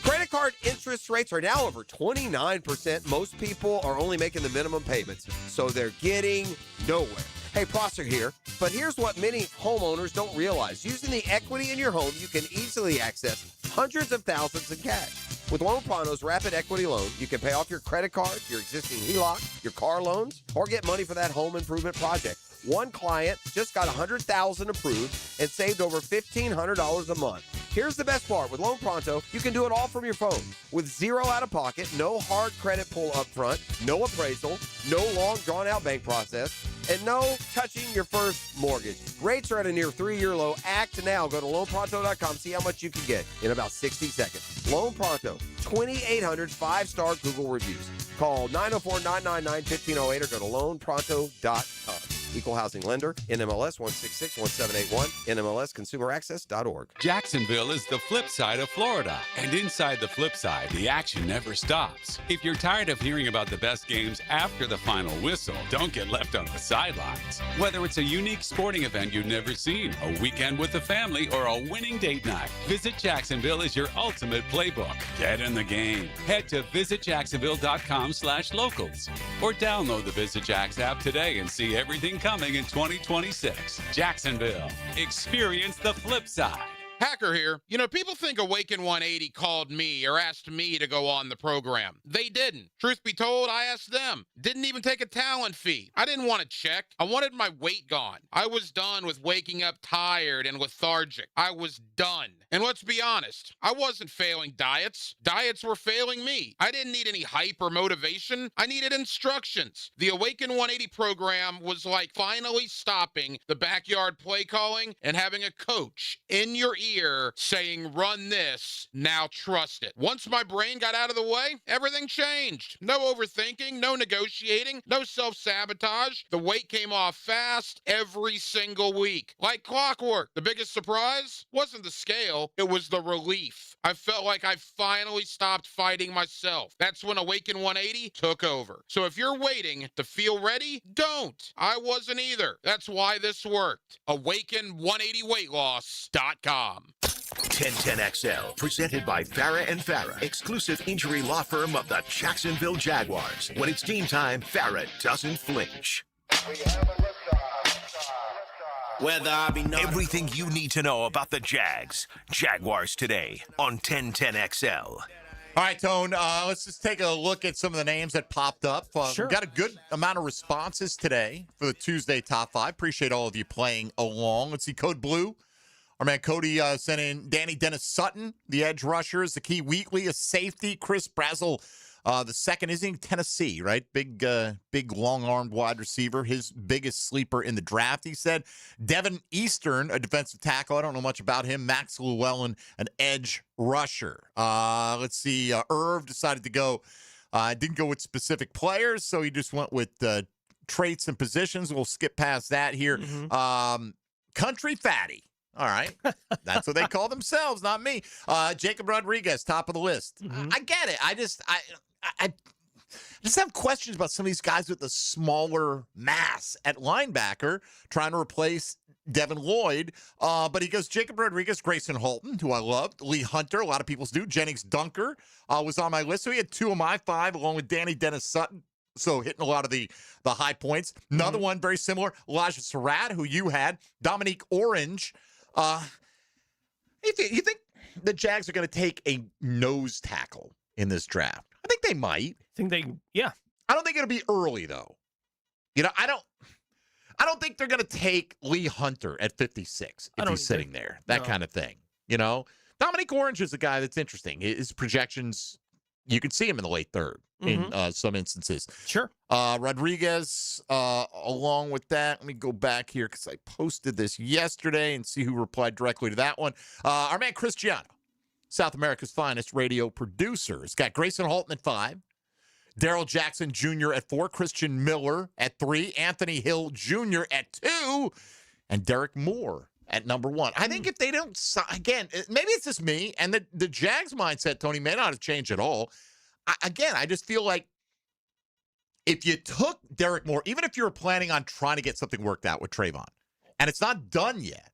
Credit Credit card interest rates are now over 29%. Most people are only making the minimum payments, so they're getting nowhere. Hey, Prosser here, but here's what many homeowners don't realize. Using the equity in your home, you can easily access hundreds of thousands in cash. With Loan Pronto's Rapid Equity Loan, you can pay off your credit card, your existing HELOC, your car loans, or get money for that home improvement project. One client just got $100,000 approved and saved over $1,500 a month. Here's the best part. With Loan Pronto, you can do it all from your phone. With zero out-of-pocket, no hard credit pull up front, no appraisal, no long drawn-out bank process, and no touching your first mortgage. Rates are at a near 3-year low. Act now. Go to loanpronto.com. See how much you can get in about 60 seconds. Loan Pronto, 2,800 5-star Google reviews. Call 904-999-1508 or go to loanpronto.com. Equal housing lender, NMLS 1661781, NMLSconsumeraccess.org. Jacksonville is the flip side of Florida. And inside the flip side, the action never stops. If you're tired of hearing about the best games after the final whistle, don't get left on the sidelines. Whether it's a unique sporting event you've never seen, a weekend with the family, or a winning date night, Visit Jacksonville is your ultimate playbook. Get in the game. Head to visitjacksonville.com/locals or download the Visit Jacks app today and see everything coming in 2026. Jacksonville. Experience the flip side. Hacker here. You know, people think Awaken 180 called me or asked me to go on the program. They didn't. Truth be told, I asked them. Didn't even take a talent fee. I didn't want to check. I wanted my weight gone. I was done with waking up tired and lethargic. I was done. And let's be honest, I wasn't failing diets. Diets were failing me. I didn't need any hype or motivation. I needed instructions. The Awaken 180 program was like finally stopping the backyard play calling and having a coach in your ear saying, run this, now trust it. Once my brain got out of the way, everything changed. No overthinking, no negotiating, no self-sabotage. The weight came off fast every single week, like clockwork. The biggest surprise wasn't the scale, it was the relief. I felt like I finally stopped fighting myself. That's when Awaken 180 took over. So if you're waiting to feel ready, don't. I wasn't either. That's why this worked. Awaken180weightloss.com. 1010XL, presented by Farah and Farah, exclusive injury law firm of the Jacksonville Jaguars. When it's game time, Farah doesn't flinch. Everything you need to know about the Jags. Jaguars today on 1010XL. All right, Tone, let's just take a look at some of the names that popped up. Sure. We got a good amount of responses today for the Tuesday Top 5. Appreciate all of you playing along. Let's see, Code Blue. Our man Cody sent in Danny Dennis Sutton, the edge rusher, is the key. Wheatley, a safety. Chris Brazel, the second, is in Tennessee, right? Big long-armed wide receiver. His biggest sleeper in the draft, he said. Devin Eastern, a defensive tackle. I don't know much about him. Max Llewellyn, an edge rusher. Let's see. Irv decided to go. Didn't go with specific players, so he just went with traits and positions. We'll skip past that here. Country Fatty. All right. That's what they call themselves, not me. Jacob Rodriguez, top of the list. I get it. I just have questions about some of these guys with the smaller mass at linebacker trying to replace Devin Lloyd. But he goes Jacob Rodriguez, Grayson Holton, who I loved, Lee Hunter, a lot of people do. Jennings Dunker was on my list. So he had 2 of my 5 along with Danny Dennis Sutton. So hitting a lot of the high points. Another one very similar, Elijah Surratt, who you had, Dominique Orange. You think the Jags are going to take a nose tackle in this draft? I think they might. Yeah. I don't think it'll be early though. You know, I don't think they're going to take Lee Hunter at 56 if he's sitting there. That kind of thing. You know, Dominique Orange is a guy that's interesting. His projections, you can see him in the late third in some instances. Sure. Rodriguez, along with that, let me go back here because I posted this yesterday and see who replied directly to that one. Our man Chris Giano, South America's finest radio producer, has got Grayson Holton at 5, Darrell Jackson Jr. at 4, Christian Miller at 3, Anthony Hill Jr. at 2, and Derek Moore at number 1. I think if they don't, again, maybe it's just me, and the Jags mindset, Tony, may not have changed at all. I just feel like if you took Derek Moore, even if you were planning on trying to get something worked out with Trayvon, and it's not done yet,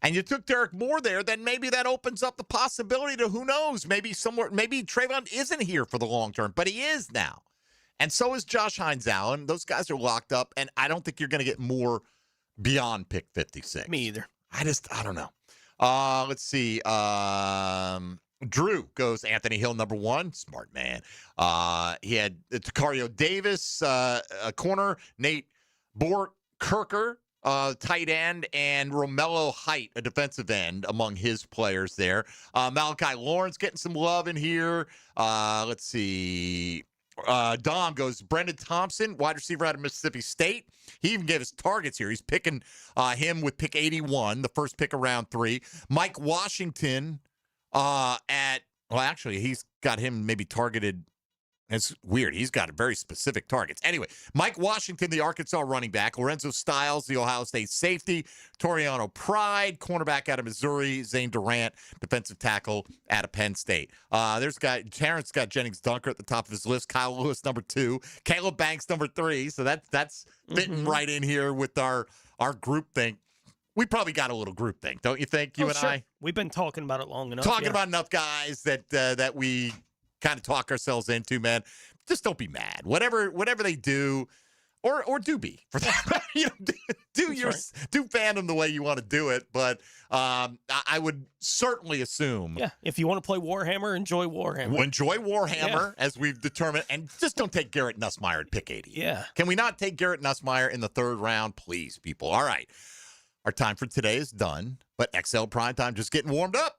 and you took Derek Moore there, then maybe that opens up the possibility to who knows, maybe Trayvon isn't here for the long term, but he is now. And so is Josh Hines-Allen. Those guys are locked up, and I don't think you're going to get more beyond pick 56. Me either. I don't know. Let's see. Drew goes Anthony Hill, number 1. Smart man. He had Takario Davis, a corner, Nate Bork-Kirker, tight end, and Romello Height, a defensive end, among his players there. Malachi Lawrence getting some love in here. Let's see. Dom goes Brendan Thompson, wide receiver out of Mississippi State. He even gave us targets here. He's picking him with pick 81, the first pick of round 3. Mike Washington he's got him maybe targeted. It's weird. He's got very specific targets. Anyway, Mike Washington, the Arkansas running back. Lorenzo Styles, the Ohio State safety. Toriano Pride, cornerback out of Missouri. Zane Durant, defensive tackle out of Penn State. Terrence got Jennings Dunker at the top of his list. Kyle Lewis, number 2. Caleb Banks, number 3. So that's fitting right in here with our group think. We probably got a little group think, don't you think, you and sure. I? We've been talking about it long enough. Talking about enough guys that we kind of talk ourselves into, man. Just don't be mad. Whatever they do, or do be for that. Do fandom the way you want to do it. But I would certainly assume. Yeah, if you want to play Warhammer, enjoy Warhammer. Enjoy Warhammer, as we've determined, and just don't take Garrett Nussmeier at pick 80. Yeah. Can we not take Garrett Nussmeier in the 3rd round, please, people? All right. Our time for today is done, but XL Primetime just getting warmed up.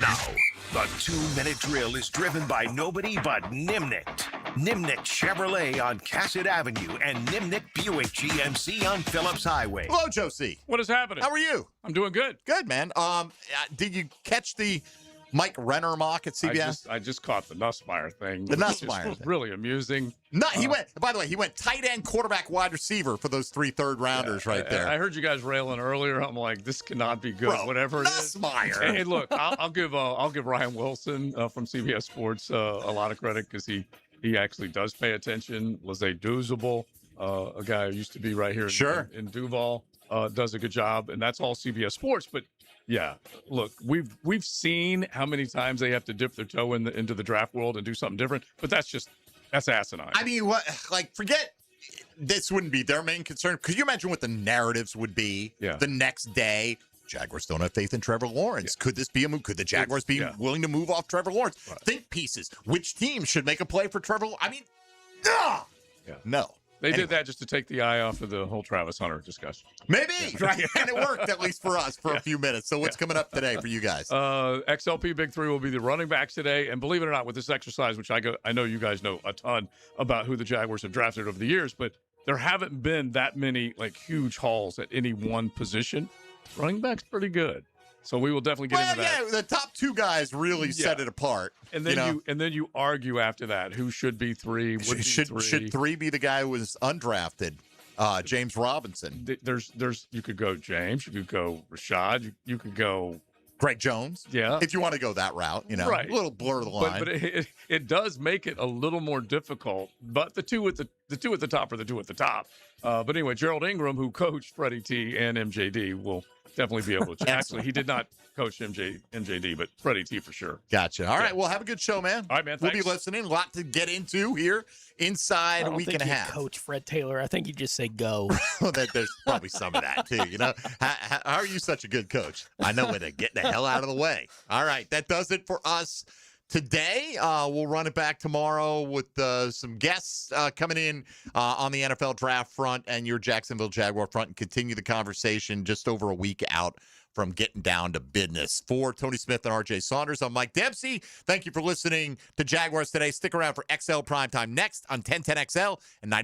Now, the 2-minute drill is driven by nobody but Nimnicht. Nimnicht Chevrolet on Cassett Avenue and Nimnicht Buick GMC on Phillips Highway. Hello, Joe C. What is happening? How are you? I'm doing good. Good, man. Did you catch the Mike Renner mock at CBS? I just caught the Nussmeier thing. The Nussmeier was really amusing. He went tight end, quarterback, wide receiver for those 3 third-rounders right there. I heard you guys railing earlier. I'm like, this cannot be good. Bro, whatever it is. Nussmeier. Hey, look, I'll give Ryan Wilson from CBS Sports a lot of credit because he actually does pay attention. Lizzie Doozable, a guy who used to be right here in Duval, does a good job, and that's all CBS Sports. But yeah, look, we've seen how many times they have to dip their toe into the draft world and do something different, but that's asinine. I mean, forget this wouldn't be their main concern. Could you imagine what the narratives would be the next day? Jaguars don't have faith in Trevor Lawrence. Yeah. Could this be a move? Could the Jaguars be willing to move off Trevor Lawrence? Right. Think pieces. Which team should make a play for Trevor? I mean, no. They did that just to take the eye off of the whole Travis Hunter discussion. Maybe, right? And it worked, at least for us, for a few minutes. So what's coming up today for you guys? XLP Big 3 will be the running backs today. And believe it or not, with this exercise, which I know you guys know a ton about who the Jaguars have drafted over the years, but there haven't been that many huge hauls at any one position. Running back's pretty good. So we will definitely get into that. Yeah, the top 2 guys really set it apart. And then you argue after that who should be 3, should 3 be the guy who was undrafted? James Robinson. There's you could go James, you could go Rashad, you could go Greg Jones. Yeah. If you want to go that route, right. A little blur the line. But it does make it a little more difficult. But the two at the top are the 2 at the top. But anyway, Gerald Ingram, who coached Freddie T and MJD, will definitely be able to. Actually, he did not coach MJD, but Freddie T for sure. Gotcha. All right. Well, have a good show, man. All right, man. We'll be listening. A lot to get into here inside a week and a half. Coach Fred Taylor. I think you just say go. There's probably some of that too. How are you such a good coach? I know when to get the hell out of the way. All right. That does it for us today. We'll run it back tomorrow with some guests coming in on the NFL draft front and your Jacksonville Jaguar front and continue the conversation just over a week out from getting down to business. For Tony Smith and RJ Saunders, I'm Mike Dempsey. Thank you for listening to Jaguars Today. Stick around for XL Primetime next on 1010XL and 90.